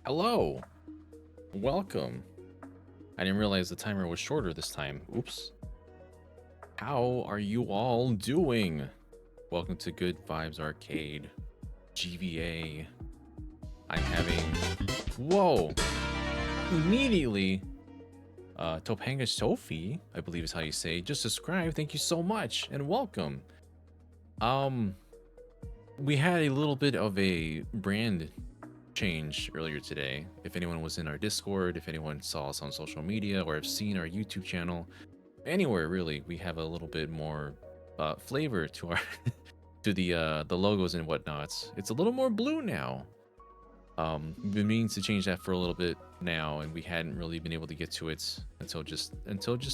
Hello, welcome. I didn't realize the timer was shorter this time. Oops. How are you all doing? Welcome to Good Vibes Arcade, GVA. I'm having, whoa, immediately, Topanga Sophie, I believe is how you say, just subscribe. Thank you so much and welcome. We had a little bit of a brand change earlier today. If anyone was in our Discord, if anyone saw us on social media, or have seen our YouTube channel, anywhere really, we have a little bit more flavor to our to the logos and whatnots. It's a little more blue now. We've been meaning to change that for a little bit now, and we hadn't really been able to get to it until just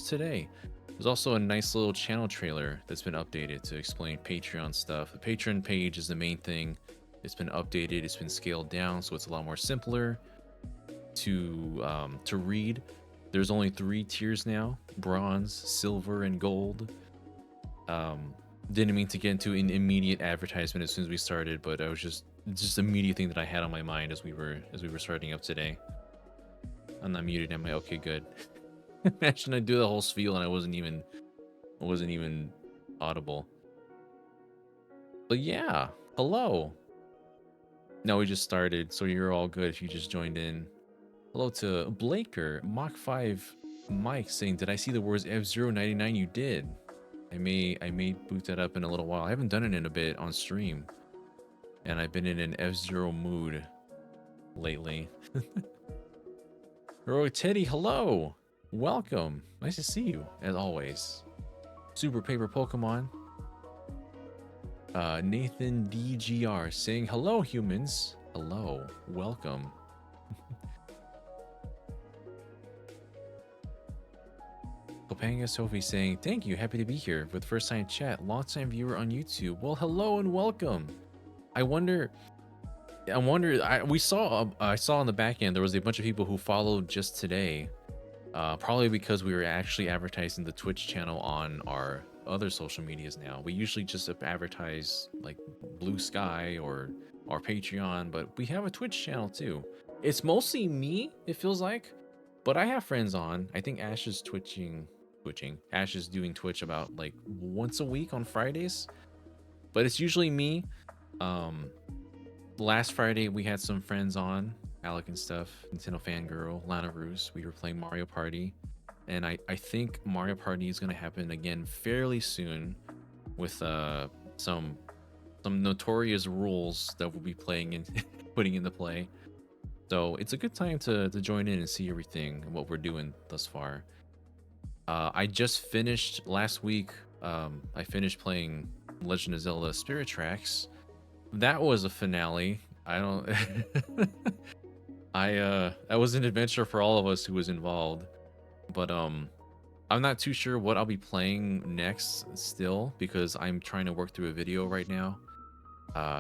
today. There's also a nice little channel trailer that's been updated to explain Patreon stuff. The Patreon page is the main thing. It's been updated, it's been scaled down, so it's a lot more simpler to read. There's only 3 tiers now: bronze, silver, and gold. Didn't mean to get into an immediate advertisement as soon as we started, but I was just immediate thing that I had on my mind as we were starting up today. I'm not muted, am I? Okay, good. Imagine I do the whole spiel and I wasn't even audible. But yeah, hello. No, we just started, so you're all good if you just joined in. Hello to Blaker, Mach 5 Mike saying, did I see the words F099? You did. I may boot that up in a little while. I haven't done it in a bit on stream, and I've been in an F-Zero mood lately. Heroic Teddy, hello. Welcome. Nice to see you, as always. Super Paper Pokemon. Nathan DGR saying, hello, humans. Hello. Welcome. Topanga Sophie saying, thank you. Happy to be here with first time chat. Long time viewer on YouTube. Well, hello and welcome. I saw on the back end there was a bunch of people who followed just today. Probably because we were actually advertising the Twitch channel on our other social medias now. We usually just advertise like Blue Sky or our Patreon, but we have a Twitch channel too. It's mostly me, it feels like, but I have friends on. I think Ash is twitching. Ash is doing Twitch about like once a week on Fridays, but it's usually me. Last Friday we had some friends on, Alec and stuff, Nintendo Fangirl, Lana Roos. We were playing Mario Party, and I think Mario Party is going to happen again fairly soon with some notorious rules that we'll be playing and putting into play. So it's a good time to join in and see everything and what we're doing thus far. I just finished last week. I finished playing Legend of Zelda Spirit Tracks. That was a finale. I don't. That was an adventure for all of us who was involved. But I'm not too sure what I'll be playing next still because I'm trying to work through a video right now.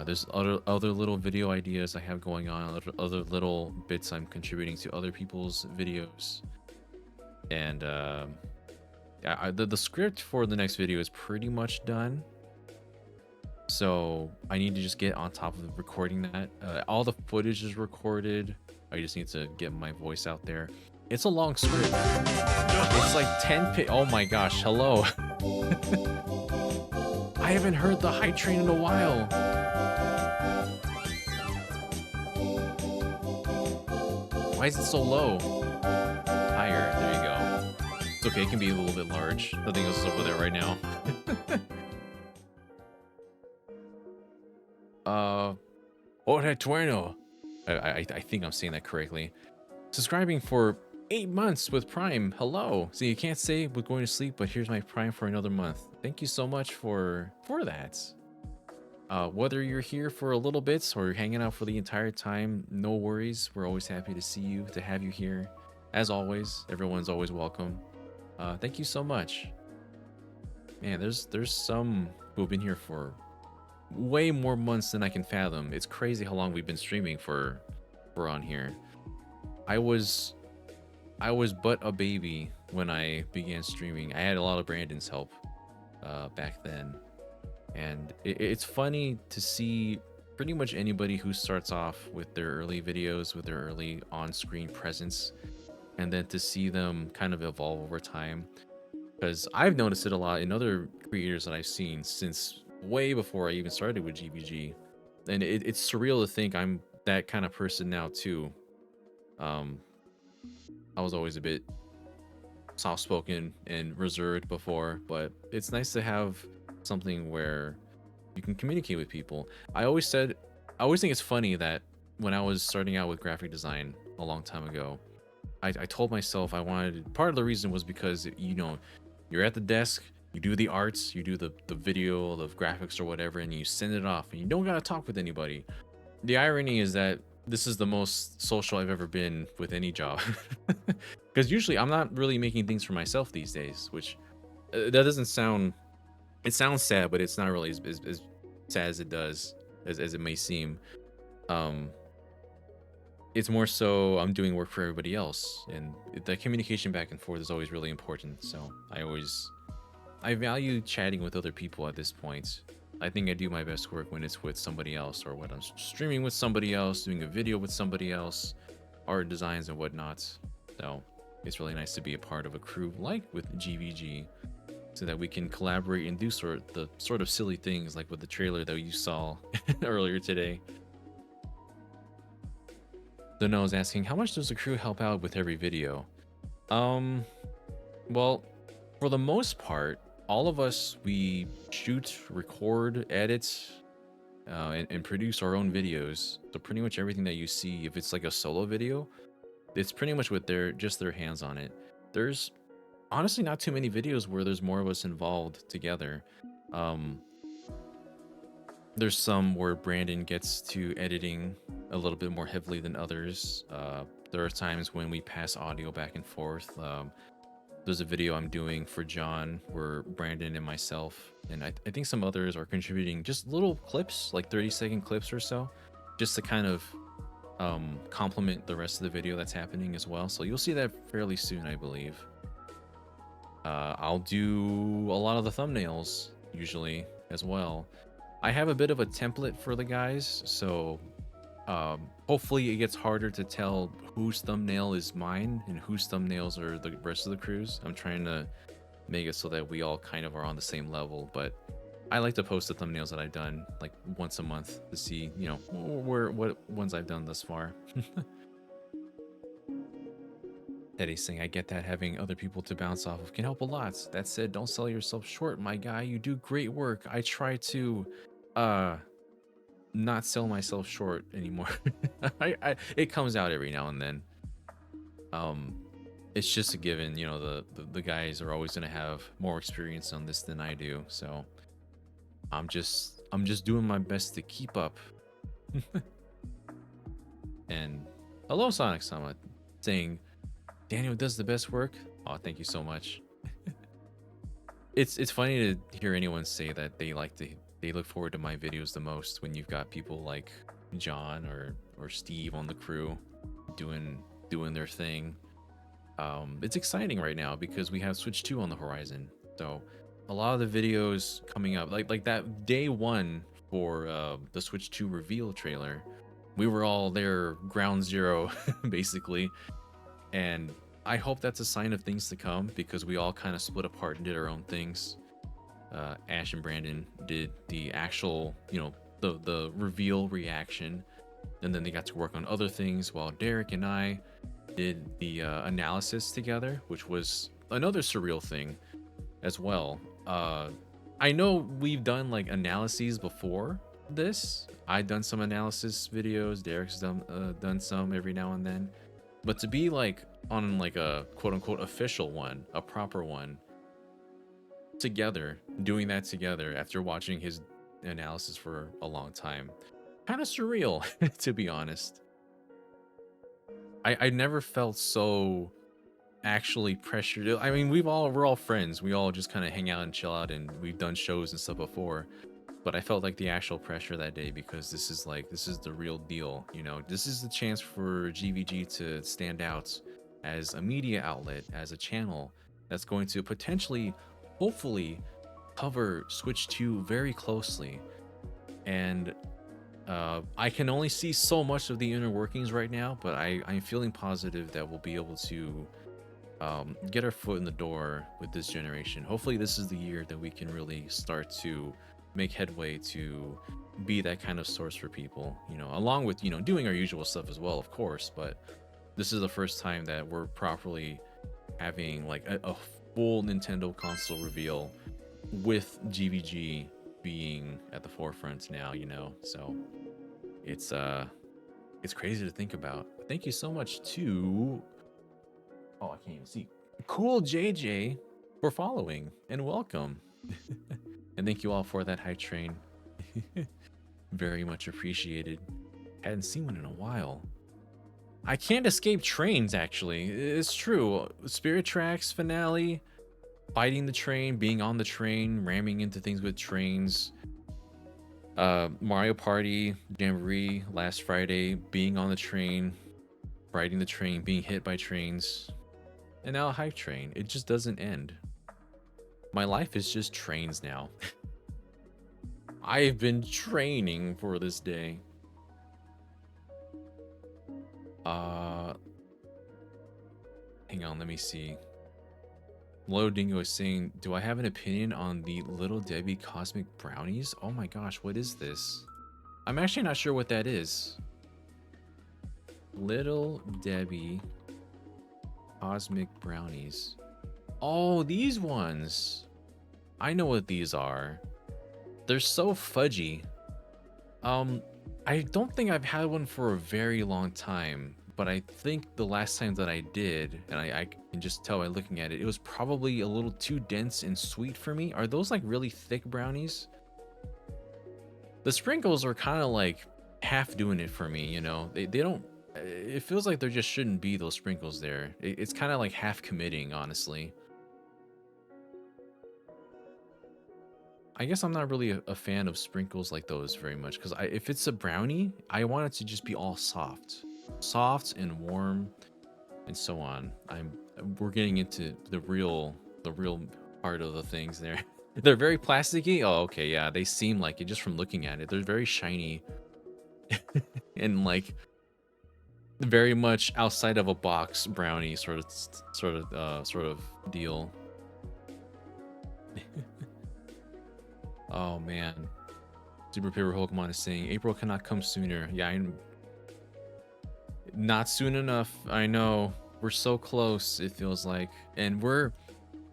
There's other little video ideas I have going on, other little bits I'm contributing to other people's videos, and the script for the next video is pretty much done. So I need to just get on top of recording that. All the footage is recorded. I just need to get my voice out there. It's a long script. It's like 10 oh my gosh, hello. I haven't heard the hype train in a while. Why is it so low? Higher, there you go. It's okay, it can be a little bit large. Nothing else is over there right now. Ora Tuerno. I think I'm saying that correctly. Subscribing for 8 months with Prime. Hello. So you can't say we're going to sleep, but here's my Prime for another month. Thank you so much for that. Whether you're here for a little bit or you're hanging out for the entire time, no worries. We're always happy to see you, to have you here. As always, everyone's always welcome. Thank you so much. Man, there's some who have been here for way more months than I can fathom. It's crazy how long we've been streaming for on here. I was but a baby when I began streaming. I had a lot of Brandon's help back then. And it's funny to see pretty much anybody who starts off with their early videos, with their early on-screen presence, and then to see them kind of evolve over time. Because I've noticed it a lot in other creators that I've seen since way before I even started with GVG. And it's surreal to think I'm that kind of person now too. I was always a bit soft-spoken and reserved before, but it's nice to have something where you can communicate with people. I always think it's funny that when I was starting out with graphic design a long time ago, I told myself I wanted, part of the reason was because, you know, you're at the desk, you do the arts, you do the video, the graphics or whatever, and you send it off and you don't gotta talk with anybody. The irony is that this is the most social I've ever been with any job. Because usually I'm not really making things for myself these days, which that doesn't sound, it sounds sad, but it's not really as sad as it does, as it may seem. It's more so I'm doing work for everybody else, and the communication back and forth is always really important. So I value chatting with other people at this point. I think I do my best work when it's with somebody else, or when I'm streaming with somebody else, doing a video with somebody else, art designs and whatnot. So it's really nice to be a part of a crew like with GVG, so that we can collaborate and do the sort of silly things like with the trailer that you saw earlier today. The Noah is asking, how much does the crew help out with every video? Well, for the most part, all of us, we shoot, record, edit, and produce our own videos. So pretty much everything that you see, if it's like a solo video, it's pretty much with just their hands on it. There's honestly not too many videos where there's more of us involved together. There's some where Brandon gets to editing a little bit more heavily than others. There are times when we pass audio back and forth. There's a video I'm doing for John where Brandon and myself, and I think some others are contributing just little clips, like 30-second clips or so, just to kind of complement the rest of the video that's happening as well. So you'll see that fairly soon, I believe. I'll do a lot of the thumbnails usually as well. I have a bit of a template for the guys, so hopefully it gets harder to tell whose thumbnail is mine and whose thumbnails are the rest of the crews. I'm trying to make it so that we all kind of are on the same level, but I like to post the thumbnails that I've done like once a month to see, you know, what ones I've done thus far. Eddie's saying, I get that having other people to bounce off of can help a lot. That said, don't sell yourself short, my guy. You do great work. I try to not sell myself short anymore. It comes out every now and then. it's just a given. You know, the guys are always gonna have more experience on this than I do. So I'm just doing my best to keep up. And hello, Sonic Summit, saying Daniel does the best work. Oh, thank you so much. It's funny to hear anyone say that they look forward to my videos the most when you've got people like John or Steve on the crew doing their thing. It's exciting right now because we have Switch 2 on the horizon. So a lot of the videos coming up, like that day one for the Switch 2 reveal trailer, we were all there ground zero basically. And I hope that's a sign of things to come because we all kind of split apart and did our own things. Ash and Brandon did the actual, you know, the reveal reaction, and then they got to work on other things while Derek and I did the analysis together, which was another surreal thing as well. I know we've done like analyses before this. I've done some analysis videos. Derek's done some every now and then, but to be like on like a quote unquote official one, a proper one, together, doing that together after watching his analysis for a long time, kind of surreal to be honest. I never felt so actually pressured. I mean, we're all friends. We all just kind of hang out and chill out, and we've done shows and stuff before. But I felt like the actual pressure that day because this is the real deal. You know, this is the chance for GVG to stand out as a media outlet, as a channel that's going to potentially, hopefully, cover Switch 2 very closely. And I can only see so much of the inner workings right now, but I'm feeling positive that we'll be able to get our foot in the door with this generation. Hopefully this is the year that we can really start to make headway to be that kind of source for people, you know, along with, you know, doing our usual stuff as well, of course. But this is the first time that we're properly having like a full Nintendo console reveal with GVG being at the forefront now, you know. So it's crazy to think about. Thank you so much to, oh, I can't even see, Cool JJ, for following and welcome. And thank you all for that hype train. Very much appreciated. Hadn't seen one in a while. I can't escape trains, actually. It's true. Spirit Tracks finale, fighting the train, being on the train, ramming into things with trains. Mario Party Jamboree last Friday, being on the train, riding the train, being hit by trains. And now a hype train. It just doesn't end. My life is just trains now. I've been training for this day. Hang on, let me see. Low Dingo is saying, do I have an opinion on the Little Debbie Cosmic Brownies? Oh my gosh, what is this? I'm actually not sure what that is. Little Debbie Cosmic Brownies. Oh, these ones. I know what these are. They're so fudgy. I don't think I've had one for a very long time, but I think the last time that I did, and I can just tell by looking at it, it was probably a little too dense and sweet for me. Are those like really thick brownies? The sprinkles are kind of like half doing it for me, you know? They don't, it feels like there just shouldn't be those sprinkles there. It's kind of like half committing, honestly. I guess I'm not really a fan of sprinkles like those very much, because if it's a brownie, I want it to just be all soft and warm and so on. We're getting into the real part of the things there. They're very plasticky. Oh, okay, yeah, they seem like it just from looking at it. They're very shiny and like very much outside of a box brownie sort of deal. Oh man, Super Paper Pokemon is saying April cannot come sooner. Yeah, not soon enough. I know, we're so close, it feels like. And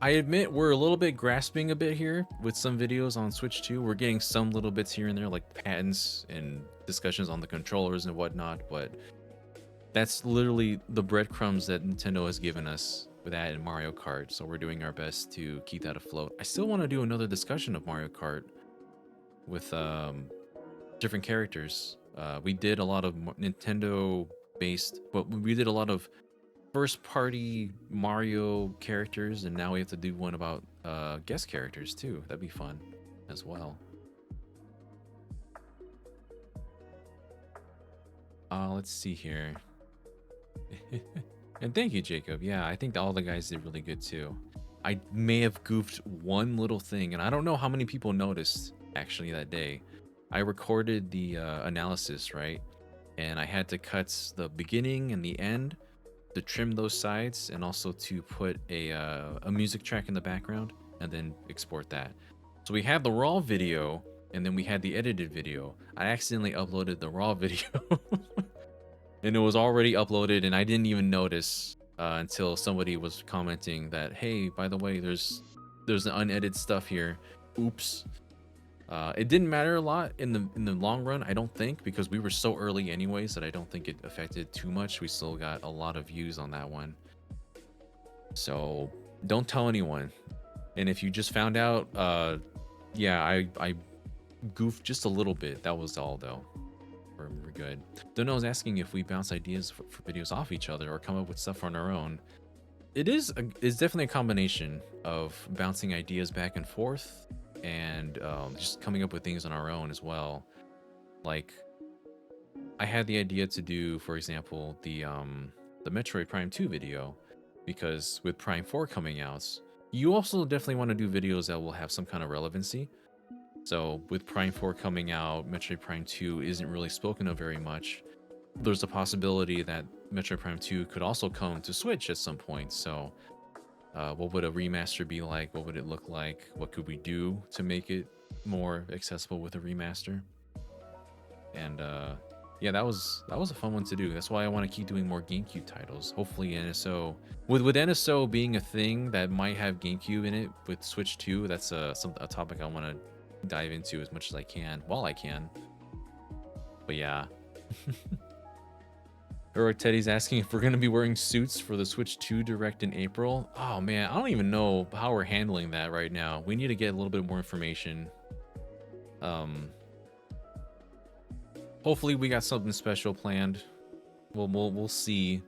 I admit we're a little bit grasping a bit here with some videos on Switch 2. We're getting some little bits here and there, like patents and discussions on the controllers and whatnot, but that's literally the breadcrumbs that Nintendo has given us. with that in Mario Kart. So we're doing our best to keep that afloat. I still want to do another discussion of Mario Kart with different characters. We did a lot of Nintendo based, but we did a lot of first party Mario characters, and now we have to do one about guest characters too. That'd be fun as well. Let's see here. And thank you, Jacob. Yeah, I think all the guys did really good too. I may have goofed one little thing, and I don't know how many people noticed actually that day. I recorded the analysis, right? And I had to cut the beginning and the end to trim those sides, and also to put a music track in the background, and then export that. So we had the raw video, and then we had the edited video. I accidentally uploaded the raw video. And it was already uploaded, and I didn't even notice until somebody was commenting that, hey, by the way, there's the unedited stuff here. Oops. It didn't matter a lot in the long run, I don't think, because we were so early anyways that I don't think it affected too much. We still got a lot of views on that one. So don't tell anyone. And if you just found out, yeah, I goofed just a little bit. That was all though. We're good. Dono is asking if we bounce ideas for videos off each other or come up with stuff on our own. It's definitely a combination of bouncing ideas back and forth, and just coming up with things on our own as well. Like, I had the idea to do, for example, the Metroid Prime 2 video, because with Prime 4 coming out, you also definitely want to do videos that will have some kind of relevancy. So with Prime 4 coming out, Metroid Prime 2 isn't really spoken of very much. There's a possibility that Metroid Prime 2 could also come to Switch at some point. So what would a remaster be like? What would it look like? What could we do to make it more accessible with a remaster? And yeah, that was a fun one to do. That's why I want to keep doing more GameCube titles. Hopefully NSO, with NSO being a thing that might have GameCube in it with Switch 2, that's a topic I want to dive into as much as I can while I can. But yeah. Heroic Teddy's asking if we're going to be wearing suits for the Switch 2 Direct in April. Oh man, I don't even know how we're handling that right now. We need to get a little bit more information. Hopefully we got something special planned. We'll see.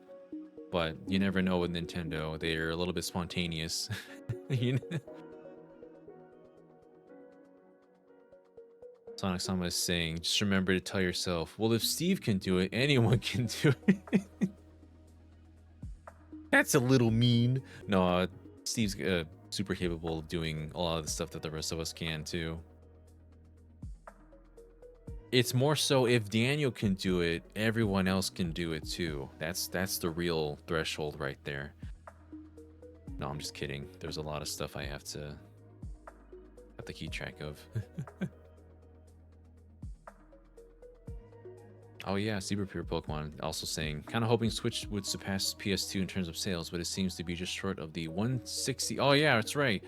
But you never know with Nintendo. They're a little bit spontaneous. You know? Sonic Sama is saying, just remember to tell yourself, well, if Steve can do it, anyone can do it. That's a little mean. No, Steve's super capable of doing a lot of the stuff that the rest of us can too. It's more so if Daniel can do it, everyone else can do it too. That's the real threshold right there. No, I'm just kidding. There's a lot of stuff I have to keep track of. Oh yeah, Super Pure Pokemon also saying, kind of hoping Switch would surpass PS2 in terms of sales, but it seems to be just short of the 160. Oh yeah, that's right.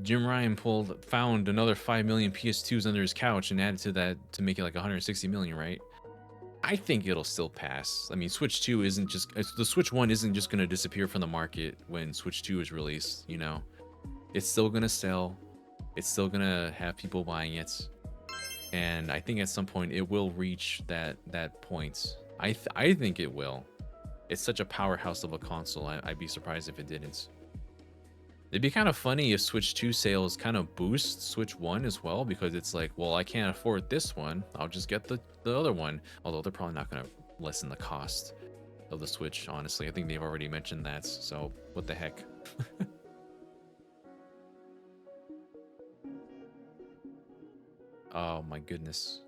Jim Ryan found another 5 million PS2s under his couch and added to that to make it like 160 million, right? I think it'll still pass. I mean, Switch 2 isn't just, the Switch 1 isn't just going to disappear from the market when Switch 2 is released, you know? It's still going to sell. It's still going to have people buying it. And I think at some point it will reach that point. I think it will. It's such a powerhouse of a console. I'd be surprised if it didn't. It'd be kind of funny if Switch 2 sales kind of boost Switch 1 as well, because it's like, well, I can't afford this one. I'll just get the other one. Although they're probably not going to lessen the cost of the Switch, honestly. I think they've already mentioned that. So what the heck? Oh my goodness.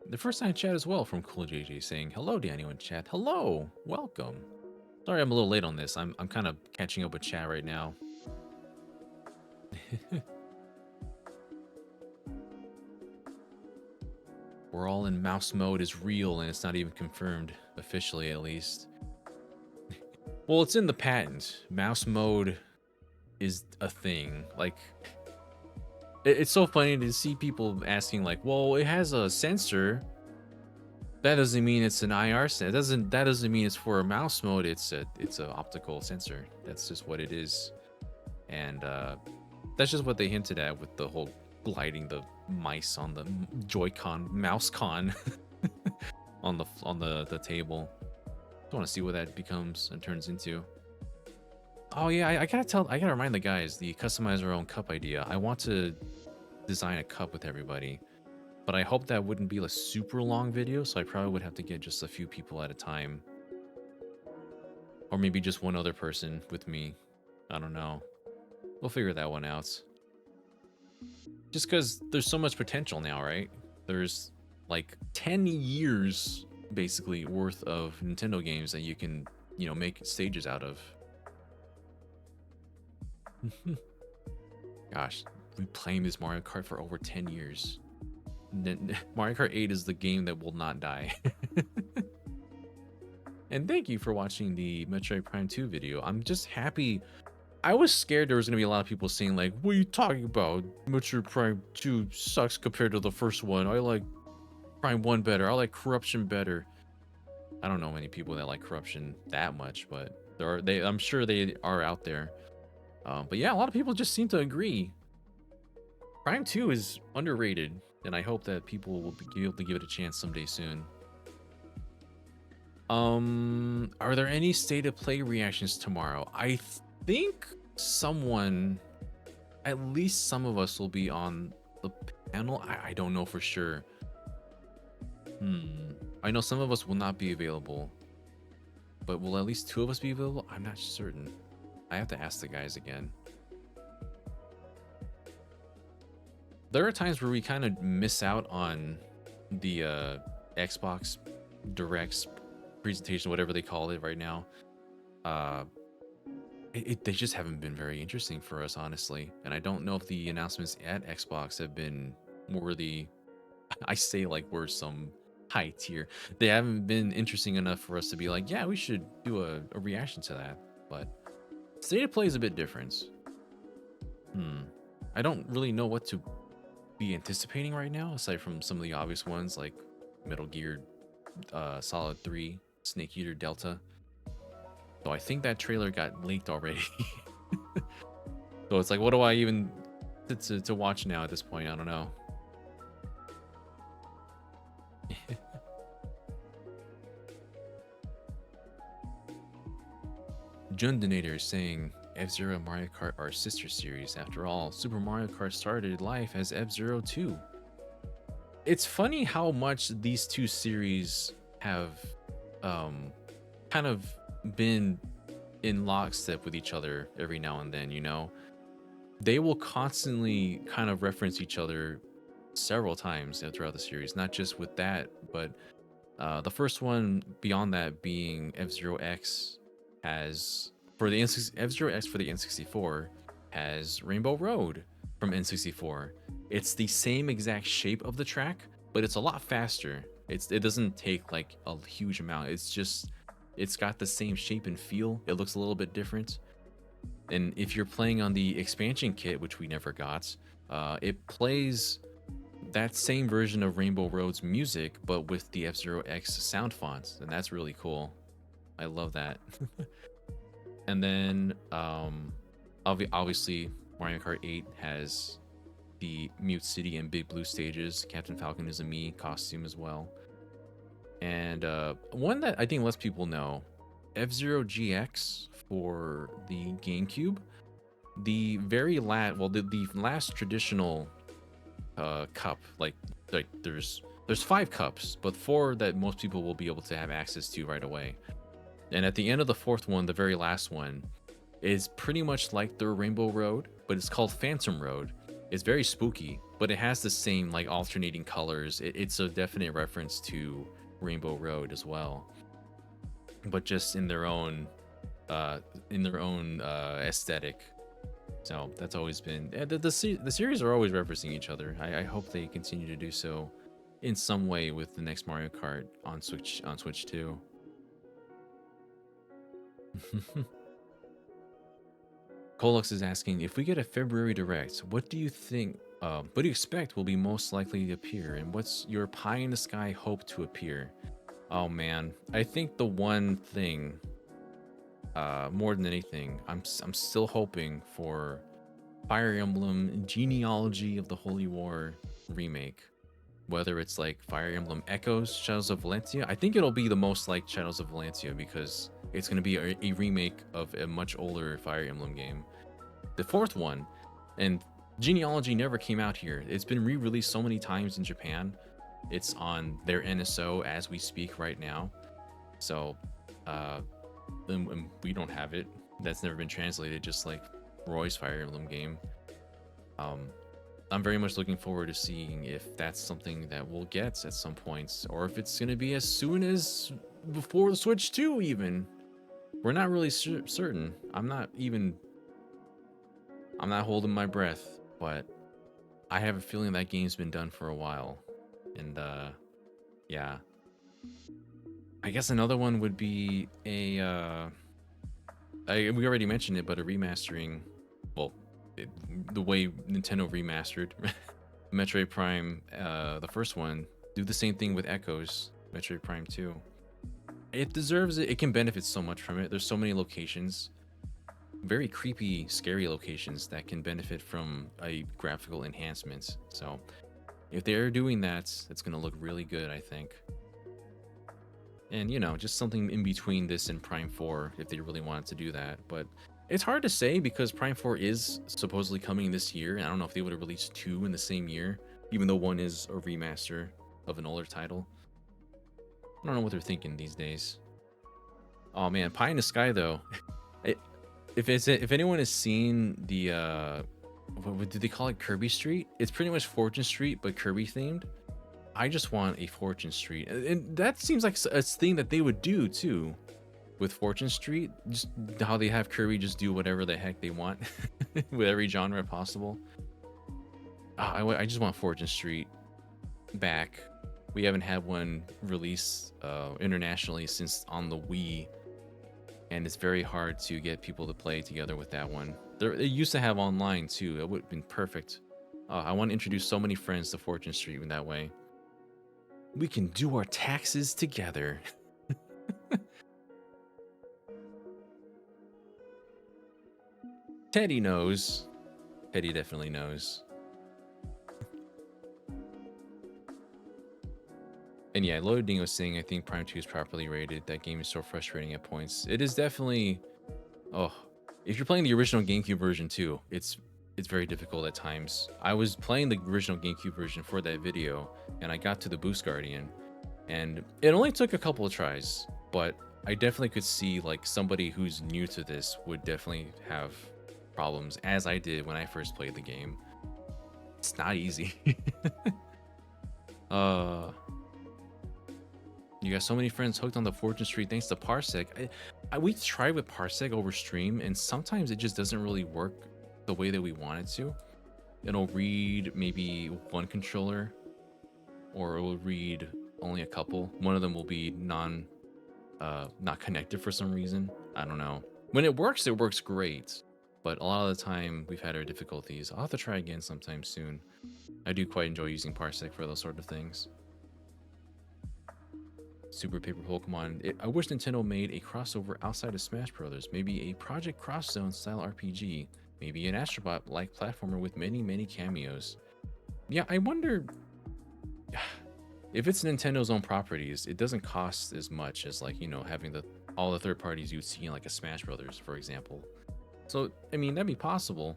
The first time chat as well from Cool JJ saying, hello Daniel in chat. Hello, welcome. Sorry I'm a little late on this. I'm kind of catching up with chat right now. We're all in mouse mode is real and it's not even confirmed, officially at least. Well, it's in the patent. Mouse mode is a thing. Like, it's so funny to see people asking like, well, it has a sensor. That doesn't mean it's an IR sensor. That doesn't mean it's for a mouse mode. It's a optical sensor. That's just what it is. And that's just what they hinted at with the whole gliding the mice on the Joy-Con, mouse-con on the table. I want to see what that becomes and turns into. Oh yeah, I gotta remind the guys the customize our own cup idea. I want to design a cup with everybody, but I hope that wouldn't be a super long video, so I probably would have to get just a few people at a time, or maybe just one other person with me. I don't know. We'll figure that one out. Just because there's so much potential now, right? There's like 10 years basically worth of Nintendo games that you can, make stages out of. Gosh, we've been playing this Mario Kart for over 10 years. Mario Kart 8 is the game that will not die. And thank you for watching the Metroid Prime 2 video. I'm just happy. I was scared there was going to be a lot of people saying like, what are you talking about? Metroid Prime 2 sucks compared to the first one. I like Prime 1 better. I like Corruption better. I don't know many people that like Corruption that much, but I'm sure they are out there. But yeah, a lot of people just seem to agree. Prime 2 is underrated, and I hope that people will be able to give it a chance someday soon. Are there any state of play reactions tomorrow? I think at least some of us will be on the panel. I don't know for sure. I know some of us will not be available, but will at least 2 of us be available? I'm not certain. I have to ask the guys again. There are times where we kind of miss out on the Xbox Direct's presentation, whatever they call it right now. They just haven't been very interesting for us, honestly. And I don't know if the announcements at Xbox have been worthy. I say like we're some high tier. They haven't been interesting enough for us to be like, yeah, we should do a reaction to that. But state of play is a bit different. I don't really know what to be anticipating right now, aside from some of the obvious ones like Metal Gear Solid 3, Snake Eater Delta. So I think that trailer got leaked already. So it's like, what do I even to watch now at this point? I don't know. Jun Donator is saying F-Zero and Mario Kart are sister series. After all, Super Mario Kart started life as F-Zero 2. It's funny how much these two series have kind of been in lockstep with each other every now and then, They will constantly kind of reference each other several times throughout the series, not just with that, but the first one beyond that being F-Zero X for the F-Zero X for the N64 has Rainbow Road from N64. It's the same exact shape of the track, but it's a lot faster. It doesn't take like a huge amount. It's got the same shape and feel. It looks a little bit different. And if you're playing on the expansion kit, which we never got, it plays that same version of Rainbow Road's music, but with the F-Zero X sound fonts, and that's really cool. I love that. And then obviously Mario Kart 8 has the Mute City and Big Blue stages. Captain Falcon is a Mii costume as well. And one that I think less people know, F-Zero GX for the GameCube. The last traditional cup, like there's 5 cups, but 4 that most people will be able to have access to right away. And at the end of the 4th one, the very last one, is pretty much like the Rainbow Road, but it's called Phantom Road. It's very spooky, but it has the same like alternating colors. It's a definite reference to Rainbow Road as well, but just in their own aesthetic. So that's always been the series are always referencing each other. I hope they continue to do so in some way with the next Mario Kart on Switch 2. Colux is asking, if we get a February Direct, what do you expect will be most likely to appear, and what's your pie in the sky hope to appear? Oh man, I think the one thing, more than anything, I'm still hoping for Fire Emblem Genealogy of the Holy War remake. Whether it's like Fire Emblem Echoes, Shadows of Valentia, I think it'll be the most like Shadows of Valentia because it's going to be a remake of a much older Fire Emblem game. The fourth one, and Genealogy never came out here. It's been re-released so many times in Japan. It's on their NSO as we speak right now. So, and we don't have it. That's never been translated, just like Roy's Fire Emblem game. I'm very much looking forward to seeing if that's something that we'll get at some points, or if it's going to be as soon as before the Switch 2 even. We're not really certain. I'm not holding my breath, but I have a feeling that game's been done for a while. And yeah. I guess another one would be we already mentioned it, but a remastering, well, the way Nintendo remastered Metroid Prime, the first one, do the same thing with Echoes, Metroid Prime 2. It deserves it. It can benefit so much from it. There's so many locations, very creepy, scary locations that can benefit from a graphical enhancement. So if they're doing that, it's going to look really good, I think. And, you know, just something in between this and Prime 4 if they really wanted to do that. But it's hard to say because Prime 4 is supposedly coming this year. And I don't know if they would have released two in the same year, even though one is a remaster of an older title. I don't know what they're thinking these days. Oh man, Pie in the Sky though. If anyone has seen the what did they call it, Kirby Street? It's pretty much Fortune Street but Kirby themed. I just want a Fortune Street, and that seems like a thing that they would do too, with Fortune Street. Just how they have Kirby just do whatever the heck they want with every genre possible. I just want Fortune Street back. We haven't had one released internationally since on the Wii, and it's very hard to get people to play together with that one. They used to have online too. It would have been perfect. I want to introduce so many friends to Fortune Street in that way. We can do our taxes together. Teddy knows. Teddy definitely knows. And yeah, Loading was saying, I think Prime 2 is properly rated. That game is so frustrating at points. It is definitely... Oh, if you're playing the original GameCube version too, it's very difficult at times. I was playing the original GameCube version for that video, and I got to the Boost Guardian, and it only took a couple of tries, but I definitely could see like somebody who's new to this would definitely have problems, as I did when I first played the game. It's not easy. You got so many friends hooked on the Fortune Street thanks to Parsec. We tried with Parsec over stream, and sometimes it just doesn't really work the way that we want it to. It'll read maybe one controller, or it will read only a couple. One of them will be not connected for some reason. I don't know. When it works great, but a lot of the time we've had our difficulties. I'll have to try again sometime soon. I do quite enjoy using Parsec for those sort of things. Super Paper Pokemon. I wish Nintendo made a crossover outside of Smash Brothers. Maybe a Project Cross Zone style RPG. Maybe an Astrobot-like platformer with many cameos. Yeah, I wonder if it's Nintendo's own properties. It doesn't cost as much as, like, you know, having all the third parties you'd see in like a Smash Brothers, for example. So I mean, that'd be possible.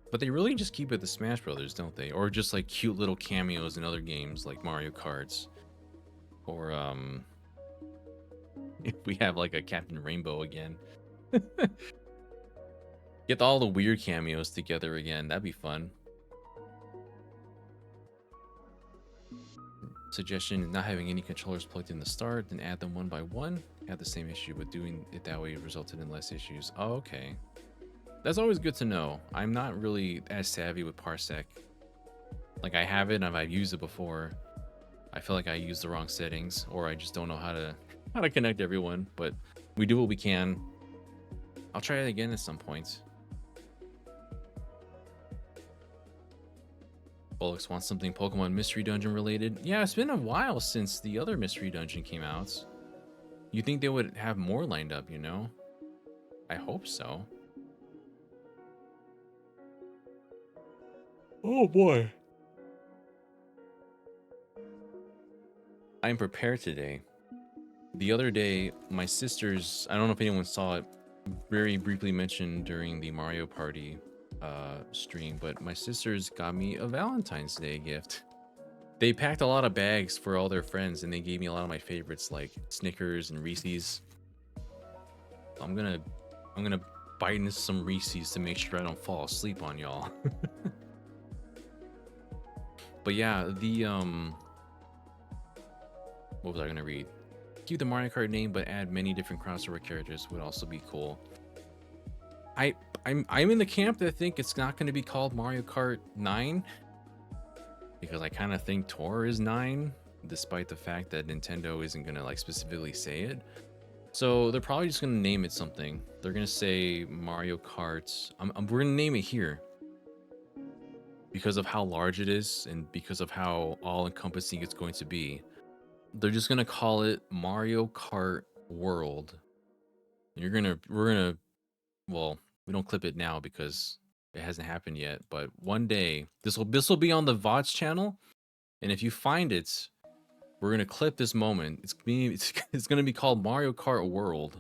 But they really just keep it the Smash Brothers, don't they? Or just like cute little cameos in other games like Mario Karts. Or if we have like a Captain Rainbow again. Get all the weird cameos together again. That'd be fun. Suggestion: not having any controllers plugged in the start, then add them one by one. Had the same issue, but doing it that way resulted in less issues. Oh, okay. That's always good to know. I'm not really as savvy with Parsec. Like, I have it and I've used it before. I feel like I use the wrong settings, or I just don't know how to connect everyone, but we do what we can. I'll try it again at some point. Bullocks wants something Pokemon Mystery Dungeon related. Yeah, it's been a while since the other Mystery Dungeon came out. You think they would have more lined up, you know? I hope so. Oh boy. I'm prepared today. The other day, my sisters, I don't know if anyone saw it, very briefly mentioned during the Mario Party stream, but my sisters got me a Valentine's Day gift. They packed a lot of bags for all their friends, and they gave me a lot of my favorites like Snickers and Reese's. I'm gonna bite into some Reese's to make sure I don't fall asleep on y'all. But yeah, the what was I gonna read? Keep the Mario Kart name, but add many different crossover characters would also be cool. I'm in the camp that think it's not going to be called Mario Kart 9 because I kind of think Tour is 9, despite the fact that Nintendo isn't going to like specifically say it. So they're probably just going to name it something. They're going to say Mario Kart. We're going to name it here because of how large it is and because of how all-encompassing it's going to be. They're just going to call it Mario Kart World. And well, we don't clip it now because it hasn't happened yet, but one day this will be on the VODs channel, and if you find it, we're gonna clip this moment. It's gonna be called Mario Kart World.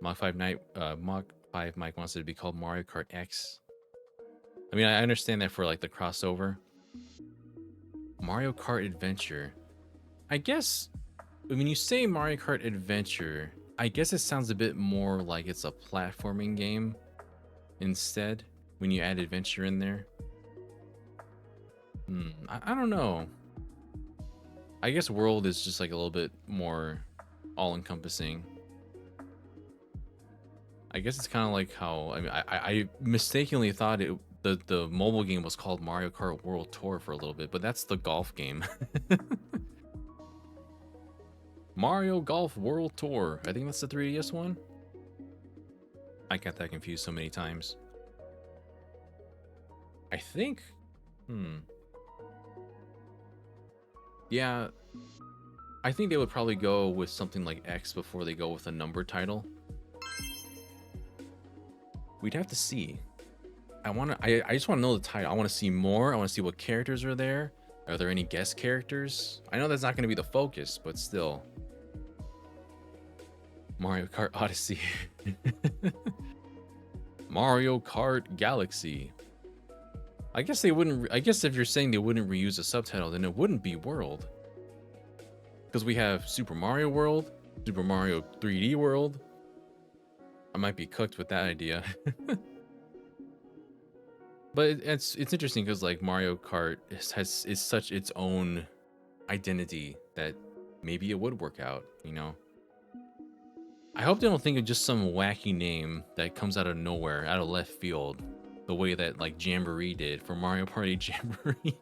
Mach 5 Mike wants it to be called Mario Kart X. I mean, I understand that for like the crossover. Mario Kart Adventure. I guess when you say Mario Kart Adventure, I guess it sounds a bit more like it's a platforming game instead when you add adventure in there. I don't know. I guess world is just like a little bit more all-encompassing. I guess it's kind of like how I mistakenly thought the mobile game was called Mario Kart World Tour for a little bit, but that's the golf game. Mario Golf World Tour. I think that's the 3DS one. I got that confused so many times. I think... Yeah, I think they would probably go with something like X before they go with a number title. We'd have to see. I just want to know the title. I want to see more. I want to see what characters are there. Are there any guest characters? I know that's not going to be the focus, but still. Mario Kart Odyssey. Mario Kart Galaxy. I guess they wouldn't. I guess if you're saying they wouldn't reuse a subtitle, then it wouldn't be World. Because we have Super Mario World, Super Mario 3D World. I might be cooked with that idea. But it's interesting because like Mario Kart is such its own identity that maybe it would work out, you know. I hope they don't think of just some wacky name that comes out of nowhere, out of left field, the way that like Jamboree did for Mario Party Jamboree.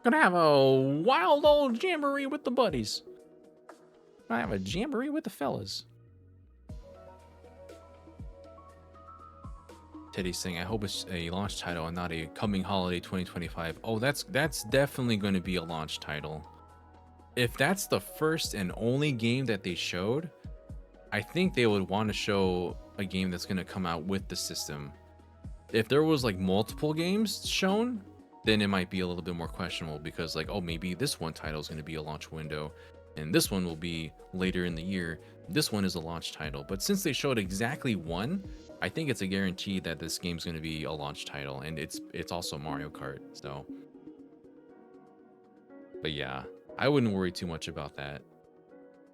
Gonna have a wild old Jamboree with the buddies. I have a Jamboree with the fellas. Teddy's saying, I hope it's a launch title and not a coming holiday 2025. Oh, that's definitely going to be a launch title. If that's the first and only game that they showed, I think they would want to show a game that's going to come out with the system. If there was like multiple games shown, then it might be a little bit more questionable because like, oh, maybe this one title is going to be a launch window and this one will be later in the year. This one is a launch title. But since they showed exactly one, I think it's a guarantee that this game's going to be a launch title, and it's also Mario Kart. So, but yeah, I wouldn't worry too much about that.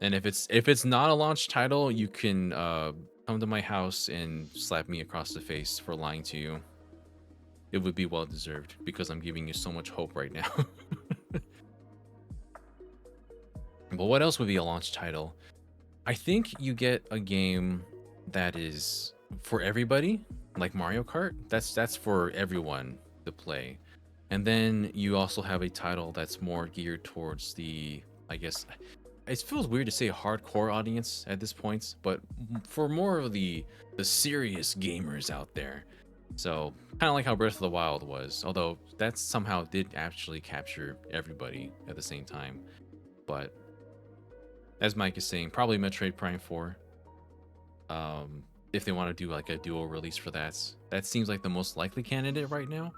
And if it's not a launch title, you can come to my house and slap me across the face for lying to you. It would be well deserved because I'm giving you so much hope right now. But what else would be a launch title? I think you get a game that is for everybody, like Mario Kart. That's for everyone to play. And then you also have a title that's more geared towards the, I guess, it feels weird to say hardcore audience at this point, but for more of the serious gamers out there, So kind of like how Breath of the Wild was, although that somehow did actually capture everybody at the same time. But as Mike is saying, probably Metroid Prime 4. If they want to do like a dual release for that, that seems like the most likely candidate right now.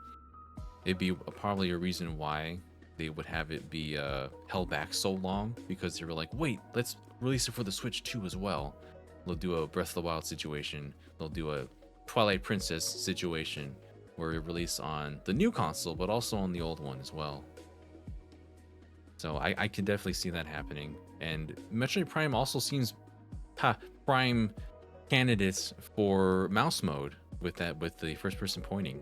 It'd be probably a reason why they would have it be held back so long, because they were like, wait, let's release it for the Switch 2 as well. They'll do a Breath of the Wild situation. They'll do a Twilight Princess situation where it release on the new console, but also on the old one as well. So I can definitely see that happening. And Metroid Prime also seems prime candidates for mouse mode with the first person pointing.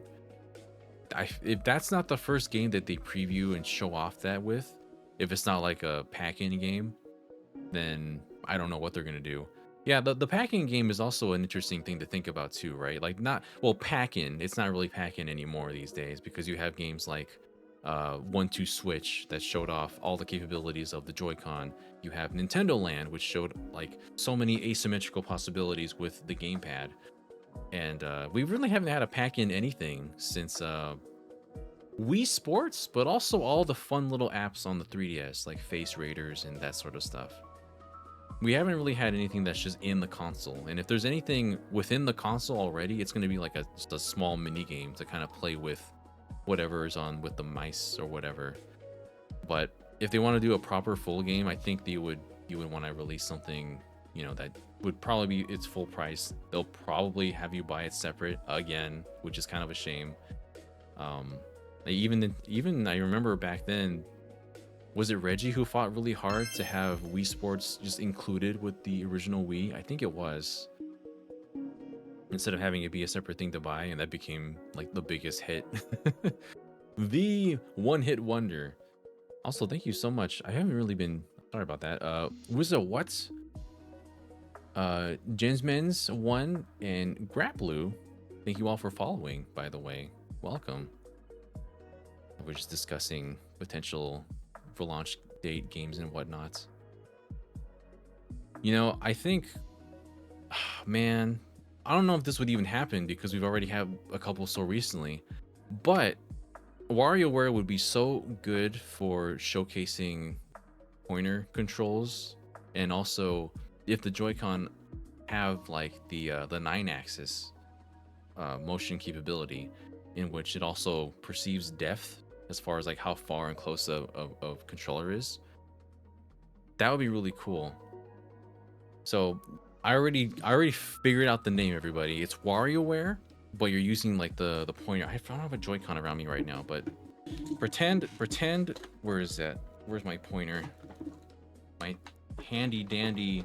If that's not the first game that they preview and show off that with, if it's not like a pack-in game, then I don't know what they're gonna do. Yeah, the pack-in game is also an interesting thing to think about too, right? Like pack-in, it's not really pack-in anymore these days, because you have games like 1-2 Switch that showed off all the capabilities of the Joy-Con. You have Nintendo Land, which showed like so many asymmetrical possibilities with the gamepad. And we really haven't had a pack-in anything since Wii Sports, but also all the fun little apps on the 3DS, like Face Raiders and that sort of stuff. We haven't really had anything that's just in the console. And if there's anything within the console already, it's going to be like just a small mini game to kind of play with whatever is on with the mice or whatever. But if they want to do a proper full game, I think you would want to release something, that would probably be its full price. They'll probably have you buy it separate again, which is kind of a shame. Even I remember back then, was it Reggie who fought really hard to have Wii Sports just included with the original Wii? I think it was. Instead of having it be a separate thing to buy, and that became like the biggest hit. The one-hit wonder. Also, thank you so much. I haven't really been sorry about that. Wizard what? Jensmens 1 and Graplu. Thank you all for following, by the way. Welcome. We're just discussing potential for launch date games and whatnot. I think, man, I don't know if this would even happen because we've already had a couple so recently, but WarioWare would be so good for showcasing pointer controls, and also if the Joy-Con have like the 9-axis motion capability, in which it also perceives depth as far as like how far and close of controller is. That would be really cool. So I already figured out the name, everybody. It's WarioWare, but you're using like the pointer. I don't have a Joy-Con around me right now, but pretend where is that? Where's my pointer? My handy dandy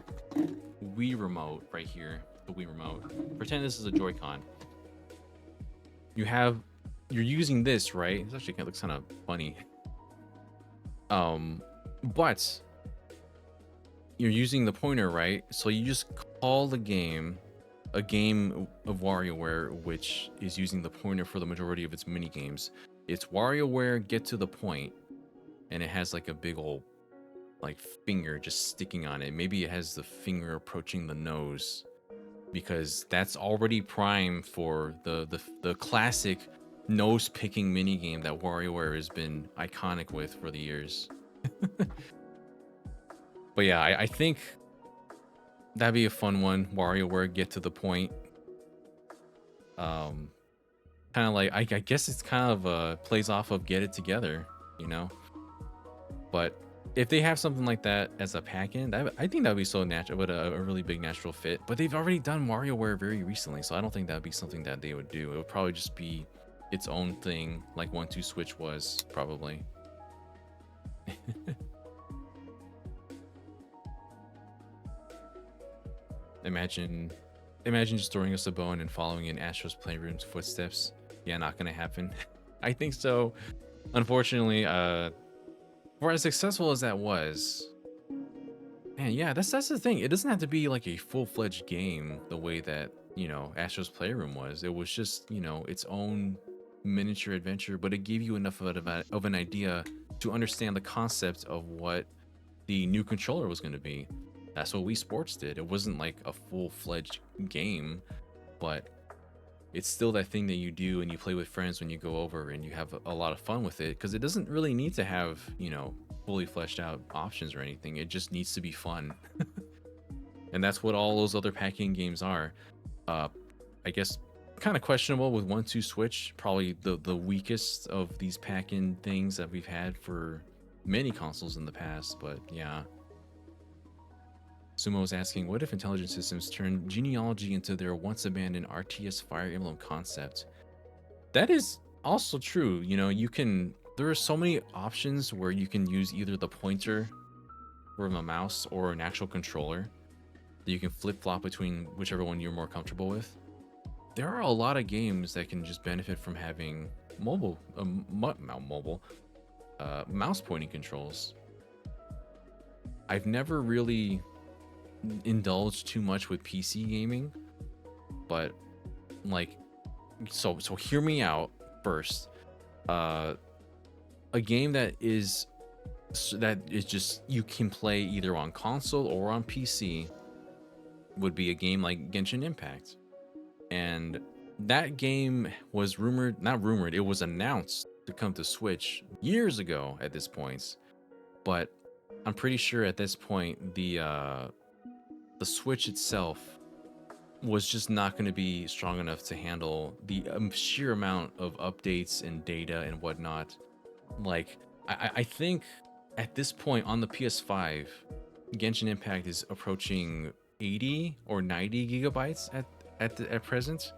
Wii remote right here. The Wii remote. Pretend this is a Joy-Con. You're using this, right? This actually looks kind of funny. But you're using the pointer, right? So you just call the game a game of WarioWare, which is using the pointer for the majority of its mini games. It's WarioWare Get to the Point, and it has like a big old like finger just sticking on it. Maybe it has the finger approaching the nose, because that's already prime for the classic nose picking mini game that WarioWare has been iconic with for the years. But yeah, I think that'd be a fun one. WarioWare Get to the Point. Kind of like I guess it's kind of plays off of Get It Together, But if they have something like that as a pack-in, I think that would be so natural, but a really big natural fit. But they've already done WarioWare very recently, so I don't think that would be something that they would do. It would probably just be its own thing, like 1-2 Switch was, probably. Imagine just throwing us a bone and following in Astro's Playroom's footsteps. Yeah, not gonna happen. I think so. Unfortunately, for as successful as that was, man, yeah, that's the thing. It doesn't have to be like a full-fledged game the way that, Astro's Playroom was. It was just, its own miniature adventure, but it gave you enough of an idea to understand the concept of what the new controller was going to be. That's what Wii Sports did. It wasn't like a full-fledged game, but it's still that thing that you do and you play with friends when you go over and you have a lot of fun with it, because it doesn't really need to have, fully fleshed out options or anything. It just needs to be fun. And that's what all those other packing games are. I guess kind of questionable with 1-2 Switch, probably the weakest of these pack-in things that we've had for many consoles in the past, but yeah. Sumo is asking, what if Intelligent Systems turn Genealogy into their once abandoned RTS Fire Emblem concept? That is also true. There are so many options where you can use either the pointer from a mouse or an actual controller that you can flip-flop between whichever one you're more comfortable with. There are a lot of games that can just benefit from having mouse pointing controls. I've never really indulged too much with PC gaming, but so hear me out first. A game that is just you can play either on console or on PC would be a game like Genshin Impact. And that game was not rumored, it was announced to come to Switch years ago at this point. But I'm pretty sure at this point the Switch itself was just not going to be strong enough to handle the sheer amount of updates and data and whatnot. I think at this point on the PS5, Genshin Impact is approaching 80 or 90 gigabytes at present,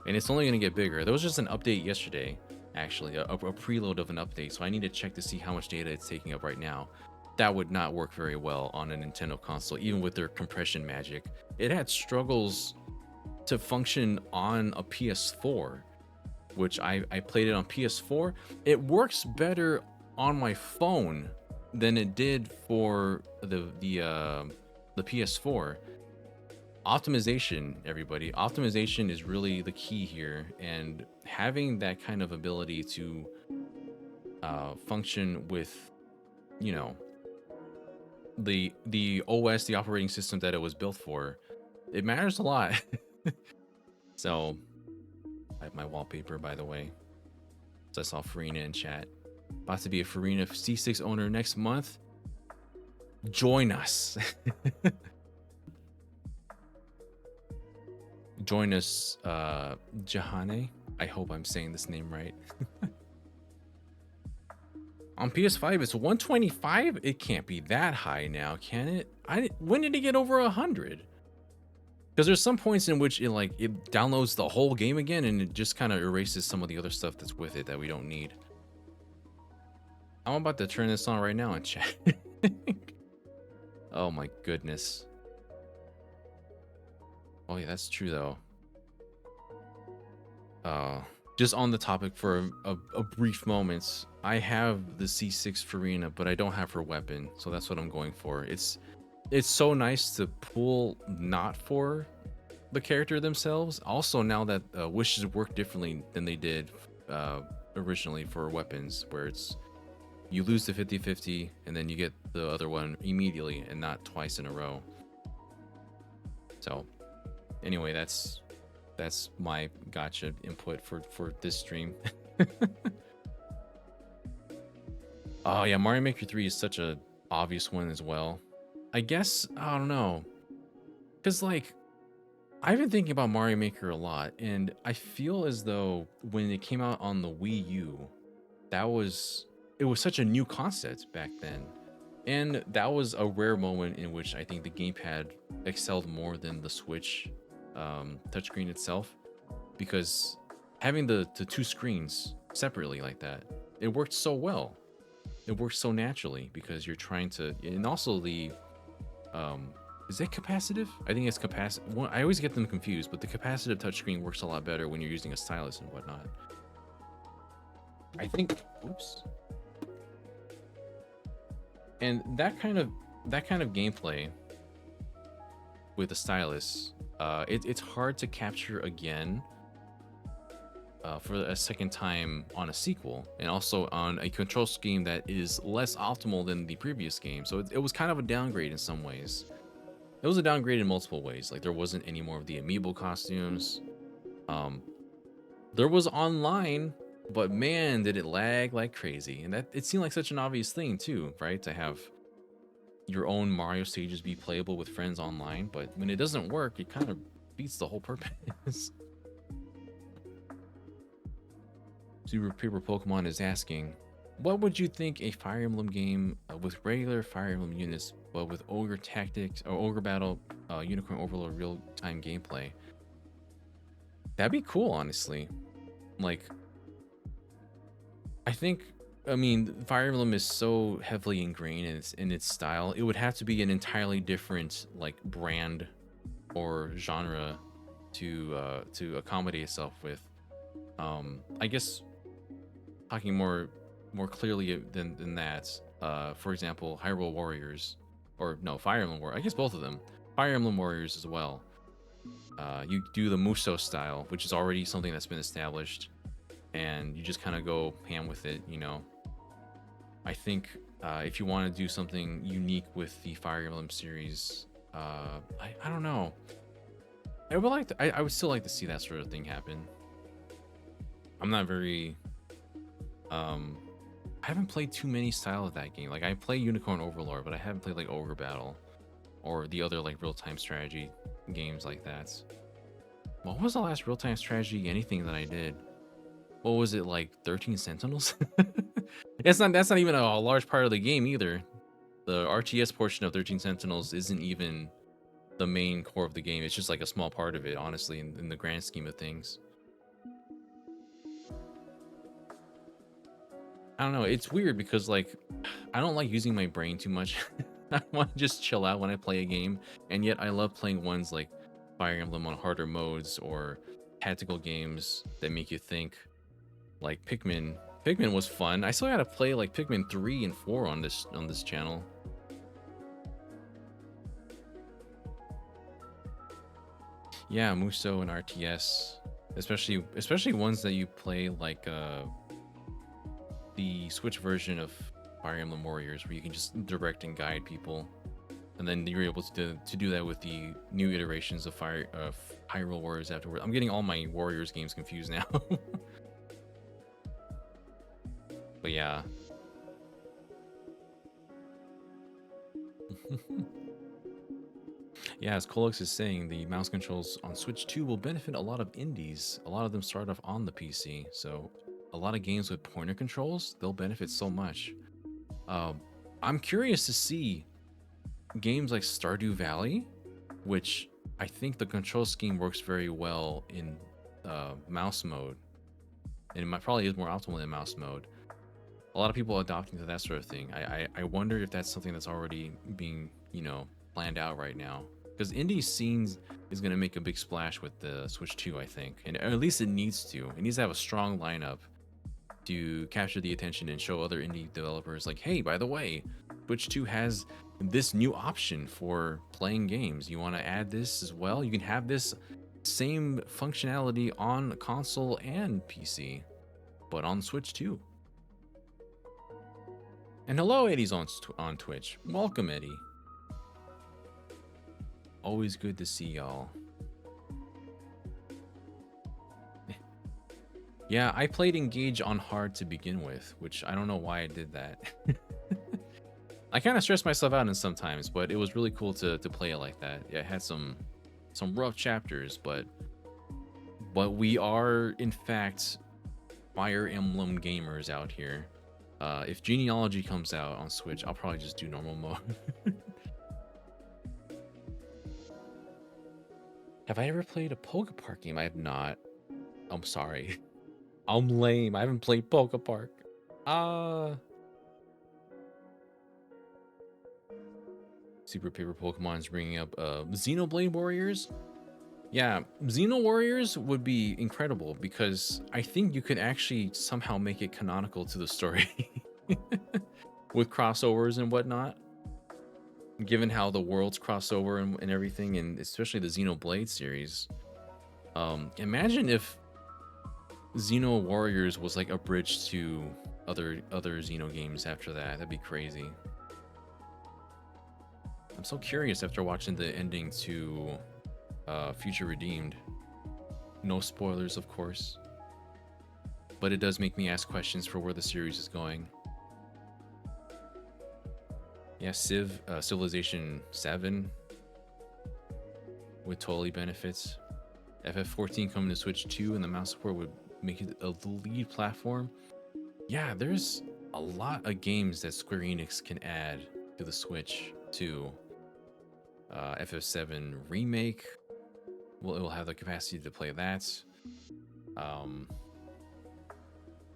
and it's only going to get bigger. There was just an update yesterday, actually, a preload of an update, so I need to check to see how much data it's taking up right now. That would not work very well on a Nintendo console, even with their compression magic. It had struggles to function on a PS4, which I played it on PS4. It works better on my phone than it did for the PS4. Optimization, everybody. Optimization is really the key here, and having that kind of ability to function with, the OS, the operating system that it was built for, it matters a lot. So, I have my wallpaper, by the way. So I saw Farina in chat. About to be a Farina C6 owner next month. Join us. Join us, Jahane. I hope I'm saying this name right. On PS5, it's 125. It can't be that high now, can it? When did it get over 100? Because there's some points in which it downloads the whole game again, and it just kind of erases some of the other stuff that's with it that we don't need. I'm about to turn this on right now and chat. Oh my goodness. Oh yeah, that's true though. Just on the topic for a brief moment, I have the C6 Farina, but I don't have her weapon, so that's what I'm going for. It's so nice to pull not for the character themselves. Also, now that wishes work differently than they did originally for weapons, where you lose the 50-50 and then you get the other one immediately and not twice in a row. So anyway, that's my gotcha input for this stream. Oh yeah, Mario Maker 3 is such a obvious one as well. I guess, I don't know, because I've been thinking about Mario Maker a lot, and I feel as though when it came out on the Wii U, it was such a new concept back then, and that was a rare moment in which I think the gamepad excelled more than the Switch touchscreen itself, because having the two screens separately like that, it worked so well. It works so naturally because you're trying to, and also the is it capacitive? I think it's capacitive. Well, I always get them confused, but the capacitive touchscreen works a lot better when you're using a stylus and whatnot. I think, oops. And that kind of gameplay with the stylus, it's hard to capture again for a second time on a sequel, and also on a control scheme that is less optimal than the previous game. So it was kind of a downgrade in some ways. It was a downgrade in multiple ways. Like, there wasn't any more of the amiibo costumes. There was online, but man, did it lag like crazy. And that it seemed like such an obvious thing too, right? To have your own Mario stages be playable with friends online, but when it doesn't work, it kind of beats the whole purpose. Super Paper Pokemon is asking, what would you think a Fire Emblem game with regular Fire Emblem units, but with Ogre Tactics or Ogre Battle, Unicorn Overlord real-time gameplay? That'd be cool, honestly. Like, I think, I mean, Fire Emblem is so heavily ingrained in its style. It would have to be an entirely different like brand or genre to accommodate itself with. I guess talking more clearly than that. For example, Hyrule Warriors, or no, Fire Emblem Warriors. I guess both of them. Fire Emblem Warriors as well. You do the Musou style, which is already something that's been established, and you just kind of go ham with it, you know. I think if you want to do something unique with the Fire Emblem series, I don't know. I would like to, I would still like to see that sort of thing happen. I'm not very I haven't played too many style of that game. Like I play Unicorn Overlord, but I haven't played like Ogre Battle or the other like real-time strategy games like that. What was the last real-time strategy anything that I did? What was it, like 13 Sentinels? That's not even a large part of the game either. The RTS portion of 13 Sentinels isn't even the main core of the game. It's just like a small part of it, honestly, in the grand scheme of things. I don't know. It's weird because like I don't like using my brain too much. I want to just chill out when I play a game, and yet I love playing ones like Fire Emblem on harder modes or tactical games that make you think. Like Pikmin. Pikmin was fun. I still gotta play like Pikmin 3 and 4 on this channel. Yeah, Musou and RTS, especially ones that you play like the Switch version of Fire Emblem Warriors, where you can just direct and guide people, and then you're able to do that with the new iterations of Hyrule Warriors afterward. I'm getting all my Warriors games confused now. But yeah. Yeah, as Colux is saying, the mouse controls on Switch 2 will benefit a lot of indies. A lot of them start off on the PC, so a lot of games with pointer controls, they'll benefit so much. I'm curious to see games like Stardew Valley, which I think the control scheme works very well in mouse mode, and it probably is more optimal in mouse mode. A lot of people adopting to that sort of thing. I wonder if that's something that's already being, you know, planned out right now. Because indie scenes is going to make a big splash with the Switch 2, I think. And at least it needs to. It needs to have a strong lineup to capture the attention and show other indie developers like, hey, by the way, Switch 2 has this new option for playing games. You want to add this as well? You can have this same functionality on console and PC, but on Switch 2. And hello, Eddie's on Twitch. Welcome, Eddie. Always good to see y'all. Yeah, I played Engage on hard to begin with, which I don't know why I did that. I kind of stressed myself out in sometimes, but it was really cool to play it like that. Yeah, it had some rough chapters, but we are in fact Fire Emblem gamers out here. If Genealogy comes out on Switch, I'll probably just do normal mode. Have I ever played a Pokepark game? I have not. I'm sorry. I'm lame. I haven't played Pokepark. Super Paper Pokemon's bringing up Xenoblade Warriors. Yeah, Xeno Warriors would be incredible because I think you could actually somehow make it canonical to the story with crossovers and whatnot. Given how the worlds cross over and everything, and especially the Xenoblade series. Imagine if Xeno Warriors was like a bridge to other Xeno games after that. That'd be crazy. I'm so curious after watching the ending to Future Redeemed. No spoilers, of course. but it does make me ask questions for where the series is going. Yeah, Civilization 7 would totally benefits. FF14 coming to Switch 2 and the mouse support would make it a lead platform. Yeah, there's a lot of games that Square Enix can add to the Switch too. FF7 Remake, well, it will have the capacity to play that.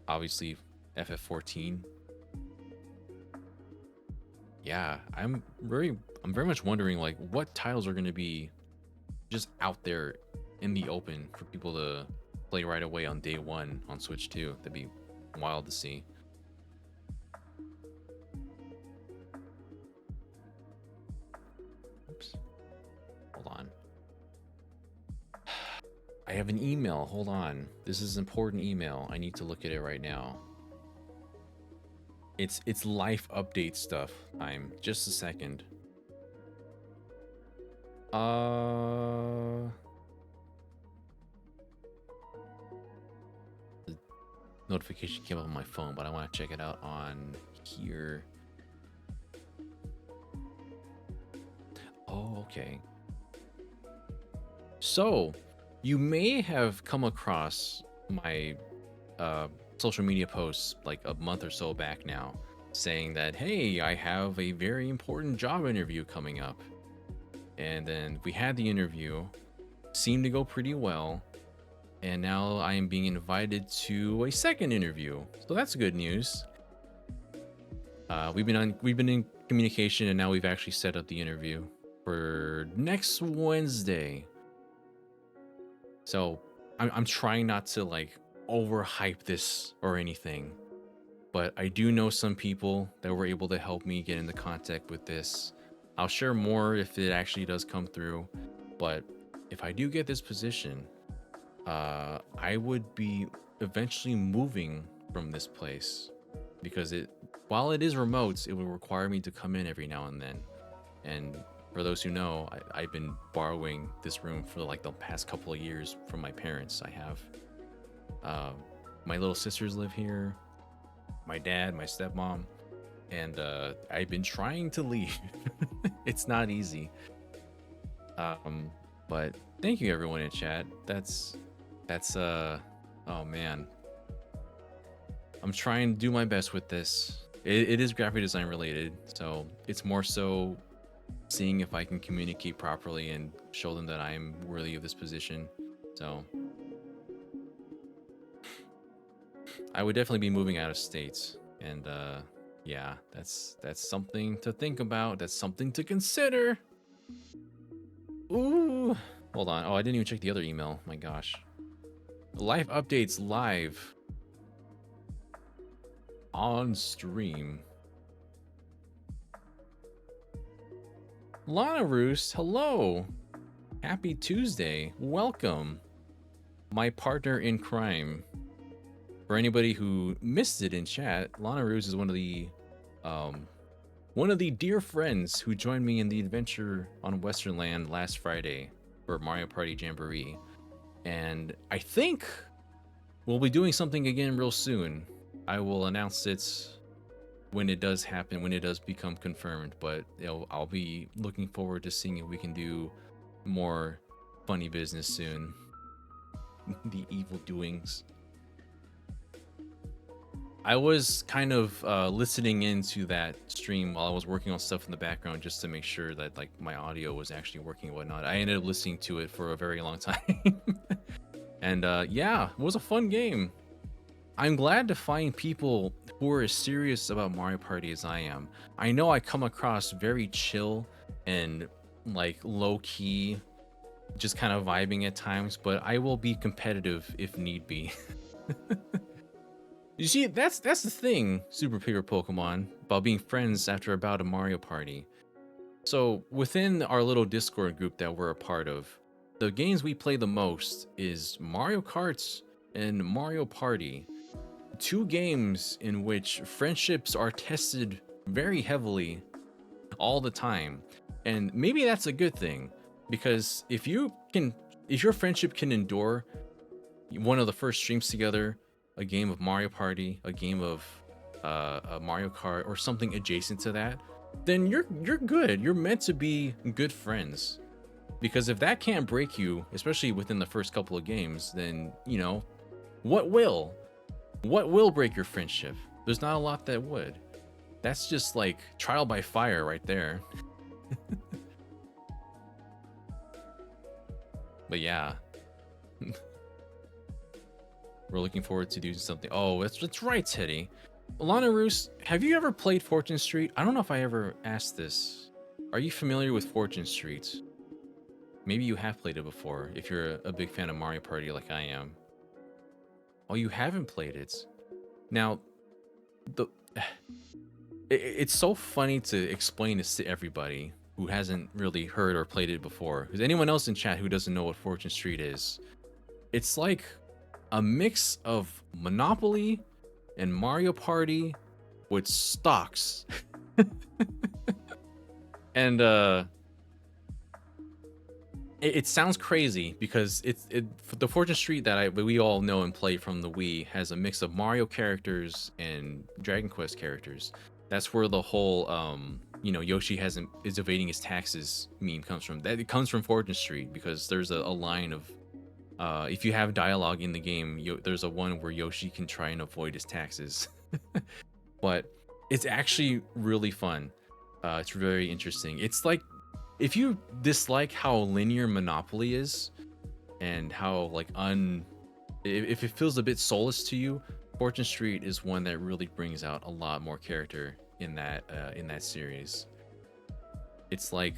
Obviously, FF14. Yeah, I'm very much wondering like what titles are going to be just out there in the open for people to play right away on day one on Switch 2. That'd be wild to see. Oops. Hold on. I have an email. Hold on. This is an important email. I need to look at it right now. It's life update stuff time. Just a second. The notification came up on my phone, but I want to check it out on here. Oh, okay. So, you may have come across my social media posts like a month or so back now saying that, hey, I have a very important job interview coming up. And then we had the interview, seemed to go pretty well. And now I am being invited to a second interview. So that's good news. We've been in communication, and now we've actually set up the interview for next Wednesday. So I'm trying not to like overhype this or anything, but I do know some people that were able to help me get into contact with this. I'll share more if it actually does come through, but if I do get this position, I would be eventually moving from this place because while it is remote, it will require me to come in every now and then. And for those who know, I've been borrowing this room for like the past couple of years from my parents. I have my little sisters live here, my dad, my stepmom, and I've been trying to leave. It's not easy. But thank you everyone in chat. That's oh man. I'm trying to do my best with this. It is graphic design related, so it's more so seeing if I can communicate properly and show them that I am worthy of this position. So I would definitely be moving out of state, and yeah, that's something to think about. That's something to consider. Ooh, hold on. Oh, I didn't even check the other email. My gosh. Life updates live on stream. Lana Roos, hello. Happy Tuesday. Welcome. My partner in crime. For anybody who missed it in chat, Lana Roos is one of the dear friends who joined me in the adventure on Western Land last Friday for Mario Party Jamboree. And I think we'll be doing something again real soon. I will announce it when it does happen, when it does become confirmed, but I'll be looking forward to seeing if we can do more funny business soon. The evil doings. I was kind of listening into that stream while I was working on stuff in the background just to make sure that like my audio was actually working and whatnot. I ended up listening to it for a very long time. And yeah, it was a fun game. I'm glad to find people who are as serious about Mario Party as I am. I know I come across very chill and like low-key, just kind of vibing at times, but I will be competitive if need be. You see, that's the thing, Super Paper Pokemon, about being friends after a bout of Mario Party. So within our little Discord group that we're a part of, the games we play the most is Mario Kart and Mario Party. Two games in which friendships are tested very heavily all the time. And maybe that's a good thing, because if your friendship can endure one of the first streams together, a game of Mario Party, a game of Mario Kart, or something adjacent to that, then you're good. You're meant to be good friends. Because if that can't break you, especially within the first couple of games, then you know what will? What will break your friendship? There's not a lot that would. That's just like trial by fire right there. But yeah, we're looking forward to doing something. Oh, that's right, Teddy. Lana Roos, have you ever played Fortune Street? I don't know if I ever asked this. Are you familiar with Fortune Street? Maybe you have played it before if you're a big fan of Mario Party like I am. Oh, you haven't played it. Now, the it's so funny to explain this to everybody who hasn't really heard or played it before. Because anyone else in chat who doesn't know what Fortune Street is, it's like a mix of Monopoly and Mario Party with stocks. And it sounds crazy because the Fortune Street that we all know and play from the Wii has a mix of Mario characters and Dragon Quest characters. That's where the whole Yoshi is evading his taxes meme comes from. That it comes from Fortune Street because there's a line of if you have dialogue in the game, there's a one where Yoshi can try and avoid his taxes. But it's actually really fun. It's very interesting. It's like if you dislike how linear Monopoly is and how like if it feels a bit soulless to you, Fortune Street is one that really brings out a lot more character in that series. It's like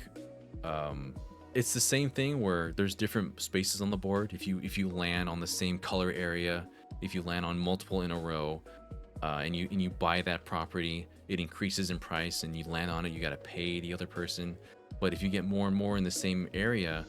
it's the same thing where there's different spaces on the board. If you land on the same color area, if you land on multiple in a row, and you buy that property, it increases in price, and you land on it, you gotta pay the other person. But if you get more and more in the same area,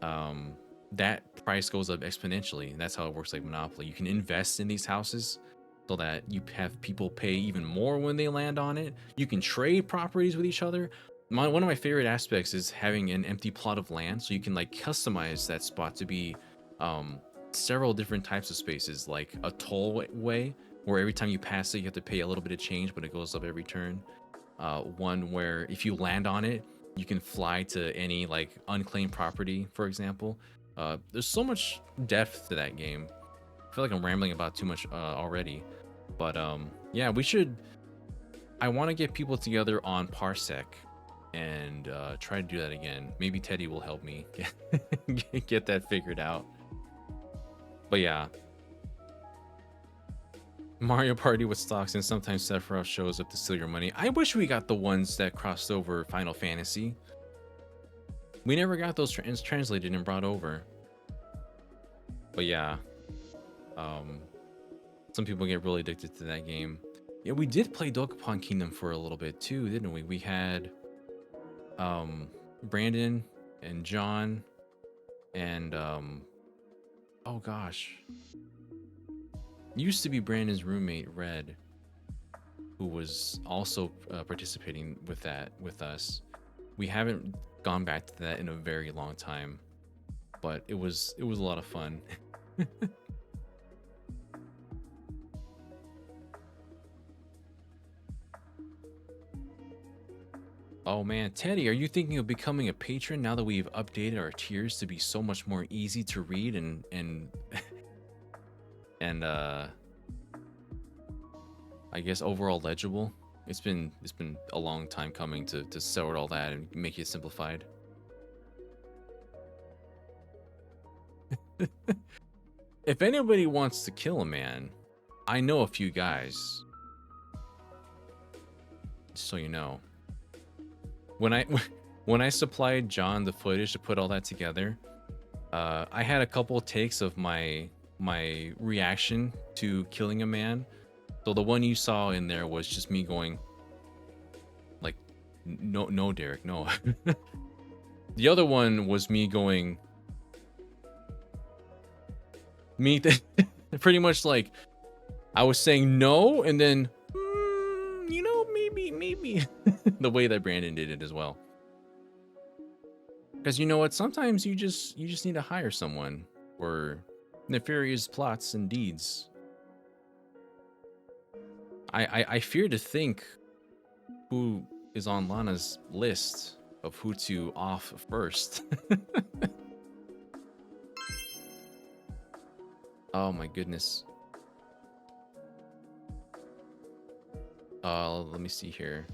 that price goes up exponentially. And that's how it works like Monopoly. You can invest in these houses so that you have people pay even more when they land on it. You can trade properties with each other. One of my favorite aspects is having an empty plot of land, so you can like customize that spot to be several different types of spaces, like a tollway where every time you pass it you have to pay a little bit of change, but it goes up every turn. One where if you land on it, you can fly to any like unclaimed property, for example. There's so much depth to that game. I feel like I'm rambling about too much already, but yeah, I want to get people together on Parsec and try to do that again. Maybe Teddy will help me get that figured out. But yeah, Mario Party with stocks, and sometimes Sephiroth shows up to steal your money. I wish we got the ones that crossed over Final Fantasy. We never got those translated and brought over. But yeah, some people get really addicted to that game. Yeah, we did play Dokapon Kingdom for a little bit too, didn't we? We had Brandon and John and oh gosh, used to be Brandon's roommate Red, who was also participating with us. We haven't gone back to that in a very long time, but it was a lot of fun. Oh man, Teddy, are you thinking of becoming a patron now that we've updated our tiers to be so much more easy to read and and I guess overall legible? It's been a long time coming to sort all that and make it simplified. If anybody wants to kill a man, I know a few guys. Just so you know. When I supplied John the footage to put all that together, I had a couple of takes of my reaction to killing a man. So the one you saw in there was just me going like, no, Derek, no. The other one was me going, pretty much like I was saying no, and then maybe the way that Brandon did it as well. Because you know what, sometimes you just need to hire someone for nefarious plots and deeds. I fear to think who is on Lana's list of who to off first. Oh my goodness. Let me see here.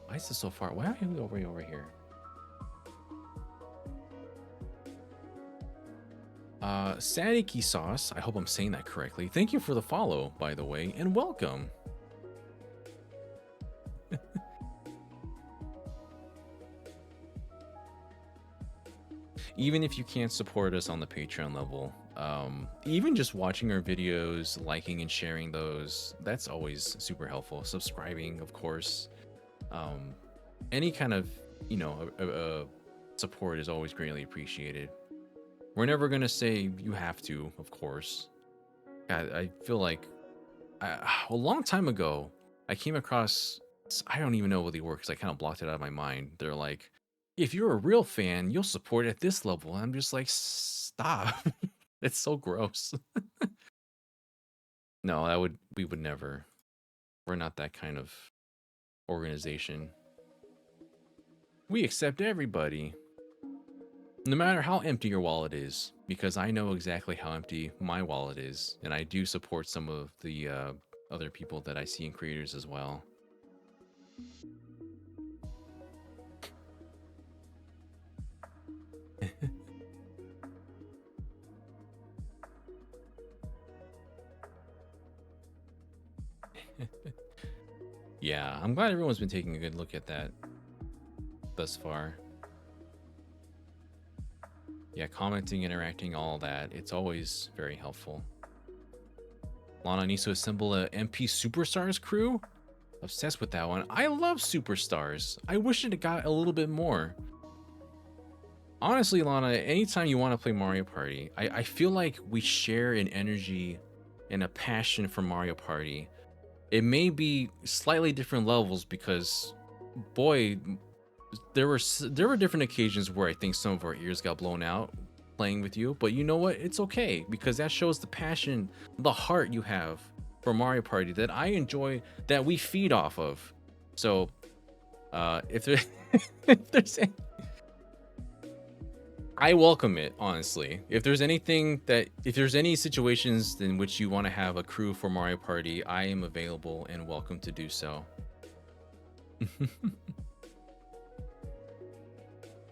Why is this so far? Why are we over here? Sadiki Sauce, I hope I'm saying that correctly. Thank you for the follow, by the way, and welcome. Even if you can't support us on the Patreon level, even just watching our videos, liking and sharing those, that's always super helpful. Subscribing, of course. Any kind of, you know, support is always greatly appreciated. We're never gonna say you have to, of course. I feel like a long time ago, I came across, I don't even know what they were because I kind of blocked it out of my mind. They're like, if you're a real fan, you'll support at this level. And I'm just like, stop. It's so gross. No, we would never. We're not that kind of organization. We accept everybody. No matter how empty your wallet is, because I know exactly how empty my wallet is, and I do support some of the other people that I see in creators as well. Yeah, I'm glad everyone's been taking a good look at that thus far. Yeah, commenting, interacting, all that. It's always very helpful. Lana needs to assemble a MP Superstars crew. Obsessed with that one. I love Superstars. I wish it got a little bit more. Honestly, Lana, anytime you want to play Mario Party, I feel like we share an energy and a passion for Mario Party. It may be slightly different levels because, boy, there were different occasions where I think some of our ears got blown out playing with you, but you know what? It's okay because that shows the passion, the heart you have for Mario Party that I enjoy, that we feed off of. So, if there's I welcome it, honestly. If there's any situations in which you want to have a crew for Mario Party, I am available and welcome to do so.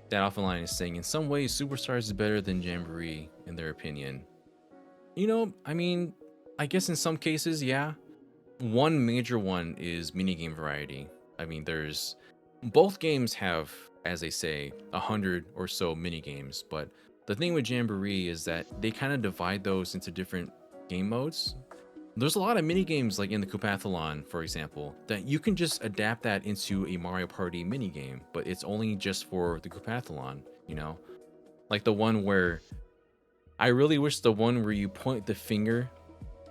That offline is saying, in some ways, Superstars is better than Jamboree, in their opinion. You know, I mean, I guess in some cases, yeah. One major one is minigame variety. I mean, both games have, as they say, 100 or so minigames, but the thing with Jamboree is that they kind of divide those into different game modes. There's a lot of minigames, like in the Koopathon, for example, that you can just adapt that into a Mario Party minigame, but it's only just for the Koopathon, you know? Like the one where, I really wish the one where you point the finger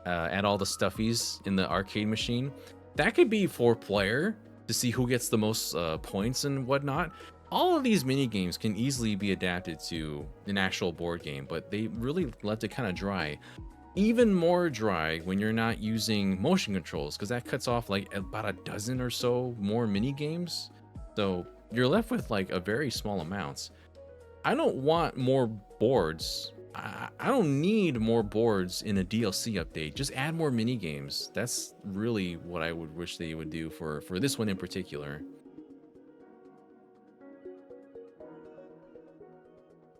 at all the stuffies in the arcade machine, that could be 4-player to see who gets the most points and whatnot. All of these mini games can easily be adapted to an actual board game, but they really left it kind of dry. Even more dry when you're not using motion controls, because that cuts off like about a dozen or so more mini games. So you're left with like a very small amounts. I don't want more boards. I don't need more boards in a DLC update. Just add more mini games. That's really what I would wish they would do for this one in particular.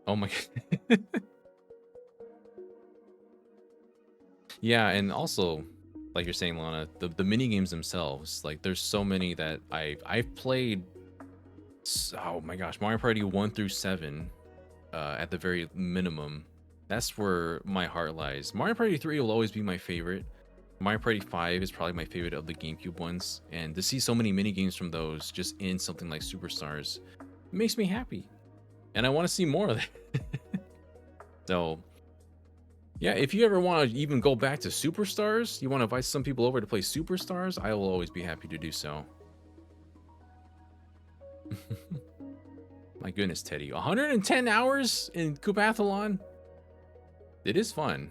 Oh my god. Yeah, and also, like you're saying, Lana, the mini games themselves, like there's so many that I've played. Oh my gosh, Mario Party 1 through 7, at the very minimum. That's where my heart lies. Mario Party 3 will always be my favorite. Mario Party 5 is probably my favorite of the GameCube ones, and to see so many mini games from those just in something like Superstars makes me happy, and I want to see more of it. So yeah, if you ever want to even go back to Superstars, you want to invite some people over to play Superstars, I will always be happy to do so. My goodness, Teddy. 110 hours in Koopathon? It is fun.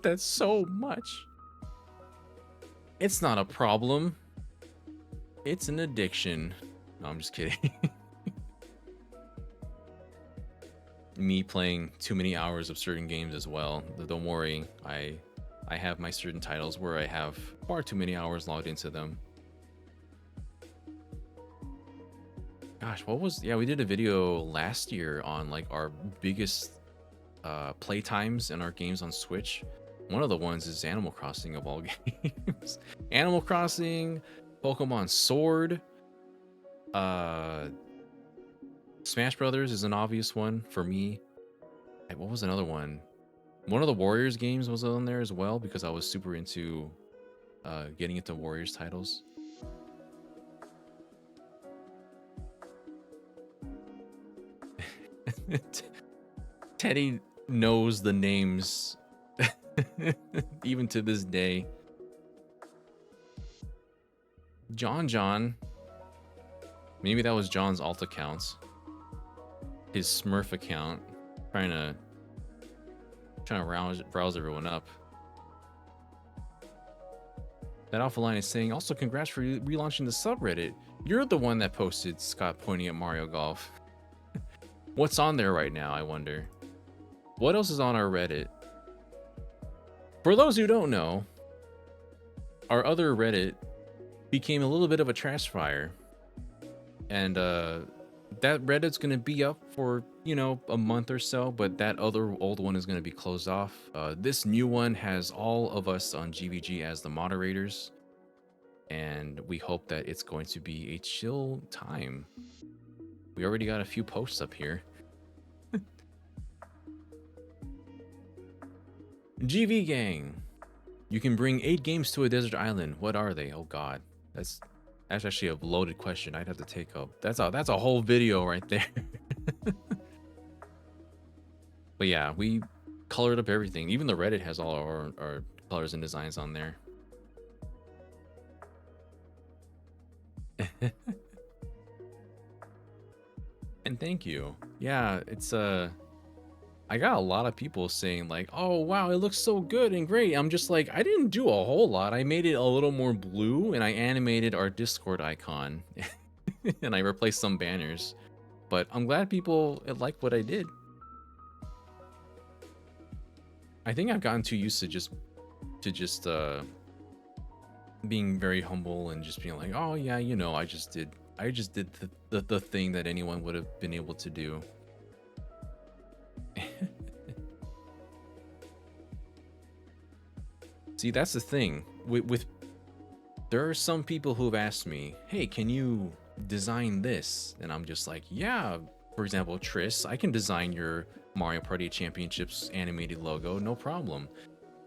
That's so much. It's not a problem. It's an addiction. No, I'm just kidding. Me playing too many hours of certain games as well. Don't worry, I have my certain titles where I have far too many hours logged into them. Gosh, what was, yeah, we did a video last year on like our biggest play times in our games on Switch. One of the ones is Animal Crossing of all games. Animal Crossing, Pokemon Sword, Smash Brothers is an obvious one for me. What was another one? One of the Warriors games was on there as well because I was super into getting into Warriors titles. Teddy knows the names even to this day. John. Maybe that was John's alt account. His Smurf account. Trying to rouse everyone up. That Alpha Line is saying, also congrats for relaunching the subreddit. You're the one that posted Scott pointing at Mario Golf. What's on there right now, I wonder? What else is on our Reddit? For those who don't know, our other Reddit became a little bit of a trash fire. And that Reddit's going to be up for, you know, a month or so, but that other old one is going to be closed off. This new one has all of us on GVG as the moderators, and we hope that it's going to be a chill time. We already got a few posts up here. GV Gang. You can bring 8 games to a desert island. What are they? Oh god. That's actually a loaded question. I'd have to take up. That's a whole video right there. But yeah, we colored up everything. Even the Reddit has all our colors and designs on there. And thank you. Yeah, it's I got a lot of people saying like, "Oh wow, it looks so good and great." I'm just like, I didn't do a whole lot. I made it a little more blue and I animated our Discord icon and I replaced some banners. But I'm glad people like what I did. I think I've gotten too used to just being very humble and just being like, "Oh yeah, you know, I just did the thing that anyone would have been able to do." See, that's the thing with there are some people who've asked me, "Hey, can you design this?" And I'm just like, "Yeah." For example, Triss, I can design your Mario Party Championships animated logo, no problem.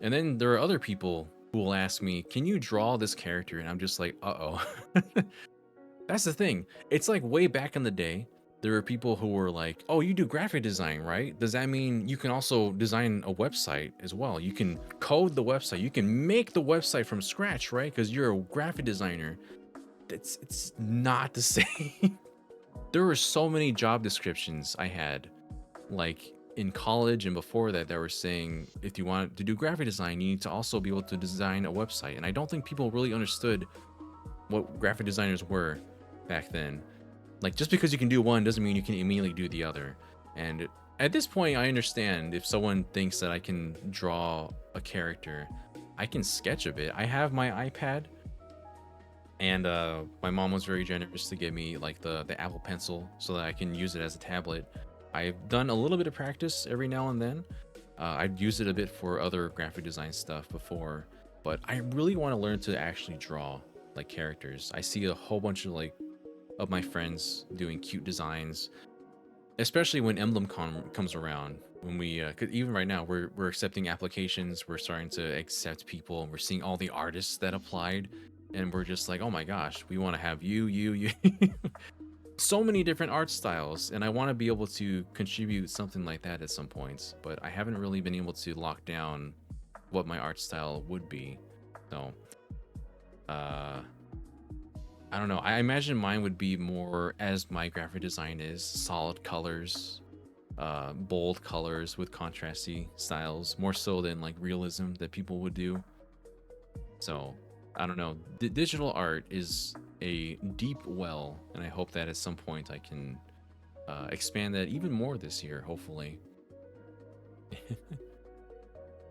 And then there are other people who will ask me, "Can you draw this character?" And I'm just like, "Uh-oh." That's the thing. It's like way back in the day, there were people who were like, "Oh, you do graphic design, right? Does that mean you can also design a website as well? You can code the website. You can make the website from scratch, right? Because you're a graphic designer." It's not the same. There were so many job descriptions I had, like in college and before that, that were saying if you want to do graphic design, you need to also be able to design a website. And I don't think people really understood what graphic designers were back then. Like, just because you can do one doesn't mean you can immediately do the other. And at this point, I understand if someone thinks that I can draw a character, I can sketch a bit. I have my iPad, and my mom was very generous to give me like the Apple Pencil so that I can use it as a tablet. I've done a little bit of practice every now and then. I'd used it a bit for other graphic design stuff before, but I really want to learn to actually draw like characters. I see a whole bunch of my friends doing cute designs, especially when EmblemCon comes around. When we, 'cause even right now, we're accepting applications. We're starting to accept people. We're seeing all the artists that applied, and we're just like, oh my gosh, we want to have you. So many different art styles, and I want to be able to contribute something like that at some points. But I haven't really been able to lock down what my art style would be. So, I don't know. I imagine mine would be more, as my graphic design is, solid colors, bold colors with contrasty styles, more so than like realism that people would do. So I don't know. Digital art is a deep well, and I hope that at some point I can expand that even more this year, hopefully.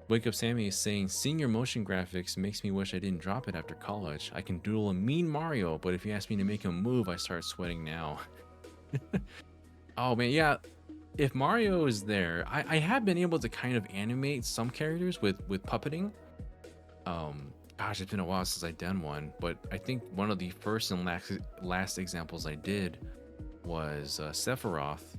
Wake Up Sammy is saying, seeing your motion graphics makes me wish I didn't drop it after college. I can doodle a mean Mario, but if you ask me to make him move, I start sweating now. Oh man, yeah. If Mario is there, I have been able to kind of animate some characters with puppeting. Gosh, it's been a while since I've done one, but I think one of the first and last examples I did was Sephiroth.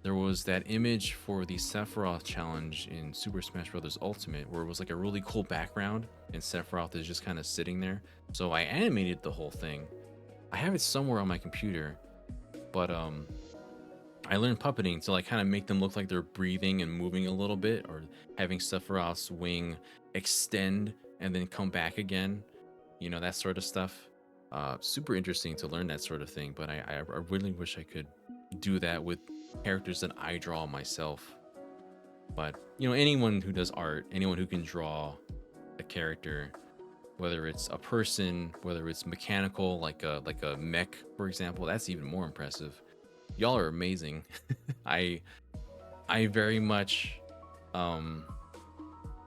There was that image for the Sephiroth challenge in Super Smash Bros. Ultimate where it was like a really cool background and Sephiroth is just kind of sitting there. So I animated the whole thing. I have it somewhere on my computer, but I learned puppeting to like kind of make them look like they're breathing and moving a little bit, or having Sephiroth's wing extend and then come back again. You know, that sort of stuff. Super interesting to learn that sort of thing, but I really wish I could do that with characters that I draw myself. But you know, anyone who does art, anyone who can draw a character, whether it's a person, whether it's mechanical like a mech, for example, that's even more impressive. Y'all are amazing. I very much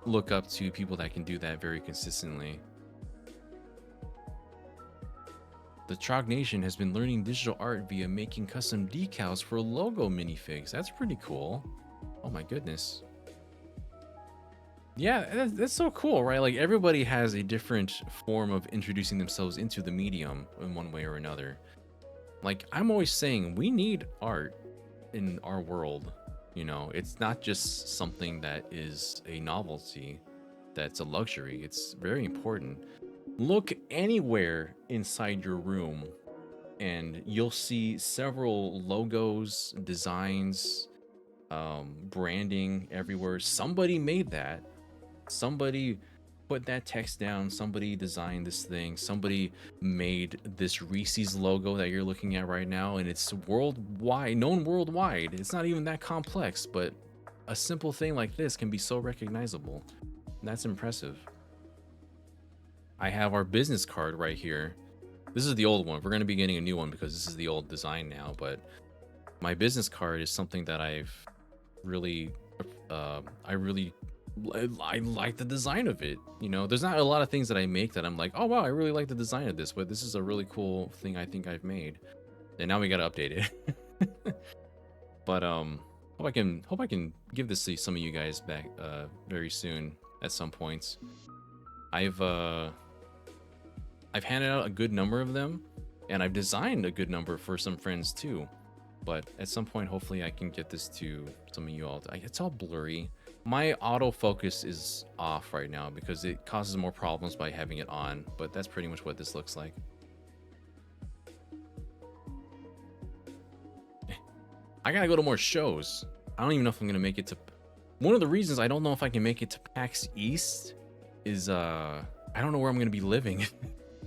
look up to people that can do that very consistently. The Trog Nation has been learning digital art via making custom decals for logo minifigs. That's pretty cool. Oh my goodness. Yeah, that's so cool, right? Like everybody has a different form of introducing themselves into the medium in one way or another. Like I'm always saying, we need art in our world. You know, it's not just something that is a novelty, that's a luxury. It's very important. Look anywhere inside your room and you'll see several logos, designs, branding everywhere. Somebody made that. Somebody put that text down. Somebody designed this thing. Somebody made this Reese's logo that you're looking at right now, and it's worldwide, known worldwide. It's not even that complex, but a simple thing like this can be so recognizable. That's impressive. I have our business card right here. This is the old one. We're going to be getting a new one because this is the old design now, but my business card is something that I've really I like the design of it. You know, there's not a lot of things that I make that I'm like, oh wow, I really like the design of this, but this is a really cool thing I think I've made. And now we got to update it. But hope I can give this to some of you guys back very soon at some points. I've handed out a good number of them, and I've designed a good number for some friends too. But at some point, hopefully I can get this to some of you all. It's all blurry. My autofocus is off right now because it causes more problems by having it on, but that's pretty much what this looks like. I gotta go to more shows. I don't even know if I'm gonna make it to... One of the reasons I don't know if I can make it to PAX East is I don't know where I'm gonna be living.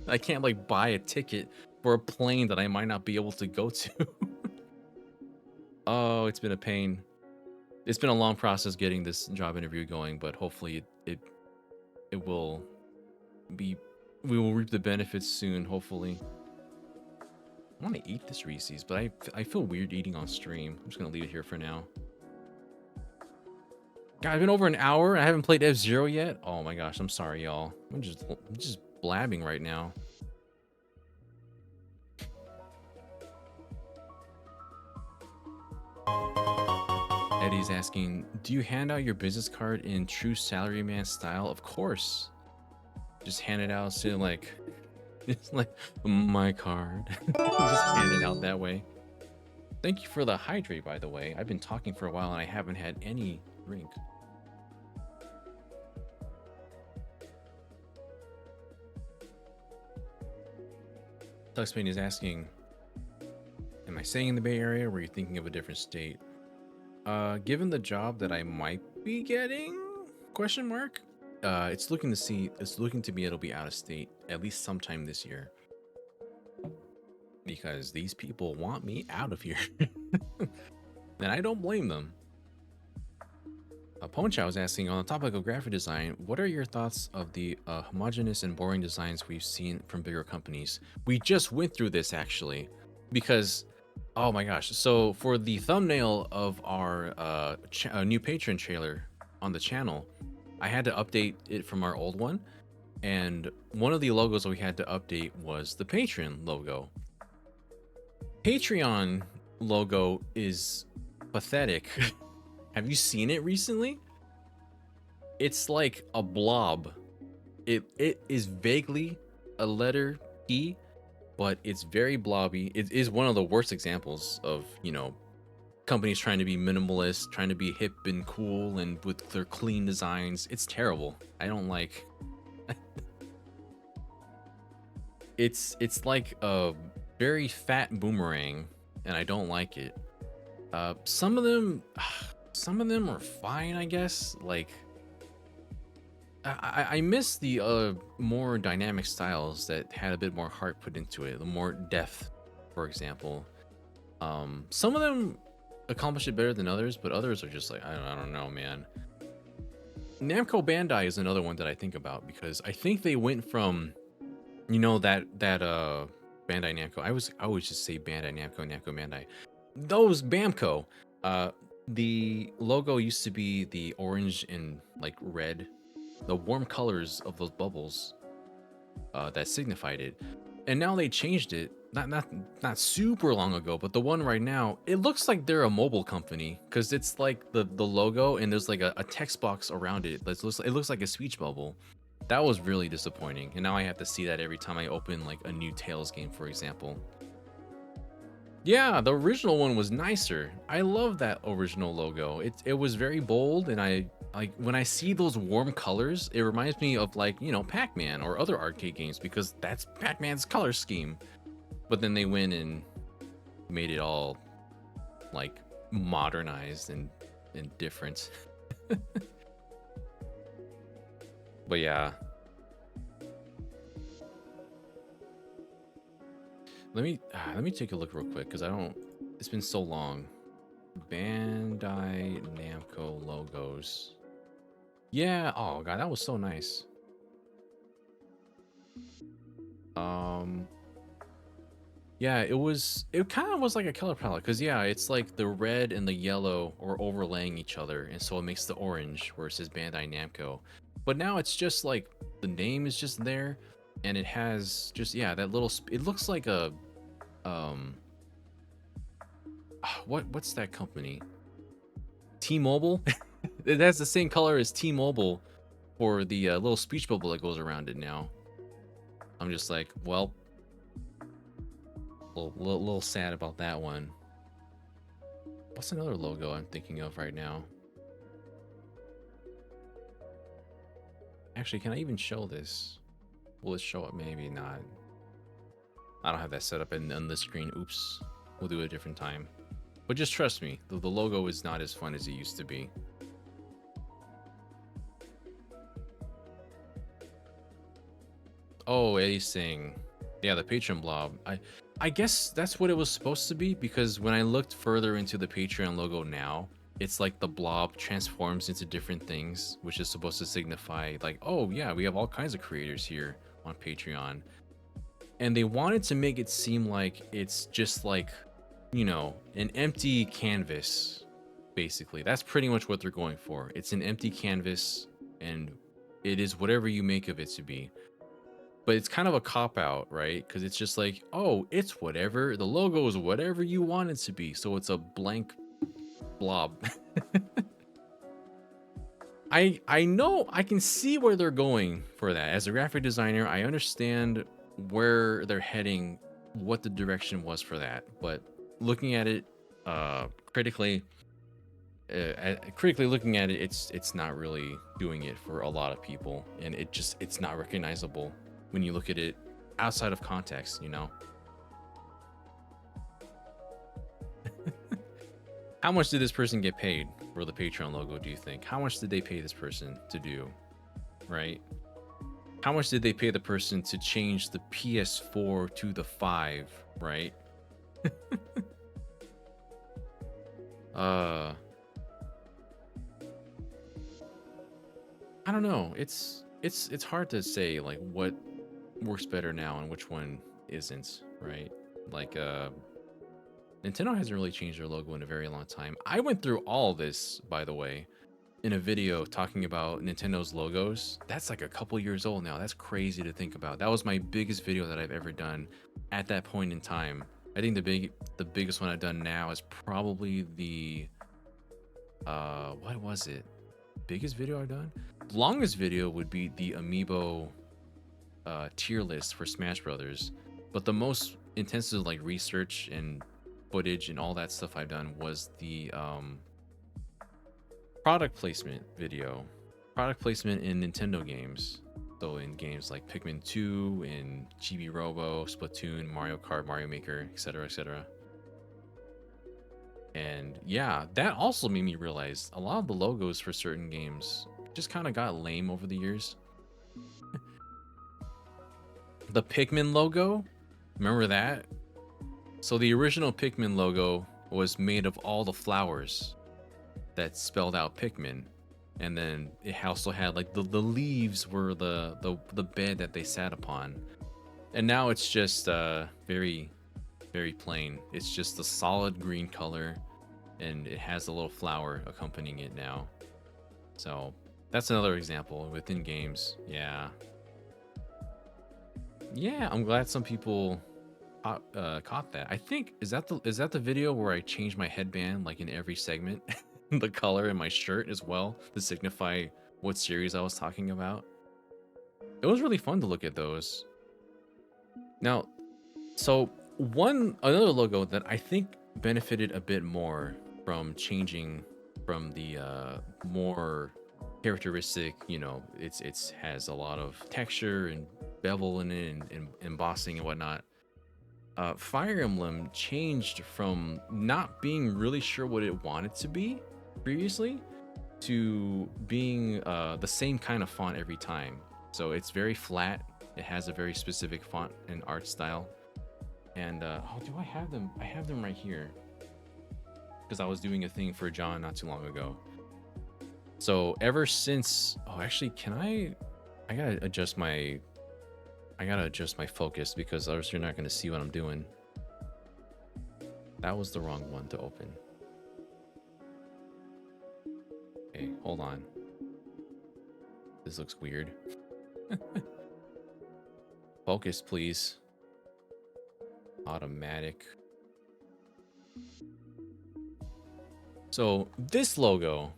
I can't like buy a ticket for a plane that I might not be able to go to. Oh, it's been a pain. It's been a long process getting this job interview going, but hopefully it will be, we will reap the benefits soon, hopefully. I want to eat this Reese's, but I feel weird eating on stream. I'm just gonna leave it here for now. God, I've been over an hour. I haven't played F-Zero yet. Oh my gosh, I'm sorry, y'all. I'm just blabbing right now. Eddie's asking, do you hand out your business card in true salaryman style? Of course. Just hand it out, so like, it's like my card. Just hand it out that way. Thank you for the hydrate, by the way. I've been talking for a while and I haven't had any drink. Tuxpain is asking, am I staying in the Bay Area or are you thinking of a different state? Given the job that I might be getting, question mark, it's looking to be it'll be out of state at least sometime this year, because these people want me out of here. and I don't blame them. Poncha was asking, on the topic of graphic design, what are your thoughts of the homogeneous and boring designs we've seen from bigger companies? We just went through this actually, because, oh my gosh. So for the thumbnail of our new Patreon trailer on the channel, I had to update it from our old one. And one of the logos we had to update was the Patreon logo. Patreon logo is pathetic. Have you seen it recently? It's like a blob. It is vaguely a letter P, but it's very blobby. It is one of the worst examples of, you know, companies trying to be minimalist, trying to be hip and cool and with their clean designs. It's terrible. I don't like it's like a very fat boomerang, and I don't like it. Some of them are fine, I guess. Like I miss the more dynamic styles that had a bit more heart put into it, the more depth, for example. Some of them accomplish it better than others, but others are just like, I don't know, man. Namco Bandai is another one that I think about, because I think they went from, you know, that Bandai Namco. I always just say Bandai Namco, Namco Bandai. Those Bamco. The logo used to be the orange and like red, the warm colors of those bubbles that signified it. And now they changed it, not super long ago, but the one right now, it looks like they're a mobile company, because it's like the logo and there's like a text box around it. It looks like a speech bubble. That was really disappointing, and now I have to see that every time I open like a new Tales game, for example. Yeah, the original one was nicer. I love that original logo. It was very bold, and I like when I see those warm colors, it reminds me of, like, you know, Pac-Man or other arcade games, because that's Pac-Man's color scheme. But then they went and made it all like modernized and different. But yeah. Let me take a look real quick, because I don't. It's been so long. Bandai Namco logos. Yeah. Oh god, that was so nice. Yeah, it kind of was like a color palette, because yeah, it's like the red and the yellow are overlaying each other, and so it makes the orange where it says Bandai Namco. But now it's just like the name is just there, and it has just, yeah, that little it looks like a what's that company? T-Mobile. It has the same color as T-Mobile for the little speech bubble that goes around it now. I'm just like, well, little sad about that one. What's another logo I'm thinking of right now? Actually, can I even show this? Will it show up? Maybe not. I don't have that set up on the screen. Oops. We'll do it a different time. But just trust me, the logo is not as fun as it used to be. Oh, Eddie's saying, yeah, the Patreon blob. I guess that's what it was supposed to be, because when I looked further into the Patreon logo now, it's like the blob transforms into different things, which is supposed to signify like, oh yeah, we have all kinds of creators here on Patreon. And they wanted to make it seem like it's just like, you know, an empty canvas, basically. That's pretty much what they're going for. It's an empty canvas, and it is whatever you make of it to be. But it's kind of a cop-out, right? Because it's just like, oh, it's whatever. The logo is whatever you want it to be. So it's a blank blob. I know, I can see where they're going for that. As a graphic designer, I understand where they're heading, what the direction was for that. But looking at it critically looking at it, it's not really doing it for a lot of people, and it's not recognizable when you look at it outside of context, you know. How much did this person get paid for the Patreon logo, do you think? How much did they pay this person to do, right? How much did they pay the person to change the PS4 to the 5, right? Uh, I don't know. It's hard to say like what works better now and which one isn't, right? Like Nintendo hasn't really changed their logo in a very long time. I went through all this, by the way, in a video talking about Nintendo's logos. That's like a couple years old now. That's crazy to think about. That was my biggest video that I've ever done at that point in time. I think the biggest one I've done now is probably the what was it? Biggest video I've done? Longest video would be the Amiibo tier list for Smash Brothers. But the most intensive like research and footage and all that stuff I've done was the product placement video. Product placement in Nintendo games. So in games like Pikmin 2, in Chibi Robo, Splatoon, Mario Kart, Mario Maker, etc., etc. And yeah, that also made me realize a lot of the logos for certain games just kind of got lame over the years. The Pikmin logo, remember that? So the original Pikmin logo was made of all the flowers that spelled out Pikmin, and then it also had like the leaves were the bed that they sat upon, and now it's just very plain. It's just a solid green color, and it has a little flower accompanying it now. So that's another example within games. Yeah, I'm glad some people caught that. I think is that the video where I changed my headband like in every segment, the color in my shirt as well to signify what series I was talking about. It was really fun to look at those. Now, so another logo that I think benefited a bit more from changing from the more characteristic, it's has a lot of texture and bevel in it and embossing and whatnot. Fire Emblem changed from not being really sure what it wanted to be previously to being the same kind of font every time. So it's very flat. It has a very specific font and art style. And oh, do I have them? I have them right here because I was doing a thing for John not too long ago. So ever since, oh, actually, I gotta adjust my focus because otherwise you're not going to see what I'm doing. That was the wrong one to open. Okay, hold on. This looks weird. Focus, please. Automatic. So this logo,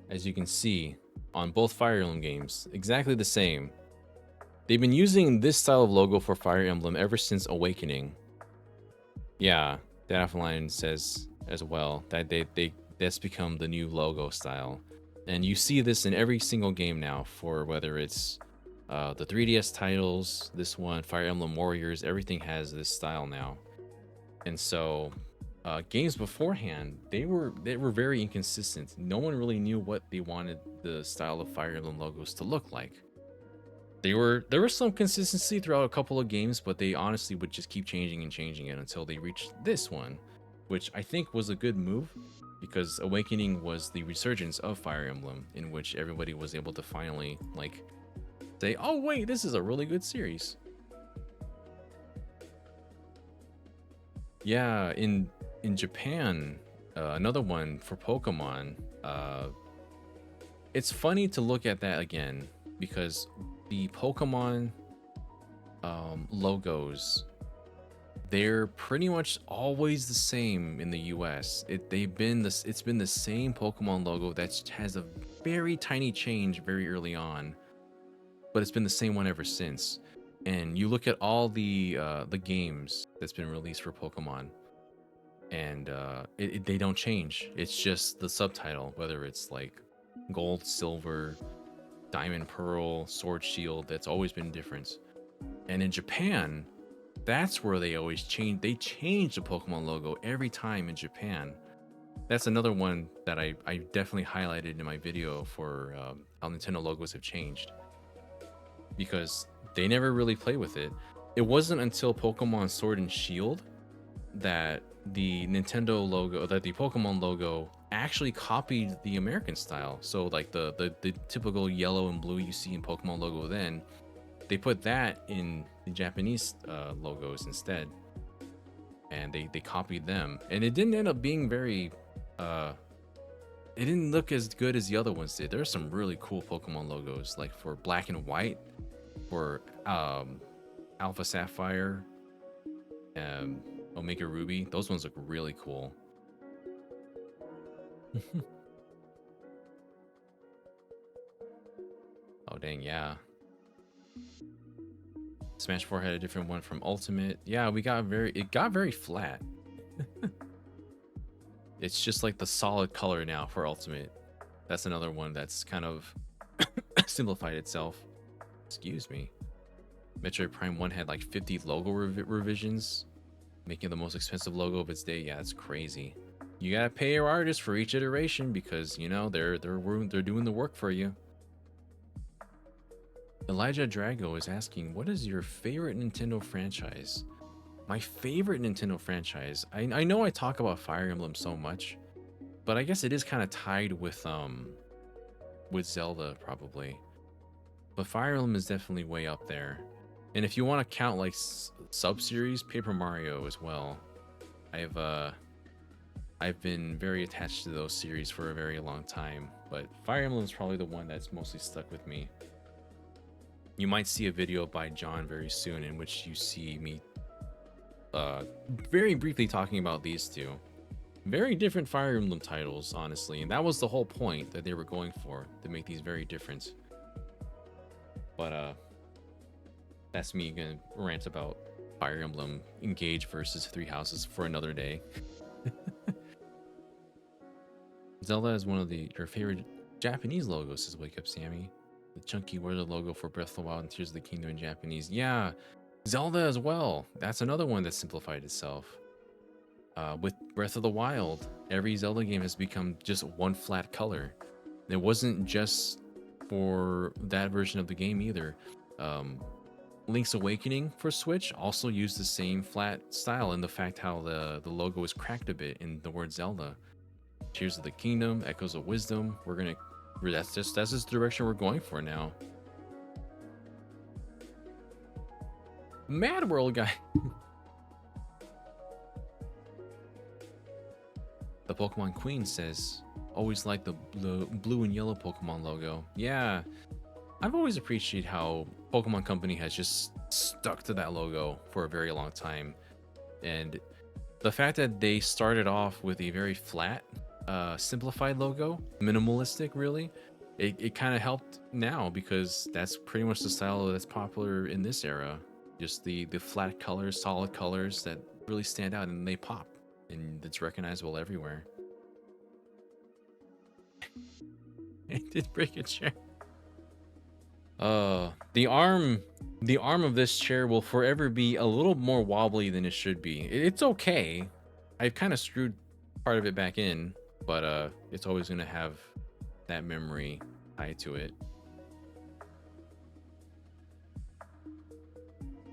as you can see on both Fire Emblem games, exactly the same. They've been using this style of logo for Fire Emblem ever since Awakening. Yeah, Daffline says as well that that's become the new logo style. And you see this in every single game now, for whether it's the 3DS titles, this one, Fire Emblem Warriors, everything has this style now. And so games beforehand, they were very inconsistent. No one really knew what they wanted the style of Fire Emblem logos to look like. There was some consistency throughout a couple of games, but they honestly would just keep changing it until they reached this one, which I think was a good move because Awakening was the resurgence of Fire Emblem, in which everybody was able to finally like say, "Oh wait, this is a really good series." Yeah, in Japan, another one for Pokemon. It's funny to look at that again because the Pokemon logos, they're pretty much always the same in the US. It's been the same Pokemon logo that has a very tiny change very early on, but it's been the same one ever since. And you look at all the games that's been released for Pokemon, and they don't change. It's just the subtitle, whether it's like Gold, Silver, Diamond, Pearl, Sword, Shield. That's always been different. And in Japan, that's where they always change. They change the Pokemon logo every time in Japan. That's another one that I definitely highlighted in my video for how Nintendo logos have changed, because they never really play with it. It wasn't until Pokemon Sword and Shield that the Nintendo logo, that the Pokemon logo actually copied the American style. So like the typical yellow and blue you see in Pokemon logo, then they put that in the Japanese logos instead, and they copied them, and it didn't end up being very it didn't look as good as the other ones did. There's some really cool Pokemon logos, like for Black and White, for Alpha Sapphire, um, Omega Ruby. Those ones look really cool. Oh dang, yeah. Smash 4 had a different one from Ultimate. Yeah, it got very flat. It's just like the solid color now for Ultimate. That's another one that's kind of simplified itself. Excuse me. Metroid Prime 1 had like 50 logo revisions, making it the most expensive logo of its day. Yeah, it's crazy. You gotta pay your artists for each iteration because, you know, they're doing the work for you. Elijah Drago is asking, what is your favorite Nintendo franchise? My favorite Nintendo franchise. I know I talk about Fire Emblem so much, but I guess it is kind of tied with Zelda probably. But Fire Emblem is definitely way up there. And if you want to count like sub-series, Paper Mario as well. I've been very attached to those series for a very long time, but Fire Emblem is probably the one that's mostly stuck with me. You might see a video by John very soon in which you see me very briefly talking about these two. Very different Fire Emblem titles, honestly, and that was the whole point that they were going for, to make these very different. But that's me gonna rant about Fire Emblem Engage versus Three Houses for another day. Zelda is one of your favorite Japanese logos, says Wake Up Sammy. The chunky word logo for Breath of the Wild and Tears of the Kingdom in Japanese. Yeah, Zelda as well. That's another one that simplified itself. With Breath of the Wild, every Zelda game has become just one flat color. It wasn't just for that version of the game either. Link's Awakening for Switch also used the same flat style, and the fact how the logo is cracked a bit in the word Zelda. Tears of the Kingdom, Echoes of Wisdom. That's just the direction we're going for now. Mad World guy. The Pokemon Queen says, always like the blue and yellow Pokemon logo. Yeah, I've always appreciated how Pokemon Company has just stuck to that logo for a very long time. And the fact that they started off with a very flat, simplified logo, minimalistic really, it kind of helped now because that's pretty much the style that's popular in this era. Just the flat colors, solid colors that really stand out and they pop, and it's recognizable everywhere. It did break a chair. The arm of this chair will forever be a little more wobbly than it should be. It's okay. I've kind of screwed part of it back in, but it's always gonna have that memory tied to it.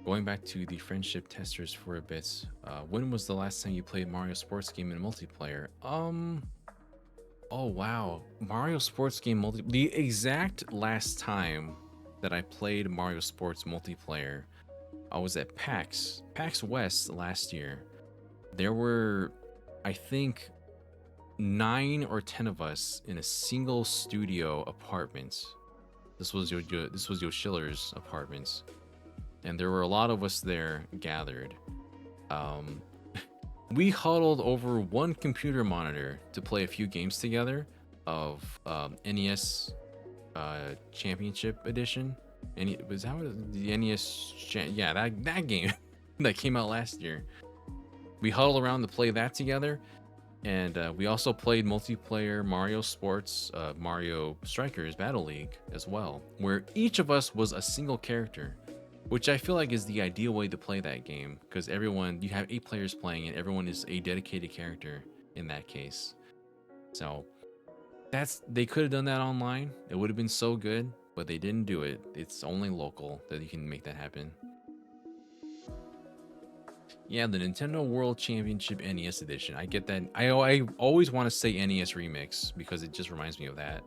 Going back to the friendship testers for a bit, when was the last time you played Mario Sports game in multiplayer? Oh wow, Mario Sports game the exact last time that I played Mario Sports multiplayer, I was at PAX West last year. There were, I think, 9 or 10 of us in a single studio apartment. This was Yoshiller's apartments, and there were a lot of us there gathered. We huddled over one computer monitor to play a few games together of NES Championship Edition. And it was the NES, yeah, that game that came out last year. We huddled around to play that together, and we also played multiplayer Mario Sports, Mario Strikers Battle League as well, where each of us was a single character, which I feel like is the ideal way to play that game, because you have 8 players playing and everyone is a dedicated character in that case. So they could have done that online. It would have been so good, but they didn't do it. It's only local that you can make that happen. Yeah, the Nintendo World Championship NES Edition. I get that. I always want to say NES Remix because it just reminds me of that.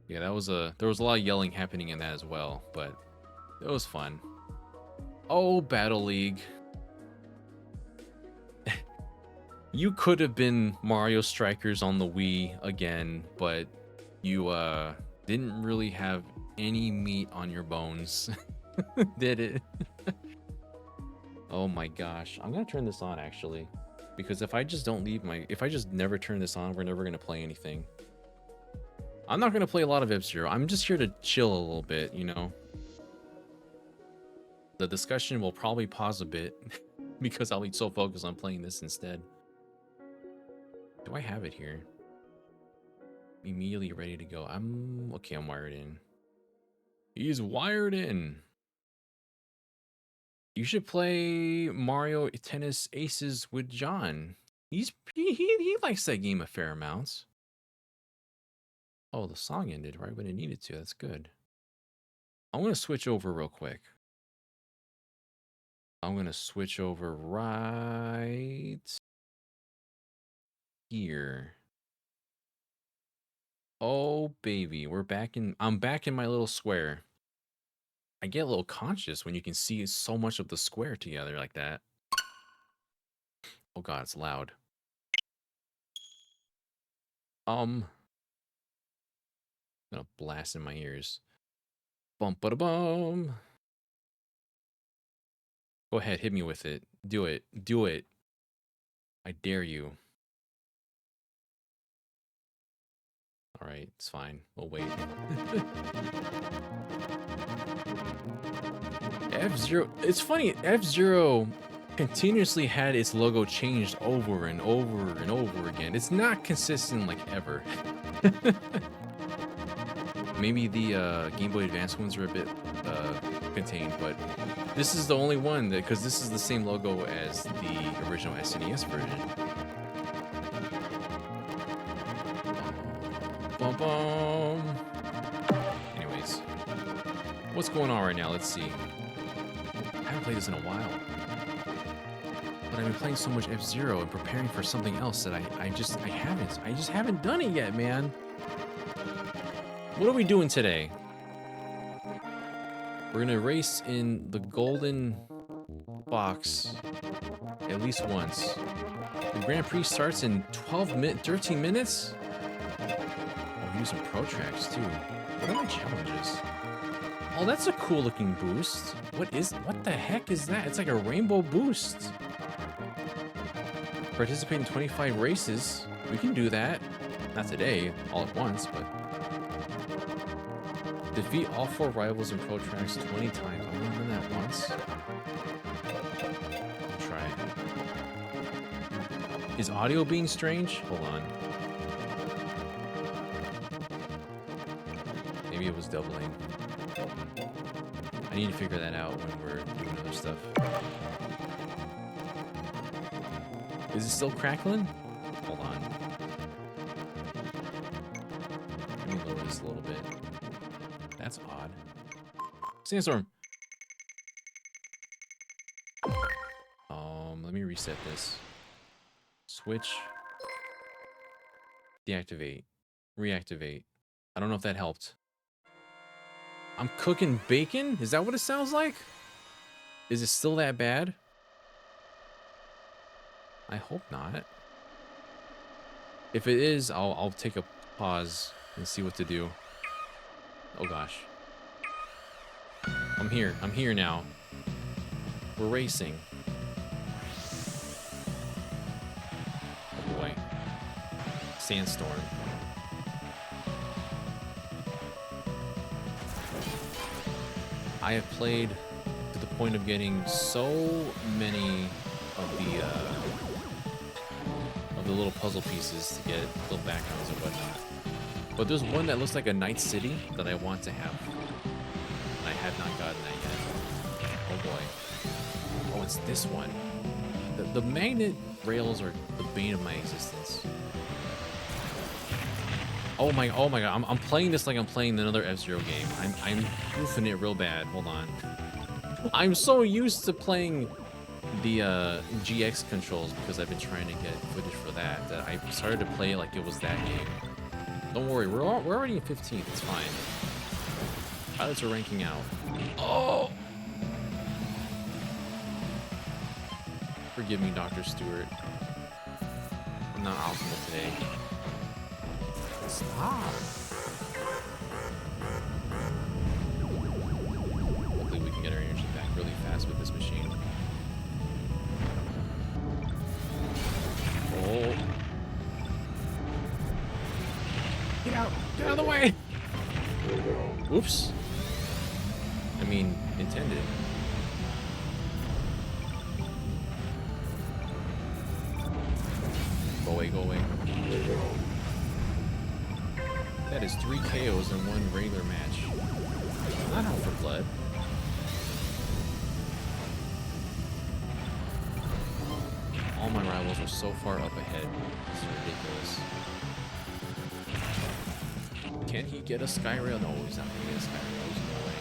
Yeah, there was a lot of yelling happening in that as well, but it was fun. Oh, Battle League. You could have been Mario Strikers on the Wii again, but you didn't really have any meat on your bones. Did it? Oh my gosh. I'm gonna turn this on actually. Because if I just never turn this on, we're never gonna play anything. I'm not gonna play a lot of F-Zero. I'm just here to chill a little bit, you know. The discussion will probably pause a bit because I'll be so focused on playing this instead. Do I have it here? Immediately ready to go. I'm wired in. He's wired in. You should play Mario Tennis Aces with John. He likes that game a fair amount. Oh, the song ended right when it needed to. That's good. I'm gonna switch over real quick. I'm gonna switch over right here. Oh baby, I'm back in my little square. I get a little conscious when you can see so much of the square together like that. Oh god, it's loud. I'm gonna blast in my ears. Bump ba da bum. Go ahead, hit me with it. Do it. Do it. I dare you. Alright, it's fine. We'll wait. F-Zero. It's funny, F-Zero continuously had its logo changed over and over and over again. It's not consistent like ever. Maybe the Game Boy Advance ones are a bit contained, but this is the only one because this is the same logo as the original SNES version. Bum, bum. Anyways, what's going on right now? Let's see. I haven't played this in a while, but I've been playing so much F-Zero and preparing for something else that I just haven't done it yet, man. What are we doing today? We're gonna race in the golden box at least once. The Grand Prix starts in 13 minutes? Oh, we're using Pro Tracks too. What are my challenges? Oh, that's a cool looking boost. What the heck is that? It's like a rainbow boost. Participate in 25 races. We can do that. Not today, all at once, but defeat all 4 rivals in Pro Tracks 20 times. I've only done that once. I'll try it. Is audio being strange? Hold on. Maybe it was doubling. I need to figure that out when we're doing other stuff. Is it still crackling? Hold on. Let me lower this a little bit. That's odd. Sandstorm. Let me reset this. Switch. Deactivate. Reactivate. I don't know if that helped. I'm cooking bacon? Is that what it sounds like? Is it still that bad? I hope not. If it is, I'll take a pause and see what to do. Oh gosh. I'm here. I'm here now. We're racing. Oh boy. Sandstorm. I have played to the point of getting so many of the little puzzle pieces to get little backgrounds and whatnot. But there's one that looks like a night city that I want to have. And I have not gotten that yet. Oh boy. Oh, it's this one. The magnet rails are the bane of my existence. Oh my god, I'm playing this like I'm playing another F-Zero game. I'm goofing it real bad. Hold on. I'm so used to playing the GX controls because I've been trying to get footage for that I started to play it like it was that game. Don't worry, we're already in 15th. It's fine. Pilots are ranking out. Oh! Forgive me, Dr. Stewart. I'm not optimal today. Stop. Hopefully we can get our energy back really fast with this machine. Oh. Get out! Get out of the way! Oops. I mean, intended. Go away, go away. That is 3 KOs in one regular match. Not out for blood. All my rivals are so far up ahead. It's ridiculous. Can he get a Skyrail? No, he's not gonna get a Skyrail. There's no way.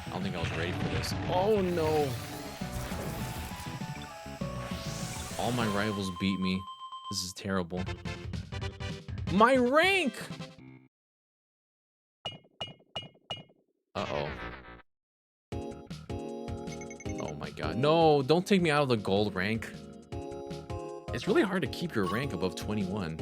I don't think I was ready for this. Oh no! All my rivals beat me. This is terrible. My rank! Uh-oh. Oh my god. No, don't take me out of the gold rank. It's really hard to keep your rank above 21.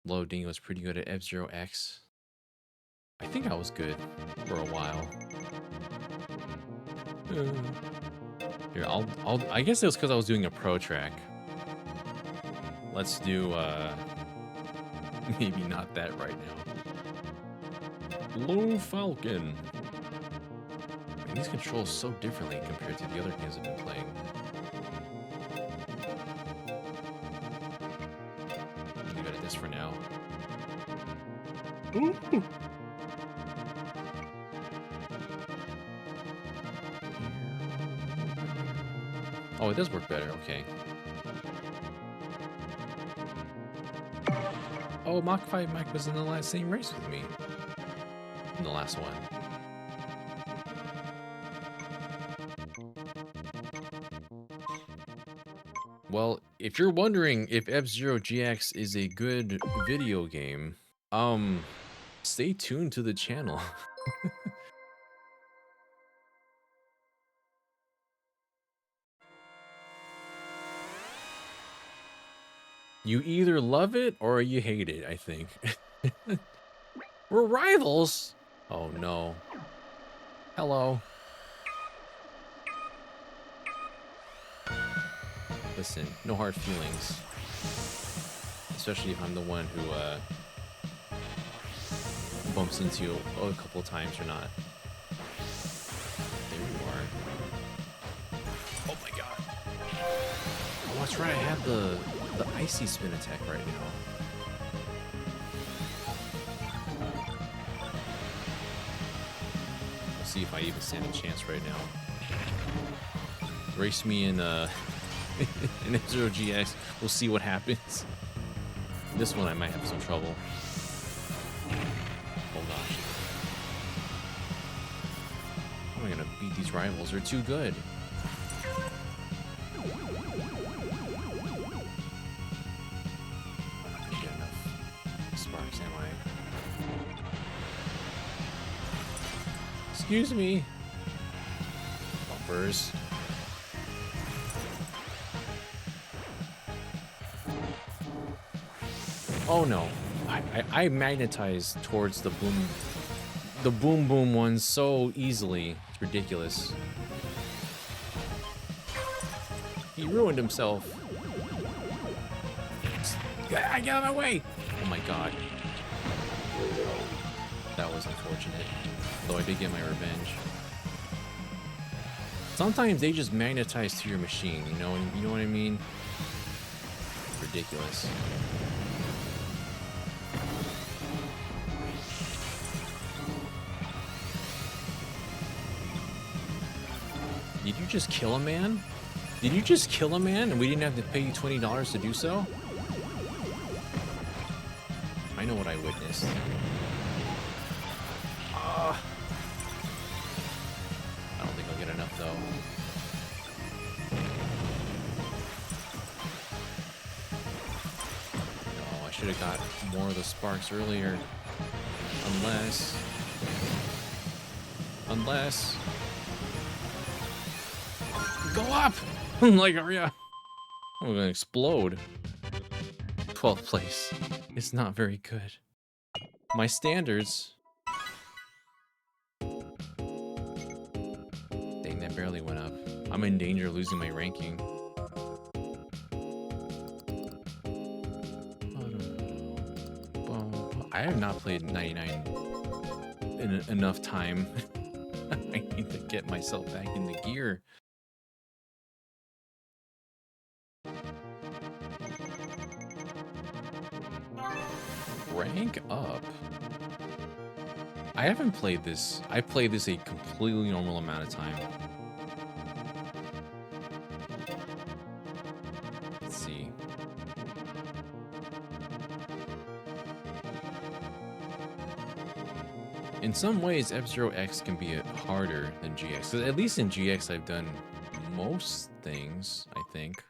Loading was pretty good at F-Zero X. I think I was good for a while. Here, I guess it was because I was doing a pro track. Let's do, maybe not that right now. Blue Falcon. Man, these controls so differently compared to the other games I've been playing. Leave it at this for now. Ooh. Oh, it does work better. Okay. Oh, Mach 5 Mike was in the same race with me. In the last one. Well, if you're wondering if F-Zero GX is a good video game, stay tuned to the channel. You either love it or you hate it, I think. We're rivals! Oh no. Hello. Listen, no hard feelings. Especially if I'm the one who bumps into you a couple times or not. There you are. Oh my god. Oh, that's right, I have the icy spin attack right now. We'll see if I even stand a chance right now. Race me in in F-Zero GX. We'll see what happens. This one I might have some trouble. Oh gosh. How am I gonna beat these rivals? They're too good. Excuse me. Bumpers. Oh no. I magnetize towards the boom boom ones so easily. It's ridiculous. He ruined himself. Get out of my way! Oh my god. That was unfortunate. Though I did get my revenge. Sometimes they just magnetize to your machine, you know what I mean? Ridiculous. Did you just kill a man? Did you just kill a man and we didn't have to pay you $20 to do so? I know what I witnessed. I don't think I'll get enough though. No, I should have got more of the sparks earlier. Unless... Go up! Like, hurry up! I'm gonna explode. 12th place. It's not very good. My standards... Dang, that barely went up. I'm in danger of losing my ranking. I have not played 99 in enough time. I need to get myself back into gear. Rank up. I haven't played this. I played this a completely normal amount of time. Let's see. In some ways, F-Zero X can be harder than GX. 'Cause at least in GX, I've done most things, I think.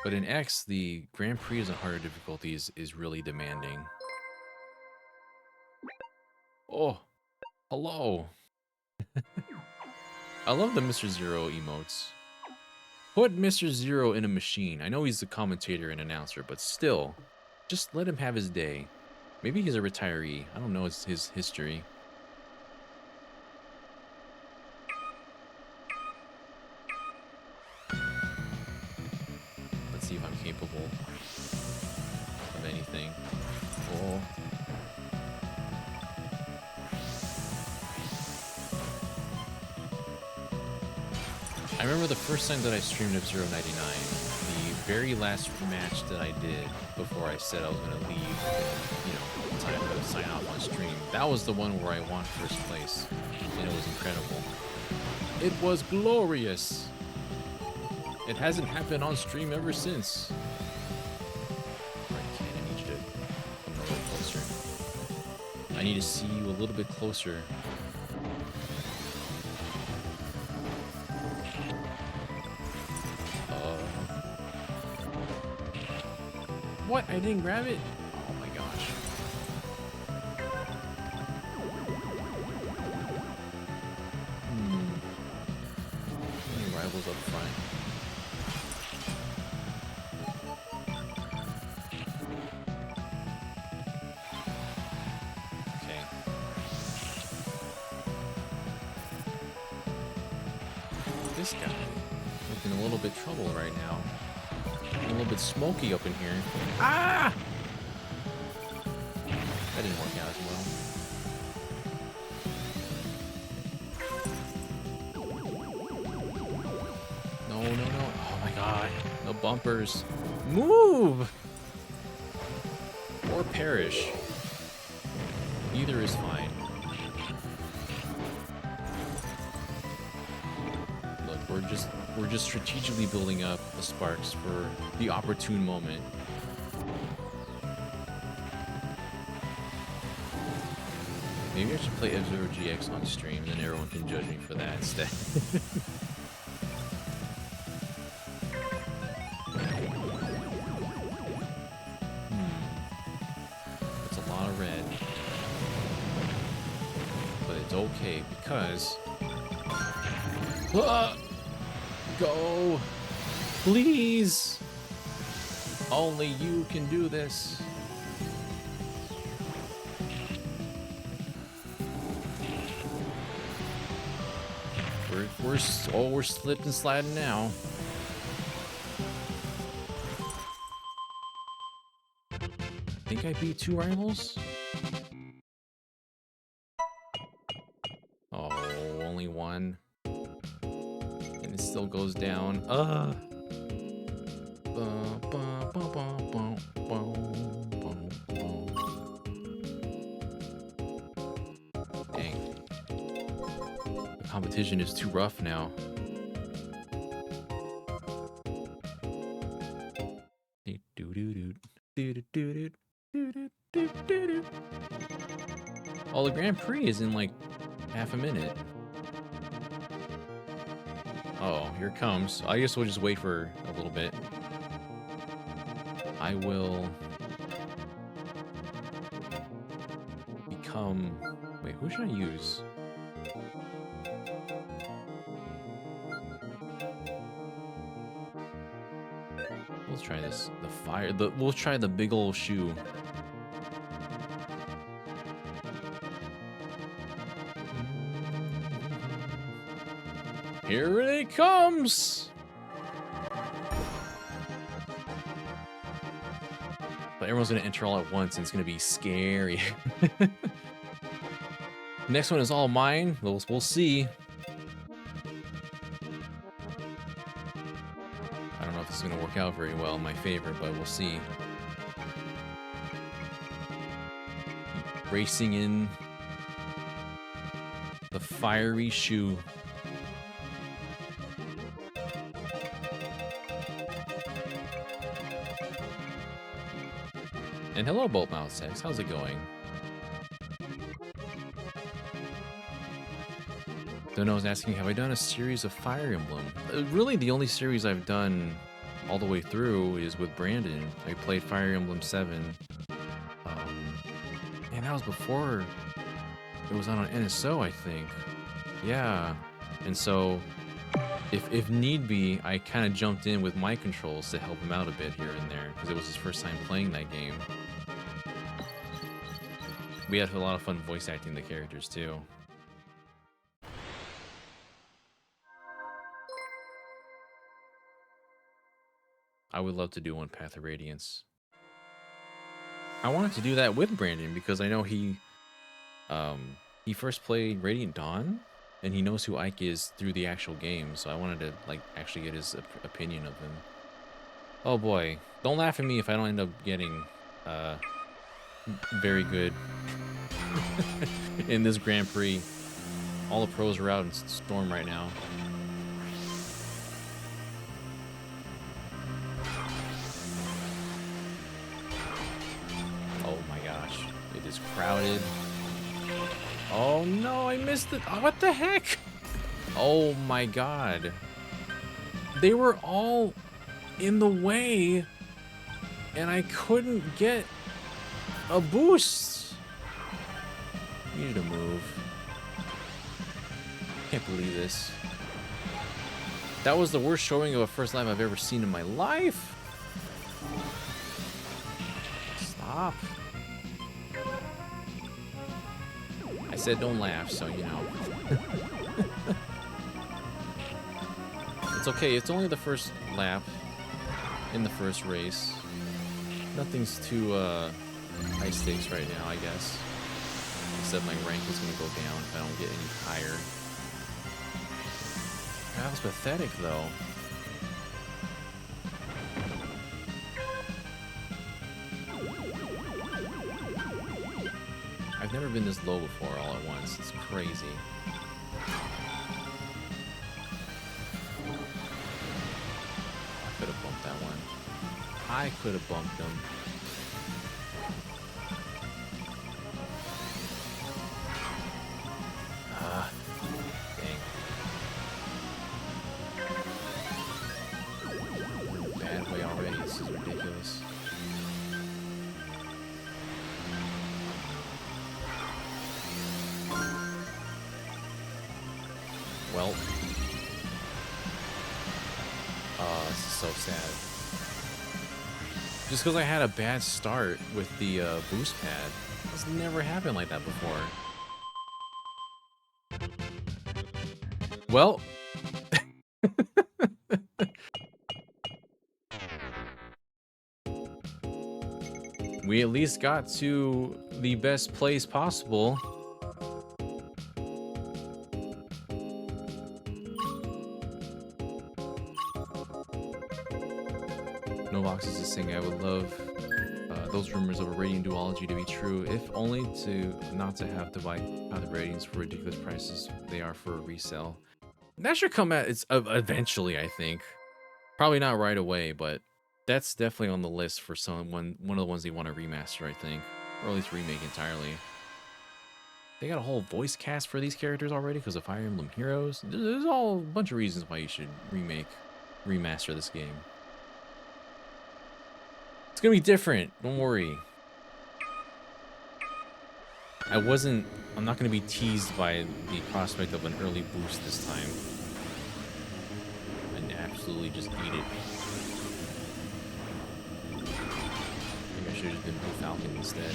But in X, the Grand Prix as a harder difficulty is really demanding. Oh, hello. I love the Mr. Zero emotes. Put Mr. Zero in a machine. I know he's the commentator and announcer, but still, just let him have his day. Maybe he's a retiree. I don't know his history. Let's see if I'm capable of anything. Oh. I remember the first time that I streamed F-Zero 99, the very last match that I did before I said I was going to leave, you know, time to sign off on stream. That was the one where I won first place, and it was incredible. It was glorious. It hasn't happened on stream ever since. Alright, Ken, I need you to come a little closer. I need to see you a little bit closer. What? I didn't grab it? Oh my gosh. Any rivals up front? Okay. This guy looking a little bit trouble right now. A little bit smoky up in here. Ah! That didn't work out as well. No, no, no. Oh my god. The bumpers. Move! Or perish. Either is fine. Look, we're just strategically building up the sparks for the opportune moment. Maybe I should play F-Zero GX on stream, then everyone can judge me for that instead. That's a lot of red. But it's okay because... Go! Please! Only you can do this. We're slipping and sliding now. Think I beat 2 rivals? Oh, only 1. And it still goes down. Dang. competition is too rough now. Oh, the Grand Prix is in like half a minute. Oh, here it comes. I guess we'll just wait for a little bit. I will become... Wait, who should I use? Let's try this. The fire... We'll try the big ol' shoe. Here it comes! But everyone's gonna enter all at once, and it's gonna be scary. Next one is all mine. We'll see. I don't know if this is gonna work out very well in my favor, but we'll see. Racing in the fiery shoe. And hello, Boltmouth Sex. How's it going? Dono was asking, have I done a series of Fire Emblem? Really, the only series I've done all the way through is with Brandon. I played Fire Emblem 7. And that was before it was on NSO, I think. Yeah. And so, if need be, I kind of jumped in with my controls to help him out a bit here and there, because it was his first time playing that game. We had a lot of fun voice acting the characters, too. I would love to do one Path of Radiance. I wanted to do that with Brandon because I know he first played Radiant Dawn, and he knows who Ike is through the actual game, so I wanted to like actually get his opinion of him. Oh boy, don't laugh at me if I don't end up getting very good in this Grand Prix. All the pros are out in Storm right now. Oh my gosh, it is crowded. Oh no, I missed it. Oh, what the heck? Oh my god. They were all in the way and I couldn't get a boost. Needed to move. Can't believe this. That was the worst showing of a first lap I've ever seen in my life. Stop. I said don't laugh, so you know. It's okay, it's only the first lap in the first race. Nothing's too high stakes right now, I guess. Except my rank is gonna go down if I don't get any higher. That was pathetic though. I've never been this low before all at once. It's crazy. I could have bumped that one. I could have bumped him. Dang. Bad way already. This is ridiculous. Well, this is so sad. Just because I had a bad start with the boost pad. It's never happened like that before. Well, we at least got to the best place possible. Novox is saying I would love those rumors of a Radiant duology to be true, if only to not to have to buy other Radiants for ridiculous prices they are for a resale. That should come out. It's eventually, I think. Probably not right away, but that's definitely on the list for one of the ones they want to remaster, I think, or at least remake entirely. They got a whole voice cast for these characters already because of Fire Emblem Heroes. There's all a bunch of reasons why you should remaster this game. It's gonna be different. Don't worry. I'm not gonna be teased by the prospect of an early boost this time. And absolutely just eat it. Maybe I should have just been Blue Falcon instead.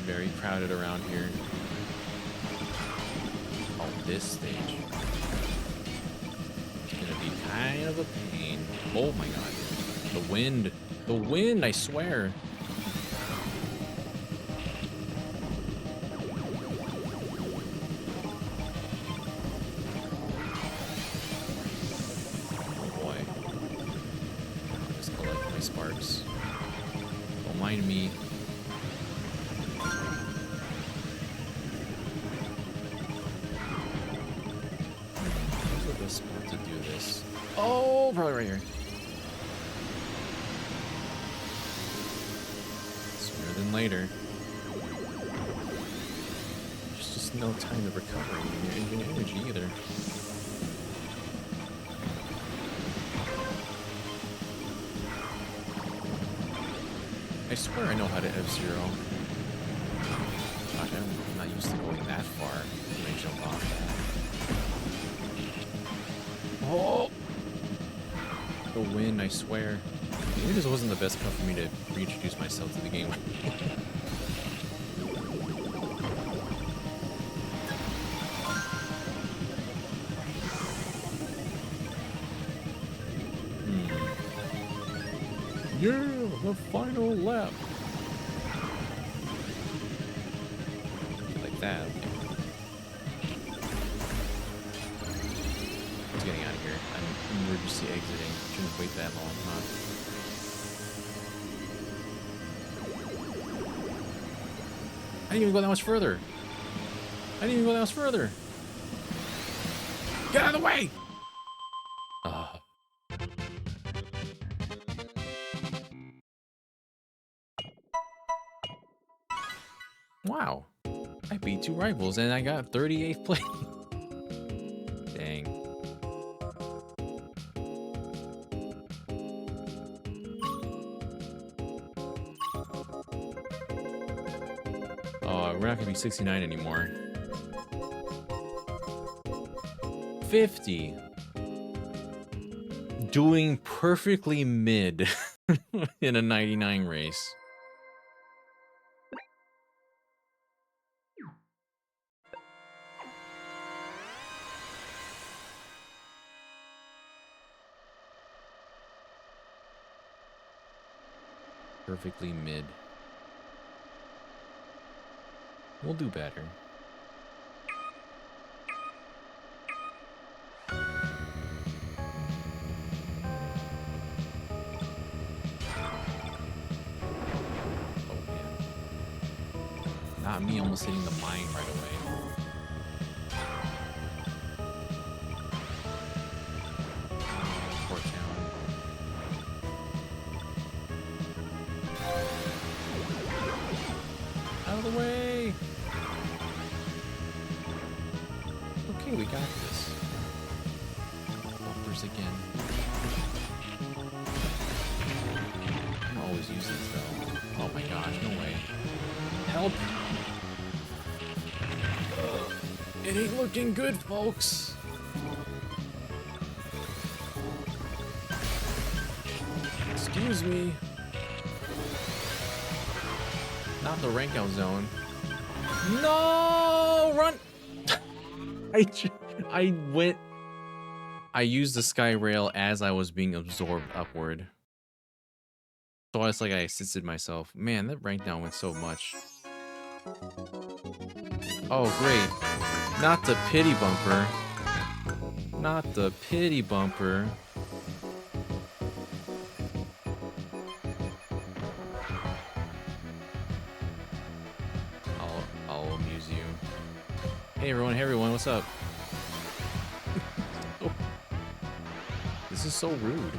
Very crowded around here. Oh, this stage. It's gonna be kind of a pain. Oh my god. The wind. The wind, I swear. Oh boy. Just collect my sparks. Don't mind me. Spot to do this. Oh, probably right here. Sooner than later. There's just no time to recover your energy either. I swear I know how to F-Zero. Gosh, I'm not used to going that far when I jump off that. Oh! The wind, I swear. Maybe this wasn't the best cut for me to reintroduce myself to the game. Yeah, the final lap. Like that. Getting out of here. I'm emergency exiting. Shouldn't wait that long, huh? I didn't even go that much further. Get out of the way! Wow. I beat 2 rivals and I got 38th place. Dang. We're not gonna be 69 anymore. 50. Doing perfectly mid in a 99 race. Perfectly mid. We'll do better. Oh man. Not me almost hitting the mine right away. Poor town. Out of the way! Okay, we got this. Bumpers again. I don't always use this though. Oh my gosh, no way. Help! It ain't looking good, folks. Excuse me. Not the rank out zone. No! Run! I used the sky rail as I was being absorbed upward. So it's like I assisted myself. Man, that rank down went so much. Oh, great. Not the pity bumper. Not the pity bumper. Hey everyone, what's up? Oh, this is so rude.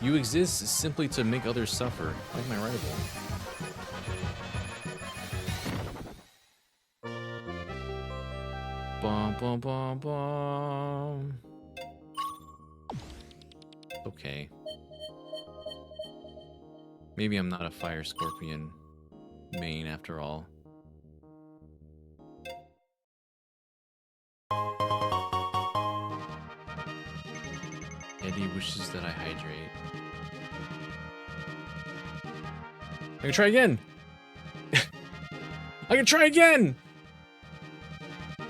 You exist simply to make others suffer, like my rival. Bum bum bum bum. Okay. Maybe I'm not a fire scorpion main after all. Eddie wishes that I hydrate. I can try again! I can try again!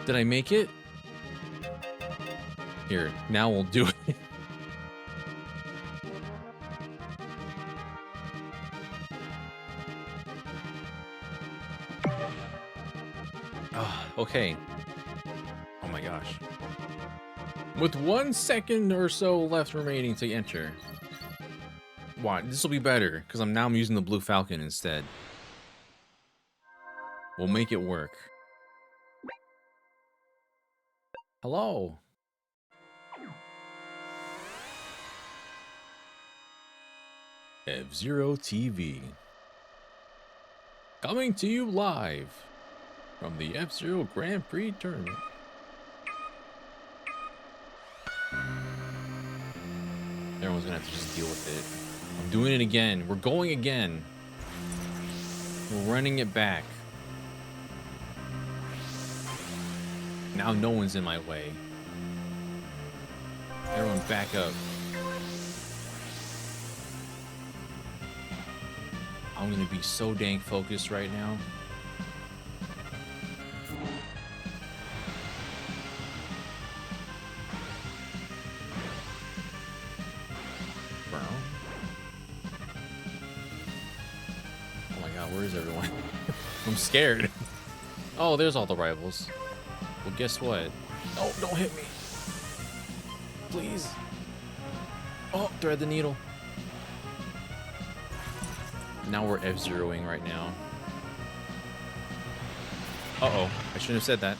Did I make it? Here, now we'll do it. Okay. Oh my gosh. With 1 second or so left remaining to enter. Why? This will be better, because I'm using the Blue Falcon instead. We'll make it work. Hello. F-Zero TV. Coming to you live from the F-Zero Grand Prix tournament. Everyone's gonna have to just deal with it. I'm doing it again. We're going again. We're running it back. Now no one's in my way. Everyone back up. I'm gonna be so dang focused right now. Bro. Oh my god, where is everyone? I'm scared. Oh, there's all the rivals. Well, guess what? Oh, don't hit me. Please. Oh, thread the needle. Now we're F-Zeroing right now. Uh-oh. I shouldn't have said that.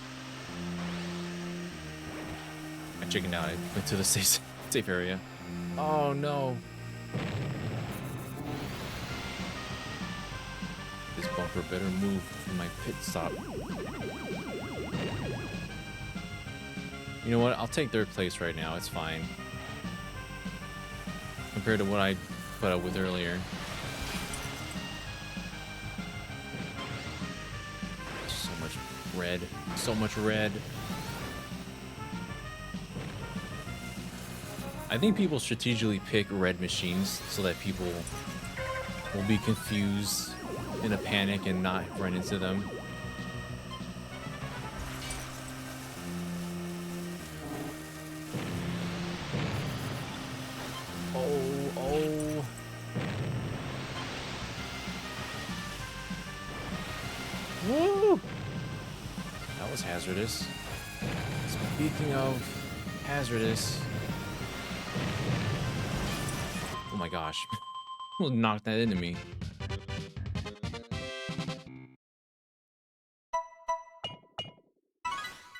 I chickened out. I went to the safe area. Oh, no. This bumper better move from my pit stop. You know what? I'll take third place right now. It's fine. Compared to what I put up with earlier. So much red. So much red. I think people strategically pick red machines so that people will be confused in a panic and not run into them. Oh. Woo! That was hazardous. Speaking of hazardous. Oh my gosh. Will knock that into me.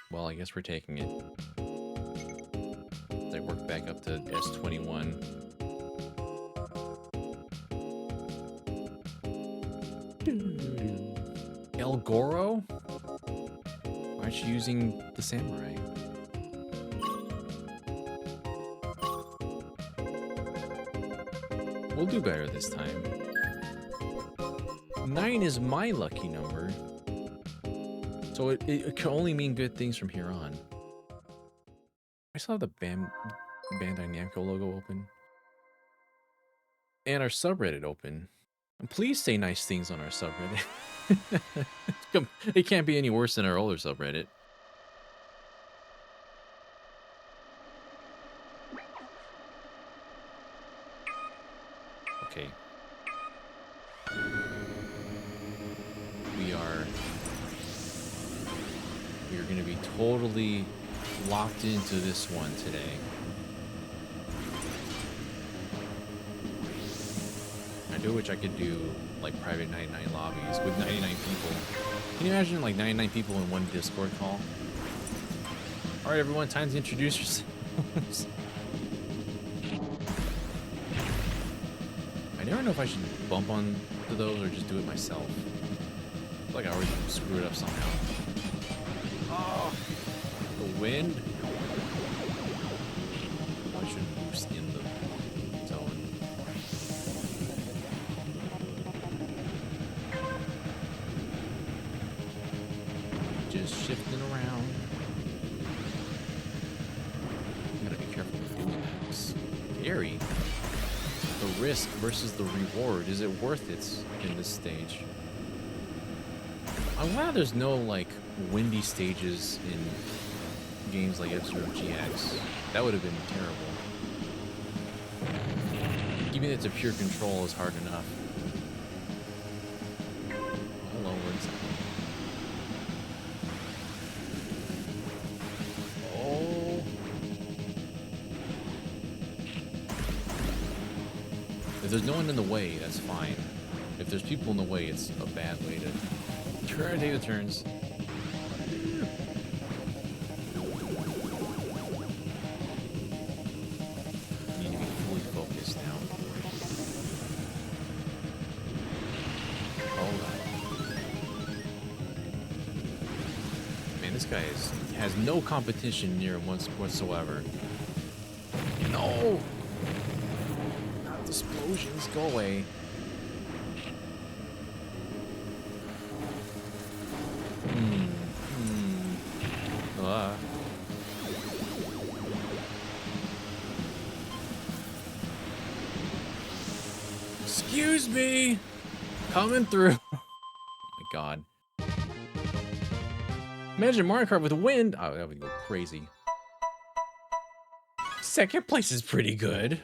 Well, I guess we're taking it. I work back up to S21. El Goro? Why aren't you using the samurai? We'll do better this time. 9 is my lucky number. So it can only mean good things from here on. I still have the Bandai Namco logo open. And our subreddit open. And please say nice things on our subreddit. It can't be any worse than our older subreddit. Okay. We are going to be totally locked into this one today. I do wish I could do like private 99 lobbies with 99 people. Can you imagine like 99 people in one Discord call? All right, everyone, time to introduce yourselves. I never know if I should bump on to those or just do it myself. I feel like I always screw it up somehow. Oh, the wind. I should boost in the zone. Just shifting around. Gotta be careful with doing that. It's scary. The risk versus the reward. Is it worth it in this stage? I'm glad there's no like windy stages in games like F-Zero GX. That would have been terrible. Keeping it to pure control is hard enough. Hello, what's that? Oh. If there's no one in the way, that's fine. If there's people in the way, it's a bad way to try to take the turns. Need to be fully focused now. Hold on. Man, this guy has no competition near him whatsoever. No! Not explosions, go away. Excuse me! Coming through. Oh my god. Imagine Mario Kart with wind. Oh, that would go crazy. Second place is pretty good.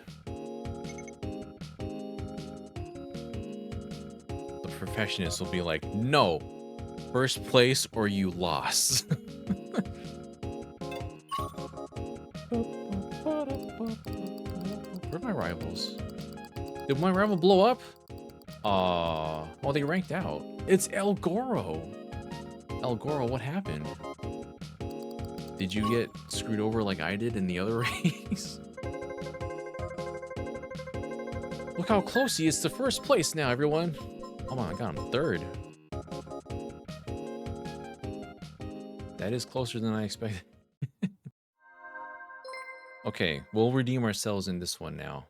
The perfectionist will be like, no. First place or you lost. Where are my rivals? Did my rival blow up? Well, they ranked out. It's El Goro. El Goro, what happened? Did you get screwed over like I did in the other race? Look how close he is to first place now, everyone. Oh my god, I'm third. That is closer than I expected. Okay, we'll redeem ourselves in this one now.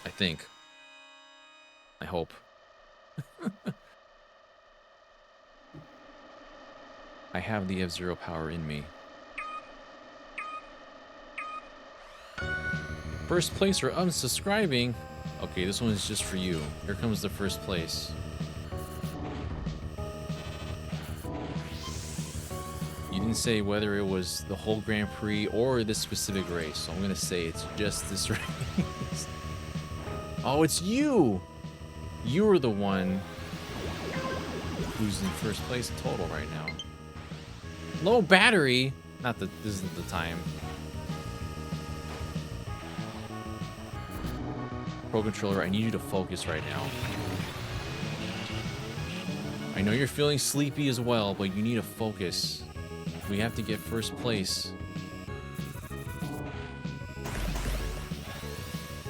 I think. I hope. I have the F-Zero power in me. First place or unsubscribing? Okay, this one is just for you. Here comes the first place. You didn't say whether it was the whole Grand Prix or this specific race, so I'm gonna say it's just this race. Oh, it's you! You're the one who's in first place total right now. Low battery? Not that this isn't the time. Pro Controller, I need you to focus right now. I know you're feeling sleepy as well, but you need to focus. We have to get first place.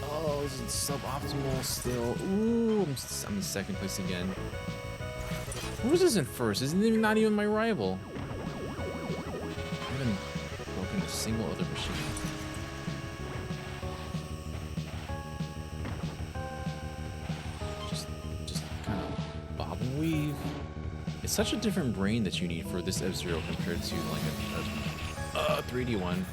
Oh, this is suboptimal still. Ooh, I'm in second place again. Who's this in first? Isn't even not even my rival. I haven't broken a single other machine. Just kind of bob and weave. It's such a different brain that you need for this F-Zero compared to like a 3D one.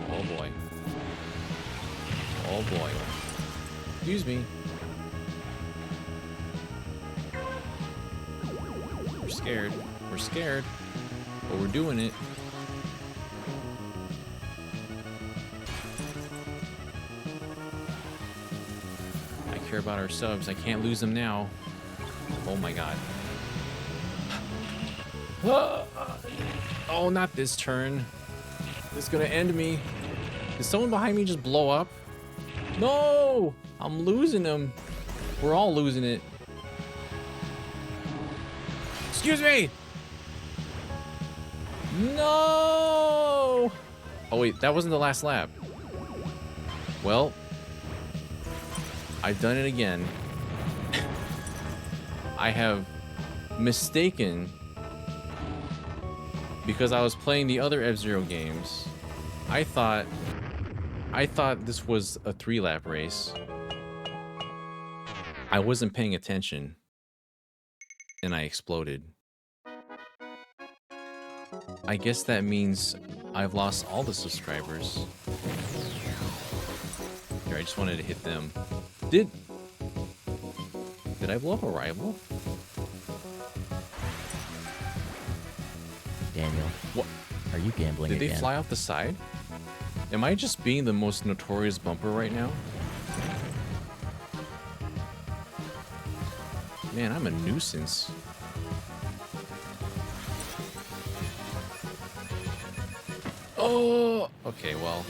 Oh boy. Oh boy. Excuse me. We're scared. We're scared. But we're doing it. I care about our subs. I can't lose them now. Oh my god. Oh, not this turn. It's gonna end me. Did someone behind me just blow up? No! I'm losing him. We're all losing it. Excuse me! No! Oh wait, that wasn't the last lap. Well, I've done it again. I have mistaken, because I was playing the other F-Zero games. I thought this was a 3-lap race. I wasn't paying attention, and I exploded. I guess that means I've lost all the subscribers. Here, I just wanted to hit them. Did I blow up a rival? Daniel, What? are you gambling Did again? they fly off the side? Am I just being the most notorious bumper right now? Man, I'm a nuisance. Oh! Okay, well.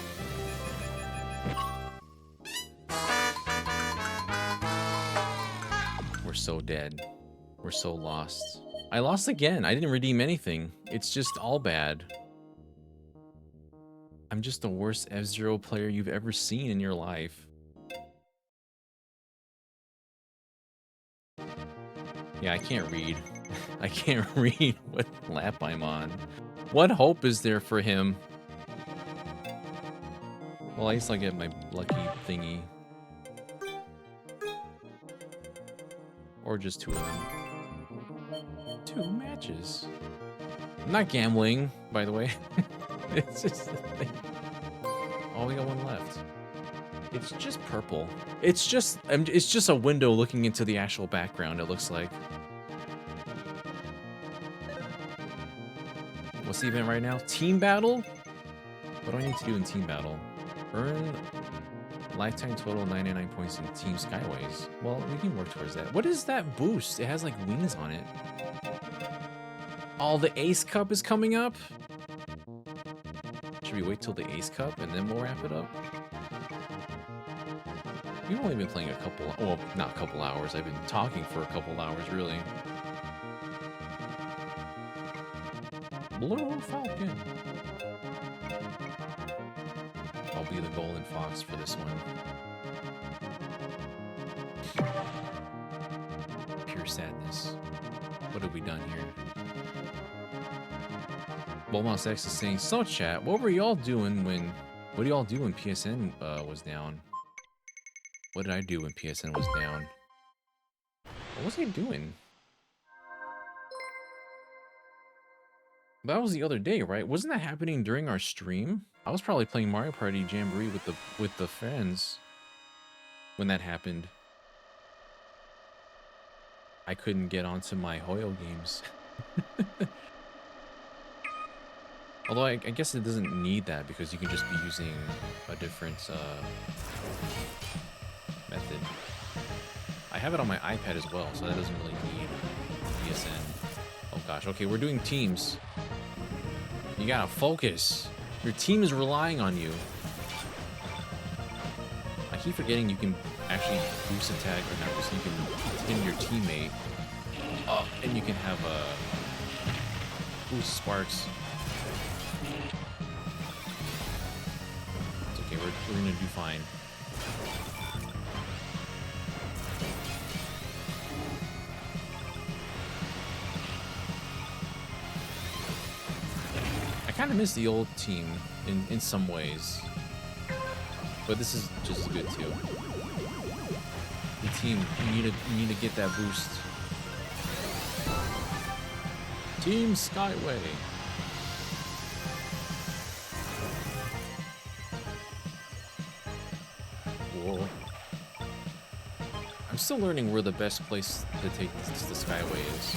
We're so dead. We're so lost. I lost again. I didn't redeem anything. It's just all bad. I'm just the worst F-Zero player you've ever seen in your life. Yeah, I can't read. I can't read what lap I'm on. What hope is there for him? Well, at least I'll get my lucky thingy. Or just 2 of them. 2 matches. I'm not gambling, by the way. It's just the thing. Oh, we got 1 left. It's just purple. It's just a window looking into the actual background, it looks like. What's the event right now? Team battle? What do I need to do in team battle? Earn lifetime total 99 points in Team Skyways. Well, we can work towards that. What is that boost? It has like wings on it. Oh, the Ace Cup is coming up? Should we wait till the Ace Cup and then we'll wrap it up? We've only been playing a couple, well, not a couple hours. I've been talking for a couple hours, really. Blue Falcon. I'll be the golden fox for this one. Pure sadness. What have we done here? Beaumont X is saying, so chat, what were y'all doing what do y'all do when PSN was down? What did I do when PSN was down? What was I doing? That was the other day, right? Wasn't that happening during our stream? I was probably playing Mario Party Jamboree with the friends when that happened. I couldn't get onto my Hoyo games. Although I guess it doesn't need that because you can just be using a different method. I have it on my iPad as well, so that doesn't really need PSN. Oh gosh, okay, we're doing teams. You gotta focus. Your team is relying on you. I keep forgetting you can actually boost attack, or not boost, you can pin your teammate up, and you can have boost sparks. It's okay, we're gonna do fine. I kind of miss the old team in some ways, but this is just as good too. The team, you need to get that boost. Team Skyway. Whoa. I'm still learning where the best place to take the Skyway is.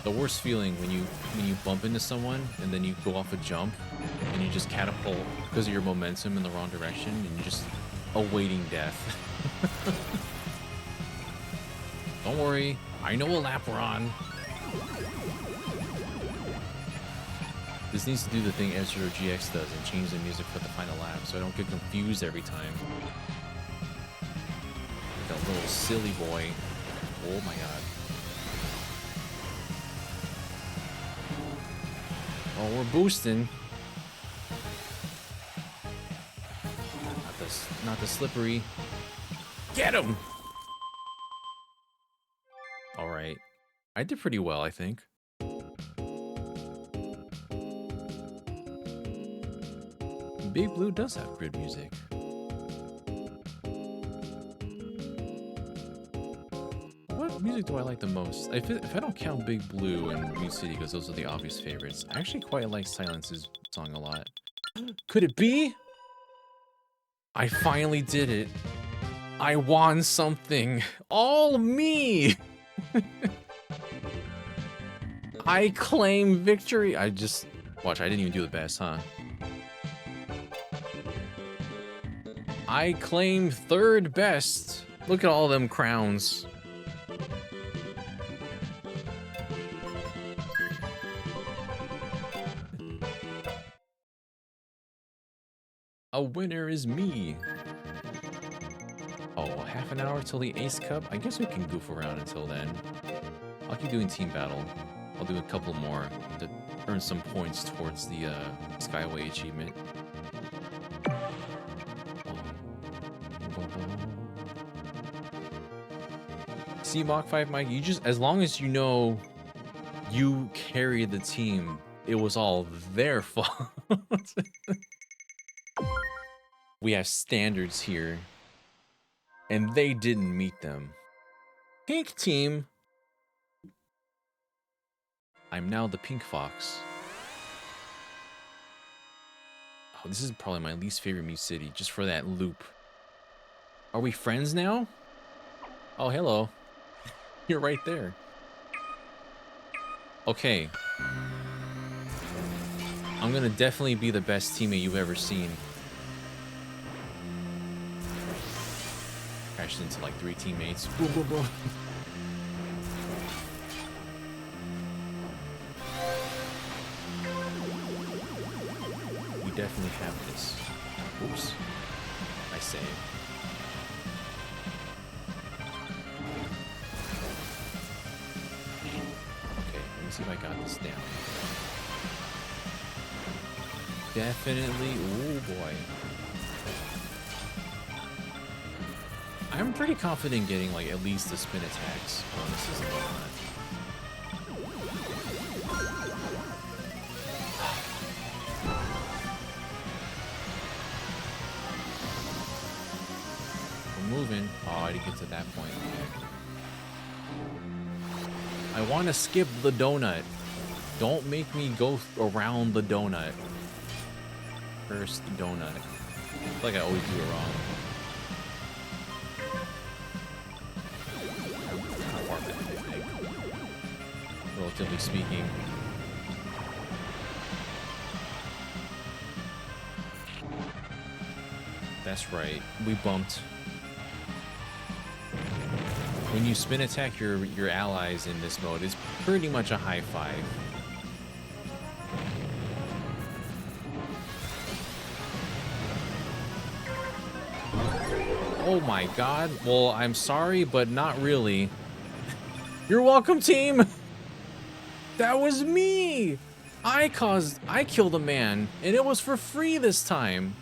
the worst feeling when you bump into someone and then you go off a jump and you just catapult because of your momentum in the wrong direction and you're just awaiting death. Don't worry, I know what lap we're on. This needs to do the thing F-Zero GX does and change the music for the final lap so I don't get confused every time. Like a little silly boy. Oh my god. Oh, we're boosting. Not the slippery. Get him! Alright. I did pretty well, I think. Big Blue does have good music. What music do I like the most? If I don't count Big Blue and Mute City because those are the obvious favorites, I actually quite like Silence's song a lot. Could it be? I finally did it. I won something. All me! I claim victory. Watch, I didn't even do the best, huh? I claim third best. Look at all them crowns. A winner is me. Oh, half an hour till the Ace Cup? I guess we can goof around until then. I'll keep doing team battle. I'll do a couple more to earn some points towards the Skyway achievement. See, Mach 5 Mike, you just, as long as you know you carried the team, it was all their fault. We have standards here, and they didn't meet them. Pink team. I'm now the Pink Fox. Oh, this is probably my least favorite Mute City, just for that loop. Are we friends now? Oh, hello. You're right there. Okay. I'm gonna definitely be the best teammate you've ever seen. Crashed into like 3 teammates. Boom, boom, boom. We definitely have this. Oops. I saved. See if I got this down. Definitely. Oh boy. I'm pretty confident getting like at least the spin attacks bonuses and whatnot. We're moving. Oh, I didn't get to that point. I want to skip the donut. Don't make me go around the donut. First donut. I feel like I always do it wrong. How far back, I think. Relatively speaking. That's right. We bumped. When you spin attack your allies in this mode, it's pretty much a high five. Oh my god. Well, I'm sorry, but not really. You're welcome, team! That was me! I killed a man, and it was for free this time.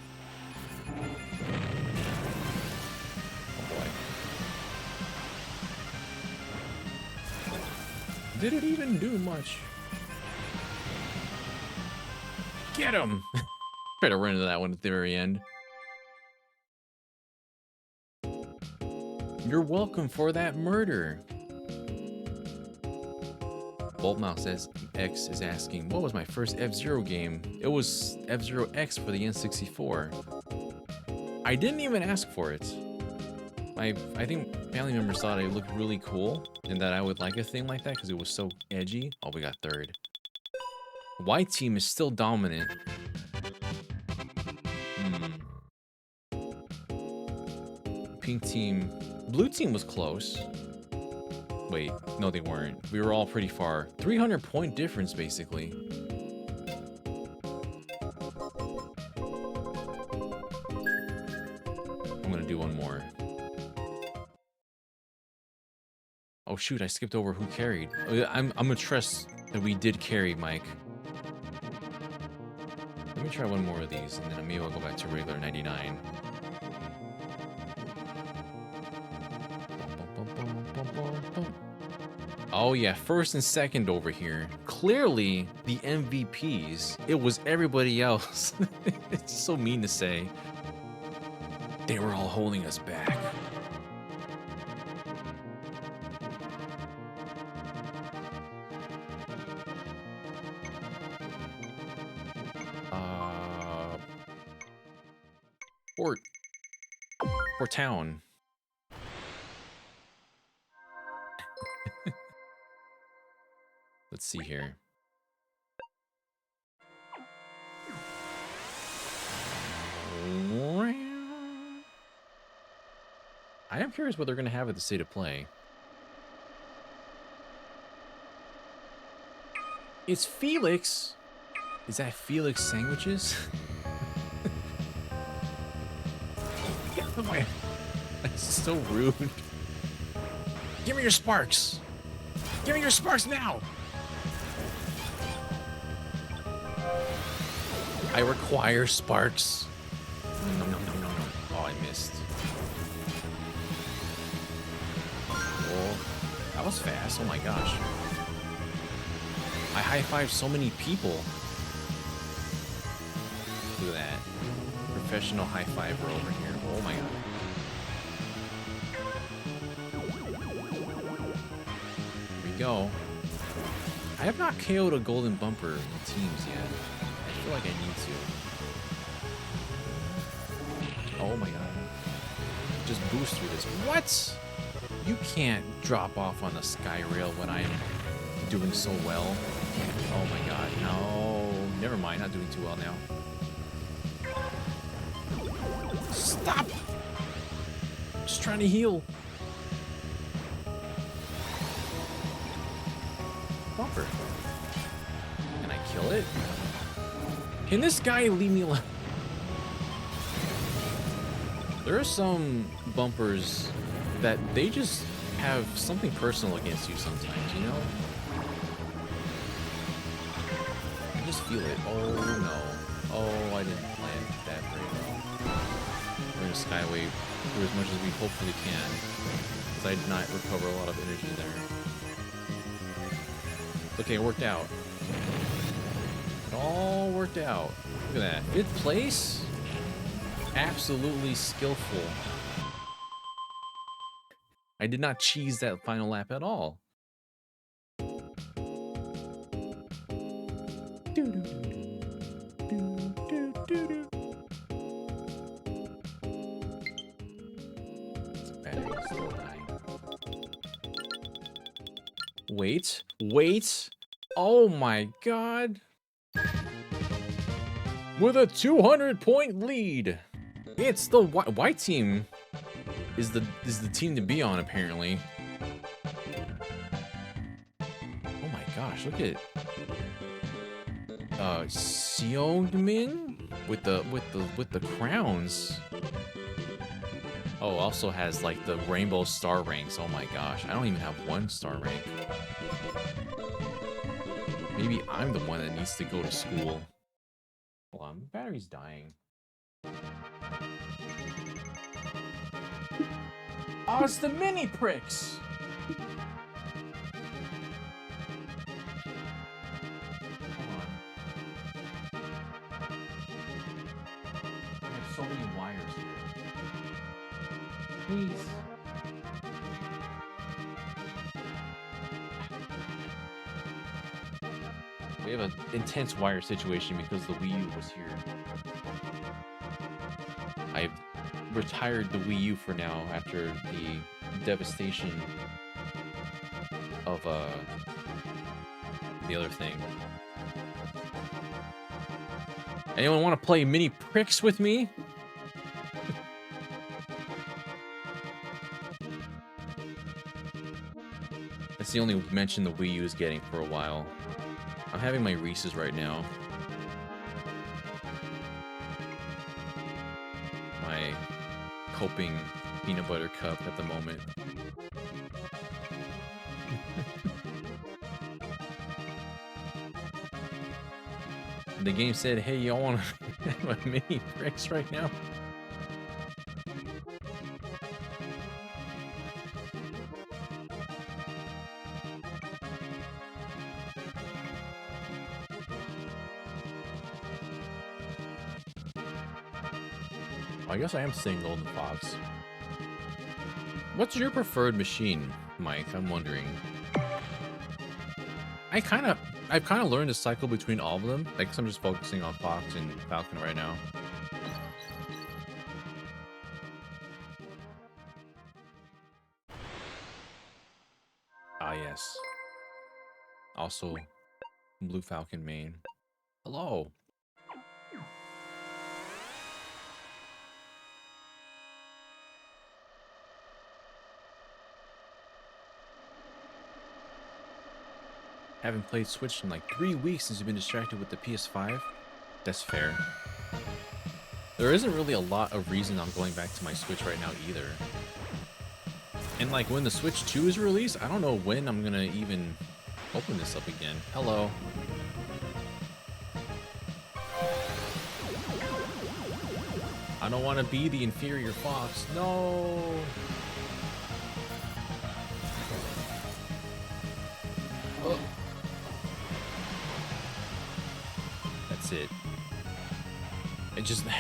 Did it even do much? Get him! Try to run into that one at the very end. You're welcome for that murder. Boltmouse X is asking, what was my first F-Zero game? It was F-Zero X for the N64. I didn't even ask for it. I think family members thought it looked really cool. and that I would like a thing like that because it was so edgy. Oh, we got third. White team is still dominant. Pink team. Blue team was close. Wait, no, they weren't. We were all pretty far. 300-point difference, basically. I'm gonna do one more. Oh shoot, I skipped over who carried. I'm gonna trust that we did carry, Mike. Let me try one more of these, and then maybe I'll go back to regular 99. Oh yeah, first and second over here. Clearly, the MVPs. It was everybody else. It's so mean to say. They were all holding us back. Port Town. Let's see here. I am curious what they're going to have at the state of play. It's Felix. Is that Felix sandwiches? That's so rude. Give me your sparks. Give me your sparks now. I require sparks. No. Oh, I missed. Oh, that was fast. Oh my gosh. I high-fived so many people. Look at that. Professional high-fiver over here. Oh my god. Here we go. I have not KO'd a golden bumper teams yet. I feel like I need to. Oh my god. Just boost through this. What? You can't drop off on the sky rail when I'm doing so well. Oh my god. No. Never mind. Not doing too well now. Stop! Just trying to heal. Bumper. Can I kill it? Can this guy leave me alone? There are some bumpers that they just have something personal against you sometimes, you know? I just feel it. Oh no. Oh, I didn't plan that very well. We're gonna skyway through as much as we hopefully can, because I did not recover a lot of energy there. Okay, it worked out. It all worked out. Look at that. 5th place? Absolutely skillful. I did not cheese that final lap at all. Wait. Oh my god. With a 200-point lead. It's the white team is the team to be on, apparently. Oh my gosh, look at Seongmin with the crowns. Oh, also has like the rainbow star ranks. Oh my gosh, I don't even have 1 star rank. Maybe I'm the one that needs to go to school. Hold on, battery's dying. Oh, it's the mini pricks! Hold on. I have so many wires here. Please. We have an intense wire situation because the Wii U was here. I've retired the Wii U for now after the devastation of the other thing. Anyone want to play mini pricks with me? That's the only mention the Wii U is getting for a while. I'm having my Reese's right now. My coping peanut butter cup at the moment. The game said, hey, y'all want to have a mini pricks right now? I guess I am saying Golden Fox. What's your preferred machine, Mike? I'm wondering. I've kind of learned to cycle between all of them. I guess I'm just focusing on Fox and Falcon right now. Ah, yes. Also, Blue Falcon main. Hello. Haven't played Switch in like 3 weeks since you've been distracted with the PS5. That's fair. There isn't really a lot of reason I'm going back to my Switch right now either. And like when the Switch 2 is released, I don't know when I'm gonna even open this up again. Hello. I don't want to be the inferior fox. No. Oh. That's it.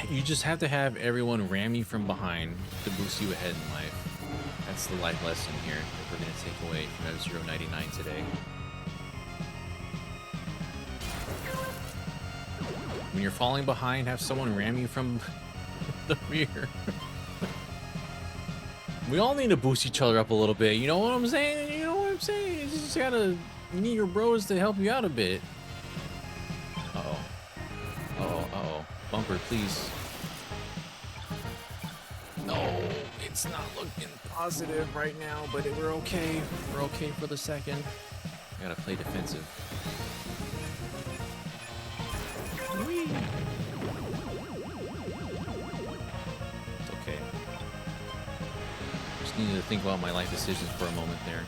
You just have to have everyone ram you from behind to boost you ahead in life. That's the life lesson here that we're gonna take away from F-Zero 99 today. When you're falling behind, have someone ram you from the rear. We all need to boost each other up a little bit. You know what I'm saying? You know what I'm saying? You just gotta need your bros to help you out a bit. Uh-oh. Uh-oh, uh-oh. Bumper, please. No, it's not looking positive right now, but we're okay. We're okay for the second. I gotta play defensive. Whee! It's okay. Just needed to think about my life decisions for a moment there.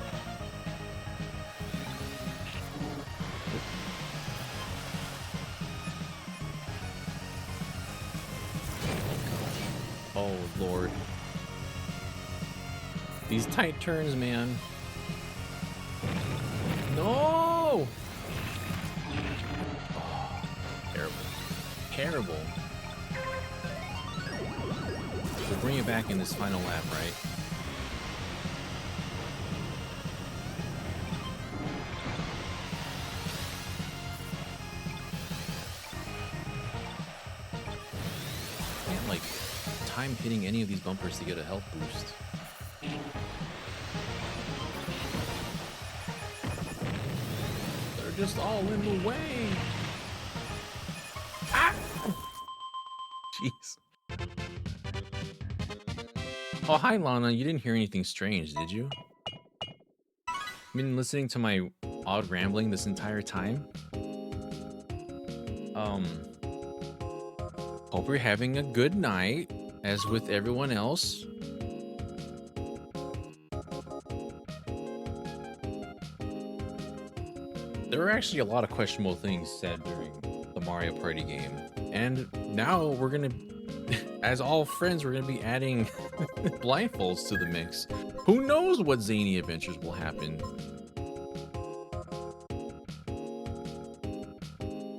Oh, Lord. These tight turns, man. No! Oh, terrible. Terrible. We'll bring it back in this final lap, right? Can't, like, time hitting any of these bumpers to get a health boost. They're just all in the way. Ah! Jeez. Oh, hi, Lana. You didn't hear anything strange, did you? Been listening to my odd rambling this entire time. Hope you're having a good night, as with everyone else. There were actually a lot of questionable things said during the Mario Party game. And now we're gonna, as all friends, we're gonna be adding blindfolds to the mix. Who knows what zany adventures will happen?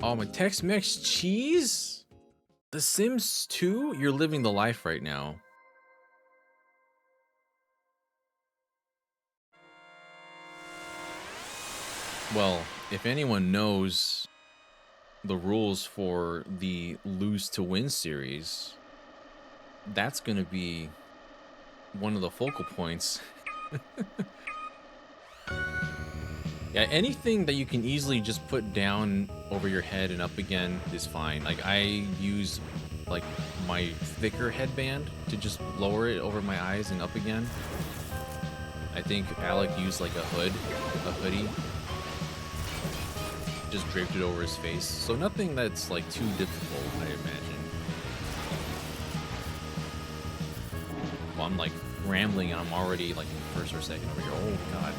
Oh, my Tex-Mex cheese? The Sims 2? You're living the life right now. Well, if anyone knows the rules for the Lose to Win series, that's going to be one of the focal points. Yeah, anything that you can easily just put down over your head and up again is fine. Like I use like my thicker headband to just lower it over my eyes and up again. I think Alec used like a hoodie, just draped it over his face. So nothing that's like too difficult, I imagine. Well, I'm like rambling and I'm already like in first or second over here. Oh god.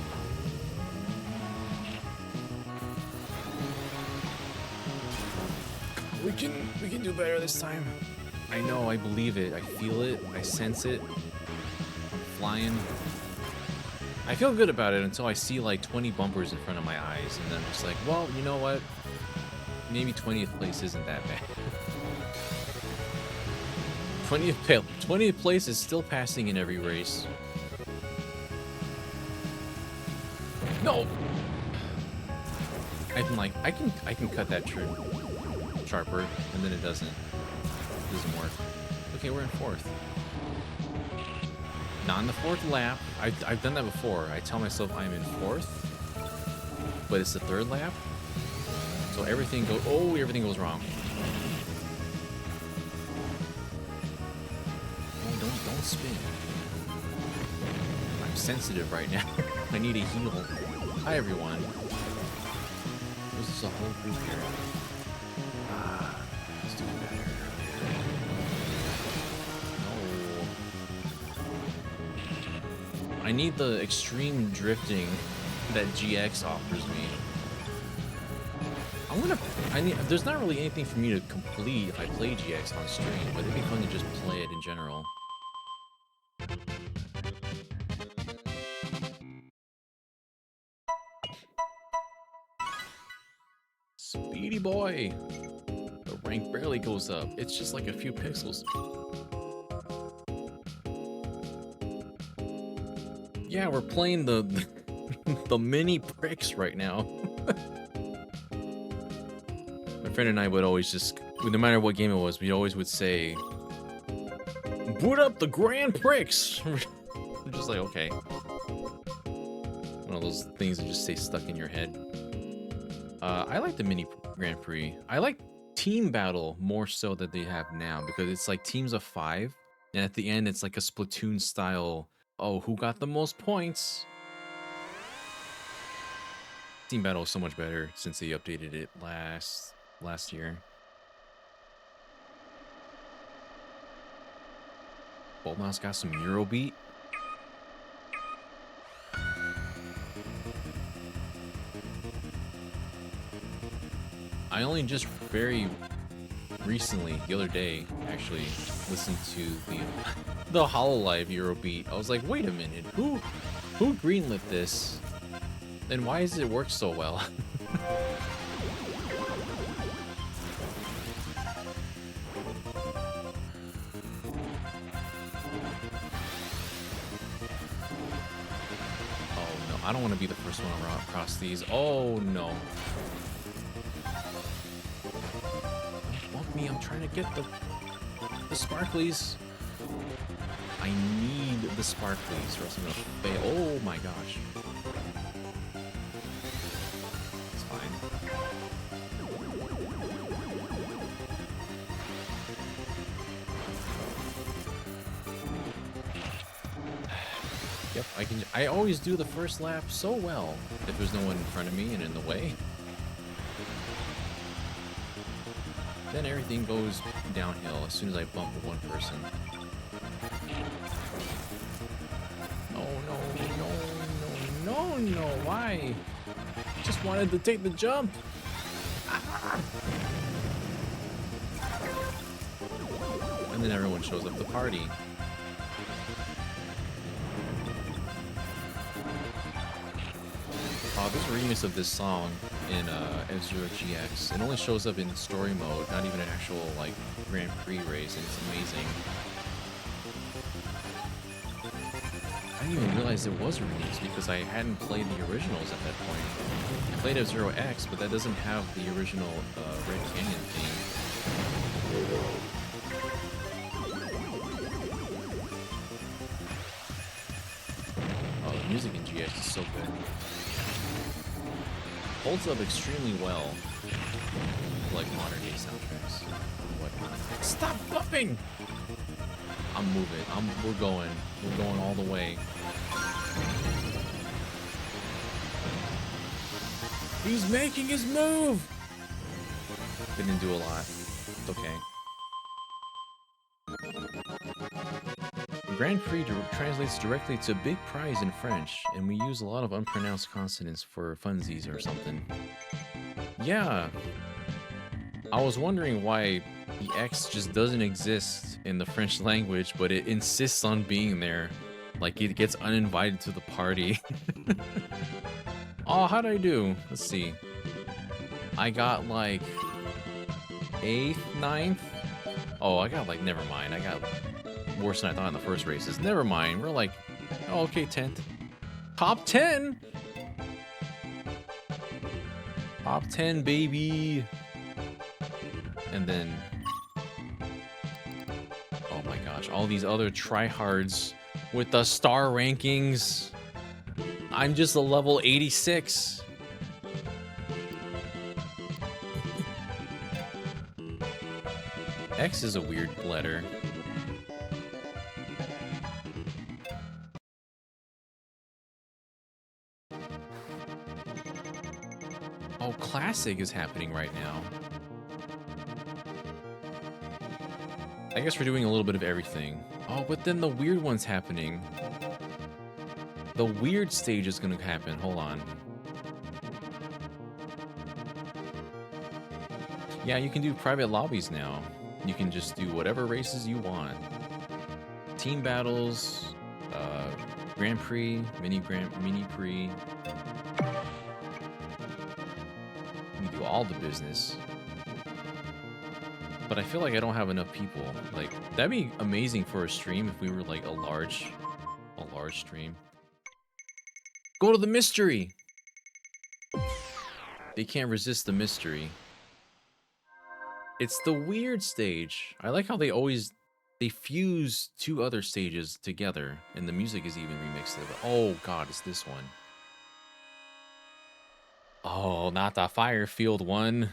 We can do better this time. I know, I believe it. I feel it. I sense it. I'm flying. I feel good about it until I see like 20 bumpers in front of my eyes, and then I'm just like, well, you know what? Maybe 20th place isn't that bad. 20th place is still passing in every race. No. I'm like, I can cut that trim sharper, and then it doesn't work. Okay, we're in fourth. Not in the fourth lap. I've done that before. I tell myself I'm in fourth, but it's the third lap. So everything goes. Oh, everything goes wrong. Oh, don't spin. I'm sensitive right now. I need a heal. Hi everyone. This is a whole group here. Let's do better. No. I need the extreme drifting that GX offers me. There's not really anything for me to complete if I play GX on stream, but it'd be fun to just play it in general. Speedy boy! The rank barely goes up. It's just like a few pixels. Yeah, we're playing the the mini pricks right now. My friend and I would always just, no matter what game it was, we always would say, "Boot up the Grand Prix!" We're just like, okay. One of those things that just stay stuck in your head. I like the mini Grand Prix. I like Team Battle more so than they have now, because it's like teams of 5, and at the end it's like a Splatoon style, oh, who got the most points? Team Battle is so much better since they updated it last year. Boltmouse got some Eurobeat. I only just very recently, the other day, actually listened to the Hololive Eurobeat. I was like, wait a minute, who greenlit this? And why does it work so well? Oh no, I don't want to be the first one across these. Oh no. Me, I'm trying to get the sparklies. I need the sparklies or else I'm gonna fail. Oh my gosh. It's fine. Yep, I always do the first lap so well if there's no one in front of me and in the way. Then everything goes downhill as soon as I bump one person. No, why? Just wanted to take the jump. Ah. And then everyone shows up to party. There's a remix of this song in F-Zero GX. It only shows up in story mode, not even an actual like Grand Prix race, and it's amazing. I didn't even realize there was a remix because I hadn't played the originals at that point. I played F-Zero X, but that doesn't have the original Red Canyon theme. Oh, the music in GX is so good. holds up extremely well, like modern day soundtracks and whatnot. Stop bumping! I'm moving. We're going all the way. He's making his move! Didn't do a lot. It's okay. Grand Prix translates directly to big prize in French, and we use a lot of unpronounced consonants for funsies or something. Yeah. I was wondering why the X just doesn't exist in the French language, but it insists on being there. Like it gets uninvited to the party. Oh, how'd I do? Let's see. I got like 8th, 9th. Oh, I got like, never mind. I got worse than I thought in the first races. Never mind. We're like, oh, okay, 10th. Top 10! Top 10, baby! And then, oh my gosh, all these other tryhards with the star rankings. I'm just a level 86. X is a weird letter. Oh, Classic is happening right now. I guess we're doing a little bit of everything. Oh, but then the weird one's happening. The weird stage is gonna happen. Hold on. Yeah, you can do private lobbies now. You can just do whatever races you want. Team battles, Grand Prix, Mini Prix. You can do all the business. But I feel like I don't have enough people. Like, that'd be amazing for a stream if we were like a large stream. Go to the mystery! They can't resist the mystery. It's the weird stage. I like how they fuse two other stages together, and the music is even remixed. Oh god, it's this one. Oh, not the Firefield one.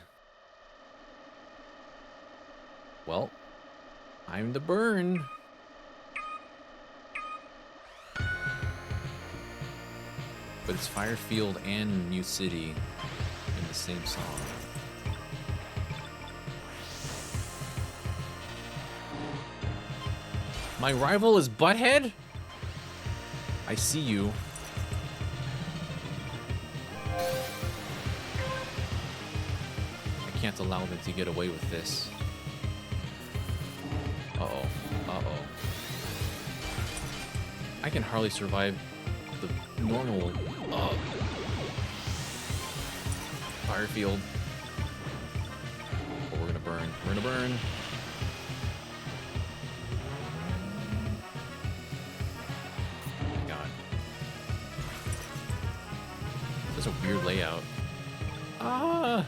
Well, I'm the burn. But it's Firefield and New City in the same song. My rival is Butthead? I see you. I can't allow them to get away with this. Uh-oh. Uh-oh. I can hardly survive the normal Firefield. But we're gonna burn. We're gonna burn. Oh my god. That's a weird layout. Ah!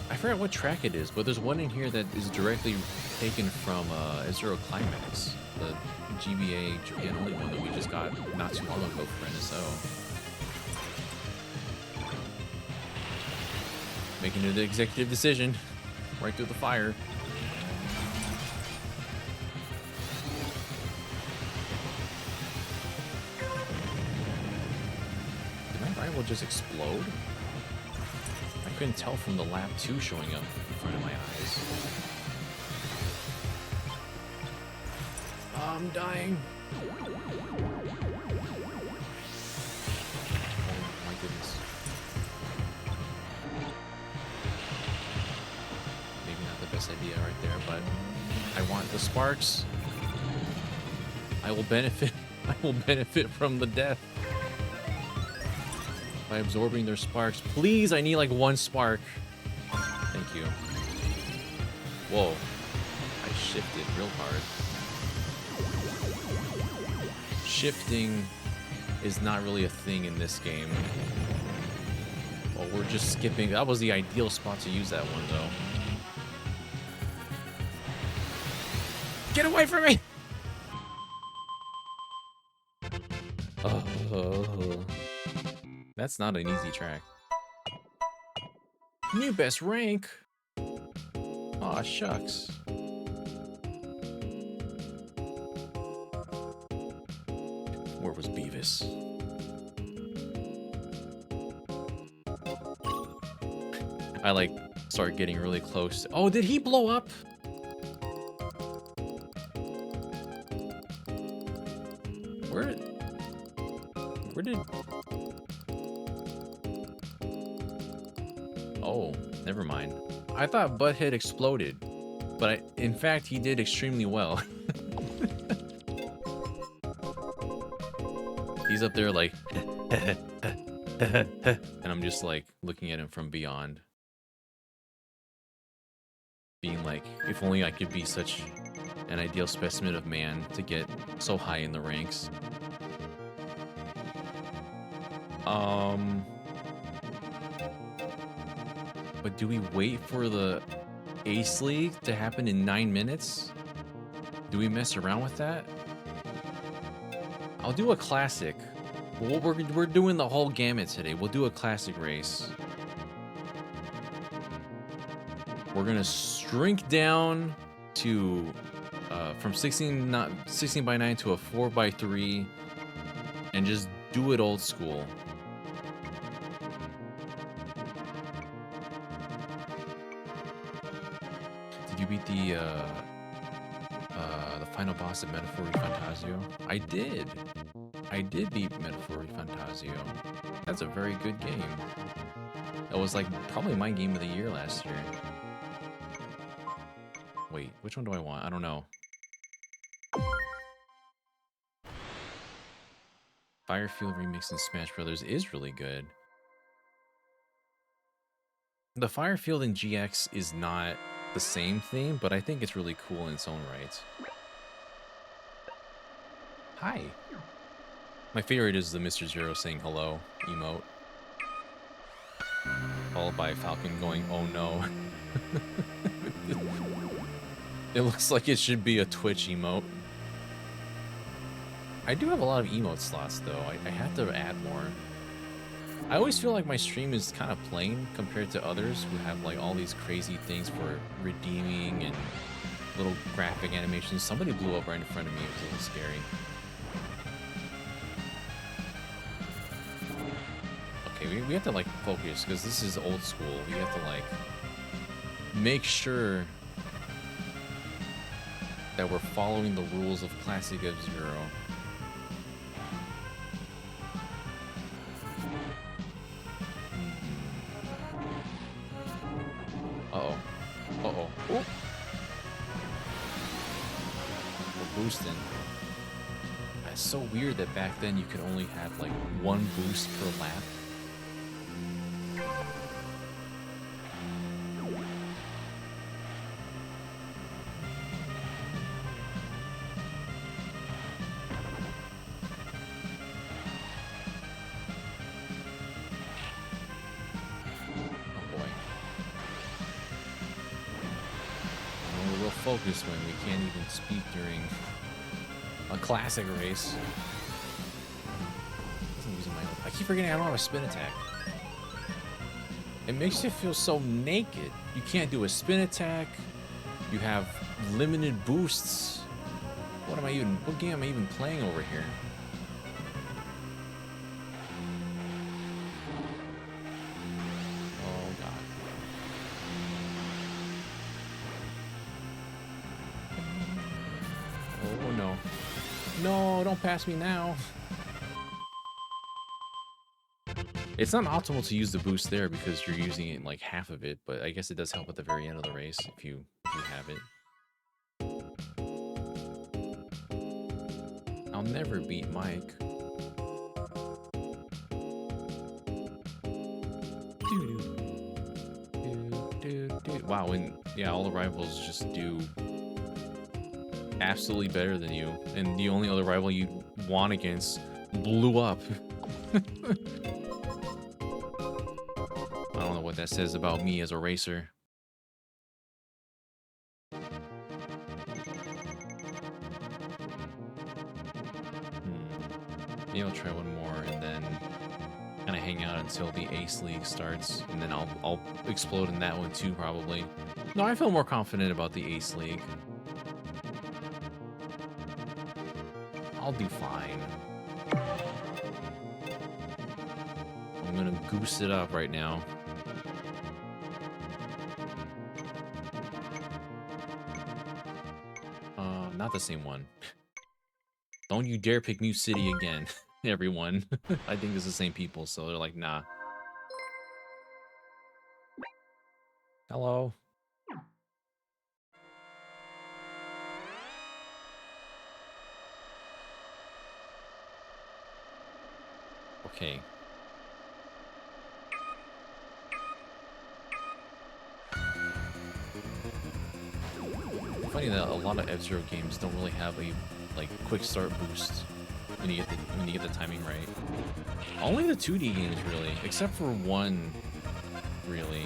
I forgot what track it is, but there's one in here that is directly taken from Zero Climax, the GBA Japan only one that we just got not too long ago for NSO. Making an executive decision right through the fire. Did my rival just explode? I couldn't tell from the lap 2 showing up in front of my eyes. Oh, I'm dying. Oh my goodness. Maybe not the best idea right there, but I want the sparks. I will benefit. I will benefit from the death by absorbing their sparks. Please, I need like one spark. Thank you. Whoa. I shifted real hard. Shifting is not really a thing in this game. Well, we're just skipping. That was the ideal spot to use that one, though. Get away from me! Oh. That's not an easy track. New best rank. Aw, shucks. Where was Beavis? I like start getting really close. Oh, did he blow up? Where? Where did? Oh, never mind. I thought Butthead exploded, but in fact he did extremely well. He's up there like, and I'm just like looking at him from beyond, being like, if only I could be such an ideal specimen of man to get so high in the ranks. But do we wait for the Ace League to happen in 9 minutes? Do we mess around with that? I'll do a classic. We're doing the whole gamut today. We'll do a classic race. We're gonna shrink down to from 16 by 9 to a 4 by 3, and just do it old school. Did you beat the final boss of Metaphor Fantasio? I did. I did beat Metaphor Fantasio. That's a very good game. That was like probably my game of the year last year. Wait, which one do I want? I don't know. Firefield remix in Smash Brothers is really good. The Firefield in GX is not the same thing, but I think it's really cool in its own right. Hi. My favorite is the Mr. Zero saying hello emote. Followed by Falcon going, oh no. It looks like it should be a Twitch emote. I do have a lot of emote slots though. I have to add more. I always feel like my stream is kind of plain compared to others who have like all these crazy things for redeeming and little graphic animations. Somebody blew up right in front of me. It was a little scary. Okay, we have to like focus because this is old school. We have to like make sure that we're following the rules of Classic F-Zero. Uh-oh. Uh-oh. Oh! We're boosting. It's so weird that back then you could only have like one boost per lap. Focus when we can't even speak during a classic race. I keep forgetting I don't have a spin attack. It makes you feel so naked. You can't do a spin attack. You have limited boosts. What game am I even playing over here? No, don't pass me now. It's not optimal to use the boost there because you're using it in like half of it, but I guess it does help at the very end of the race if you have it. I'll never beat Mike. Wow, and yeah, all the rivals just do absolutely better than you, and the only other rival you won against blew up. I don't know what that says about me as a racer. Maybe I'll try one more and then kind of hang out until the Ace League starts, and then I'll explode in that one too, probably. No, I feel more confident about the Ace League. I'll do fine. I'm gonna goose it up right now. Not the same one. Don't you dare pick Mute City again, everyone. I think it's the same people, so they're like, nah. Hello. Okay. Funny that a lot of F-Zero games don't really have a like quick start boost when you get the timing right. Only the 2D games really, except for one, really.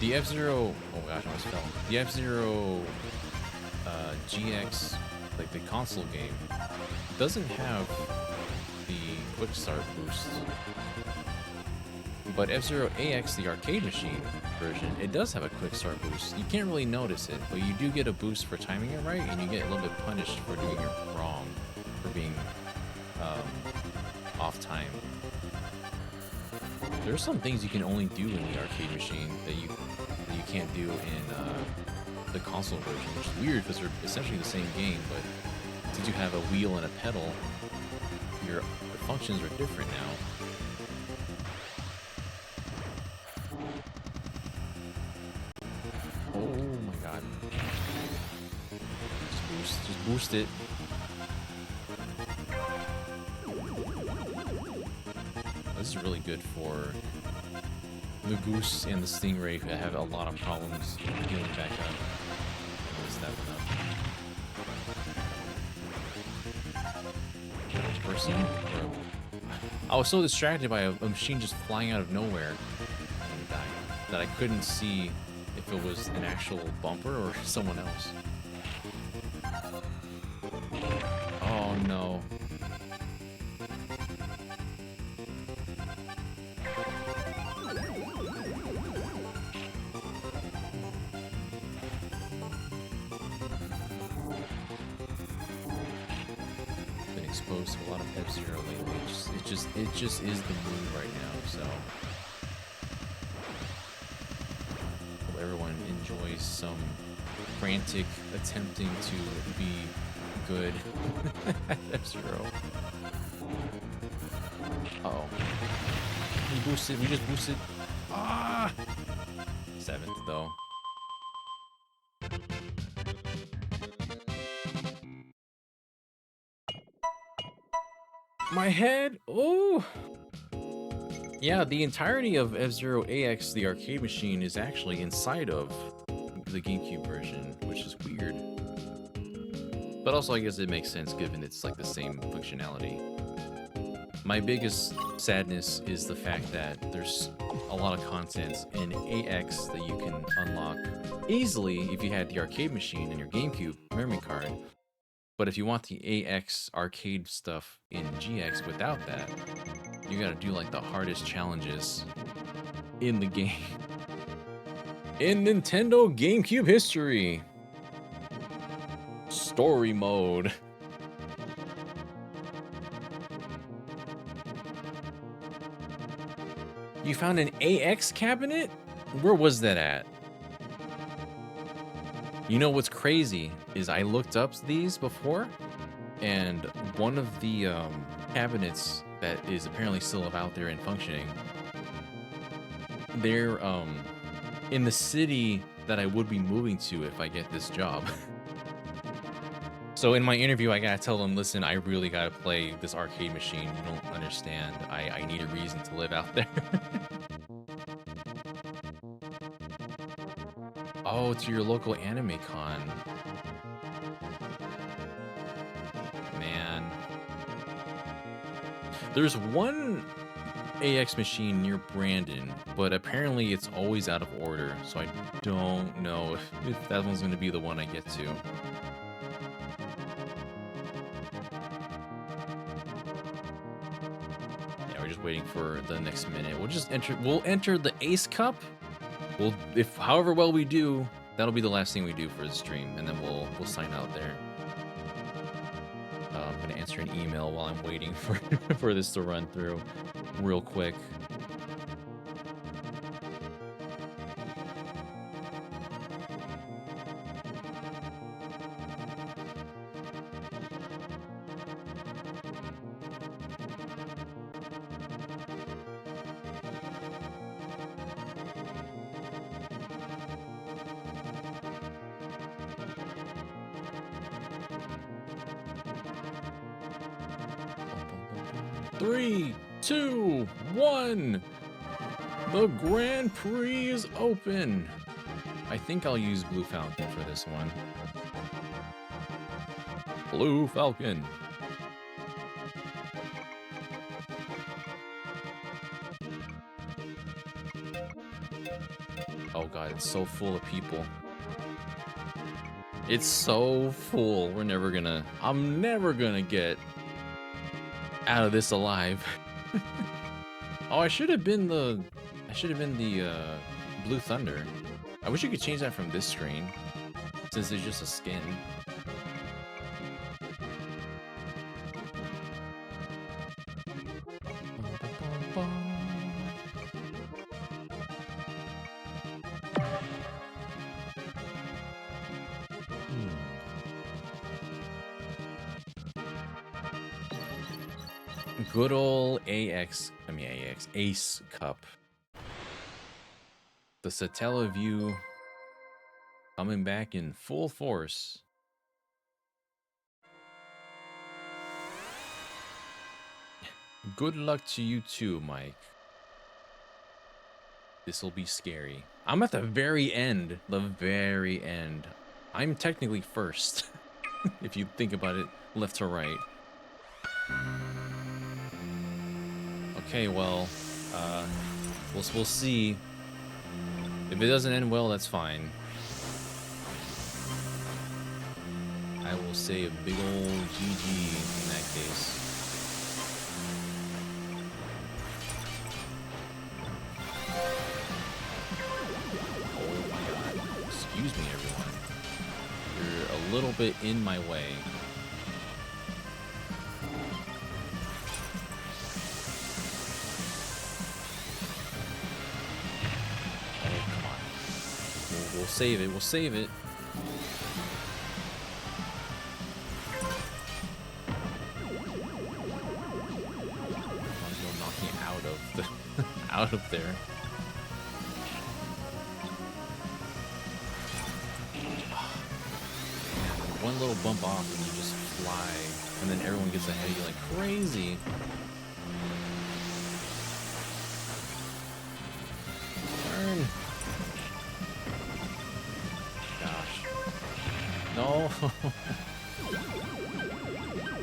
The F-Zero, oh gosh, I almost fell. The F-Zero GX, like the console game, doesn't have the quick start boost. But F-Zero AX, the arcade machine version, it does have a quick start boost. You can't really notice it, but you do get a boost for timing it right, and you get a little bit punished for doing it wrong, for being off time. There's some things you can only do in the arcade machine that you can't do in the console version, which is weird because they're essentially the same game, but since you have a wheel and a pedal, your functions are different now. Oh my god. Just boost it. This is really good for the Goose and the Stingray who have a lot of problems healing back up. Person. I was so distracted by a machine just flying out of nowhere that I couldn't see if it was an actual bumper or someone else. Oh no. Been exposed to a lot of F-Zero lately. It just is the mood right now, so hope everyone enjoys some frantic attempting to be good at F-Zero. Uh-oh. We just boosted. Ah! 7th, though. My head! Oh! Yeah, the entirety of F-Zero AX, the arcade machine, is actually inside of the GameCube version, which is weird. But also, I guess it makes sense given it's like the same functionality. My biggest sadness is the fact that there's a lot of content in AX that you can unlock easily if you had the arcade machine and your GameCube memory card. But if you want the AX arcade stuff in GX without that, you gotta do like the hardest challenges in the game. In Nintendo GameCube history. Story mode. You found an AX cabinet? Where was that at? You know what's crazy is I looked up these before, and one of the cabinets that is apparently still out there and functioning, they're in the city that I would be moving to if I get this job. So in my interview, I gotta tell them, listen, I really gotta play this arcade machine. You don't understand. I need a reason to live out there. Oh, to your local anime con. Man. There's one AX machine near Brandon, but apparently it's always out of order, so I don't know if that one's going to be the one I get to. Yeah, just waiting for the next minute. We'll enter the Ace Cup. If however well we do, that'll be the last thing we do for the stream, and then we'll sign out there. I'm gonna answer an email while I'm waiting for this to run through real quick. Three, two, one. The Grand Prix is open. I think I'll use Blue Falcon for this one. Blue Falcon. Oh god, it's so full of people. It's so full. I'm never gonna get out of this alive. Oh, I should have been the Blue Thunder. I wish you could change that from this screen, since it's just a skin. Good old Ace Cup. The Satellaview coming back in full force. Good luck to you too, Mike. This'll be scary. I'm at the very end. I'm technically first, if you think about it left to right. Okay, well, we'll see. If it doesn't end well, that's fine. I will say a big old GG in that case. Oh my god. Excuse me, everyone. You're a little bit in my way. We'll save it. We'll save it. I'll knock me out of the out of there. One little bump off and you just fly, and then everyone gets ahead of you like crazy. Turn. No.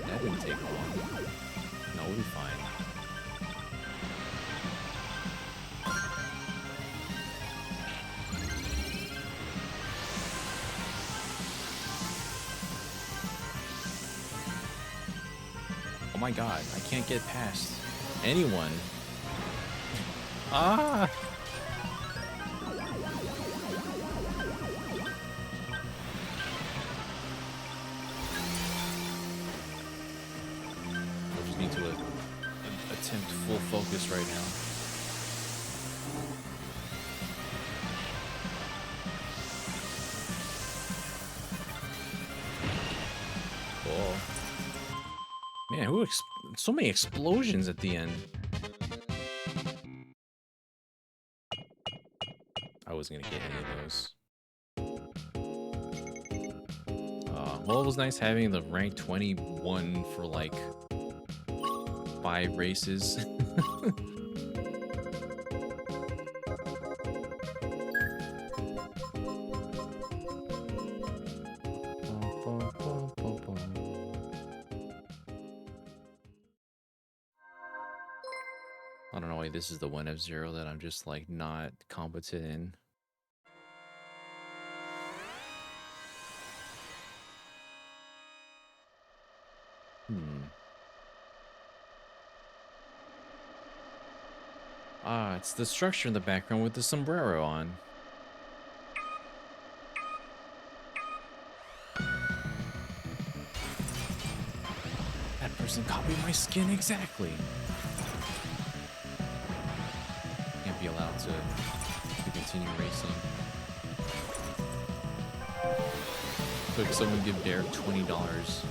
That didn't take long. No, we'll be fine. Oh my god, I can't get past anyone. Ah! Need to attempt full focus right now. Oh man, so many explosions at the end. I wasn't gonna get any of those. Well, it was nice having the rank 21 for like 5 races. I don't know why this is the one F-Zero that I'm just like not competent in. Ah, it's the structure in the background with the sombrero on. That person copied my skin exactly. Can't be allowed to continue racing. Could someone give Derek $20?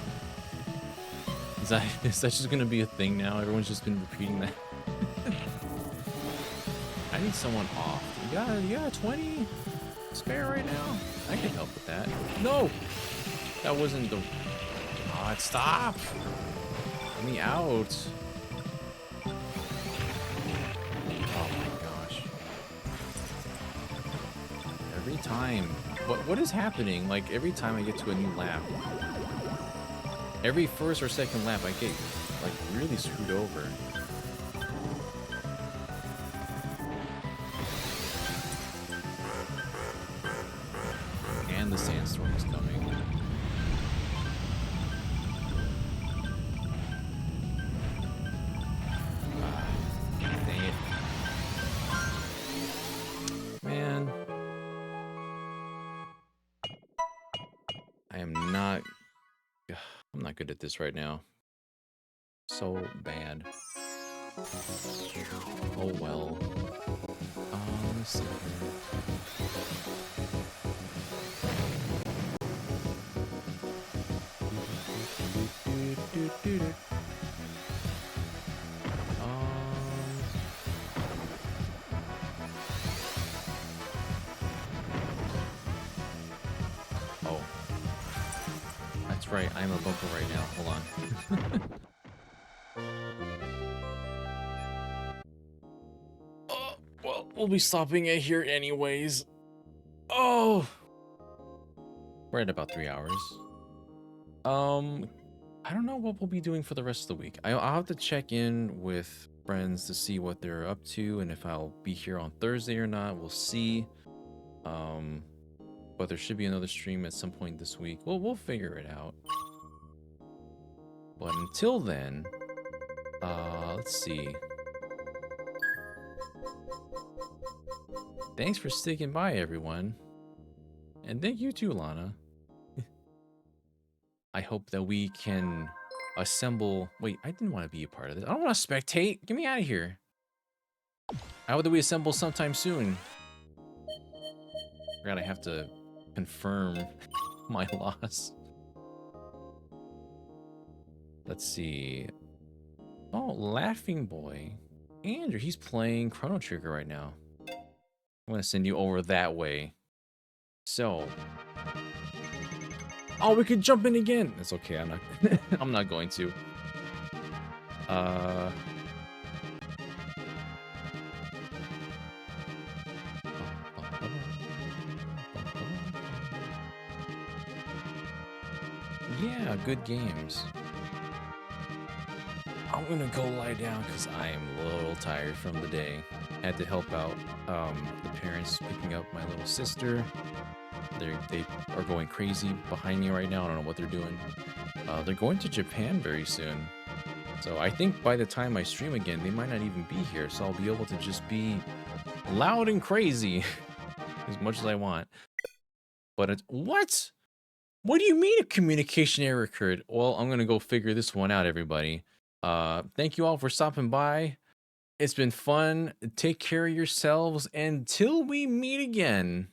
Is that just gonna be a thing now? Everyone's just been repeating that. I need someone off. You got a 20 spare right now? I can help with that. No! That wasn't the... God, stop! Get me out. Oh my gosh. Every time. What is happening? Like, every time I get to a new lap, every first or second lap, I get, like, really screwed over. And the sandstorm is coming. Dang it. Man. I'm not good at this right now. So bad. Oh well. Let's see here. Oh. That's right, I'm a bumper right now. Hold on. Well, we'll be stopping it here anyways. Oh! We're at about 3 hours. I don't know what we'll be doing for the rest of the week. I'll have to check in with friends to see what they're up to and if I'll be here on Thursday or not. We'll see. But there should be another stream at some point this week. Well, we'll figure it out. But until then, let's see. Thanks for sticking by, everyone. And thank you too, Lana. I hope that we can assemble... Wait, I didn't want to be a part of this. I don't want to spectate. Get me out of here. I hope that we assemble sometime soon. Forgot I have to confirm my loss. Let's see. Oh, Laughing Boy. Andrew, he's playing Chrono Trigger right now. I'm going to send you over that way. So... Oh, we could jump in again. It's okay. I'm not. I'm not going to. Yeah, good games. I'm gonna go lie down because I am a little tired from the day. Had to help out the parents picking up my little sister. They are going crazy behind me right now. I don't know what they're doing. They're going to Japan very soon. So I think by the time I stream again, they might not even be here. So I'll be able to just be loud and crazy as much as I want. But it's... What? What do you mean a communication error occurred? Well, I'm going to go figure this one out, everybody. Thank you all for stopping by. It's been fun. Take care of yourselves until we meet again.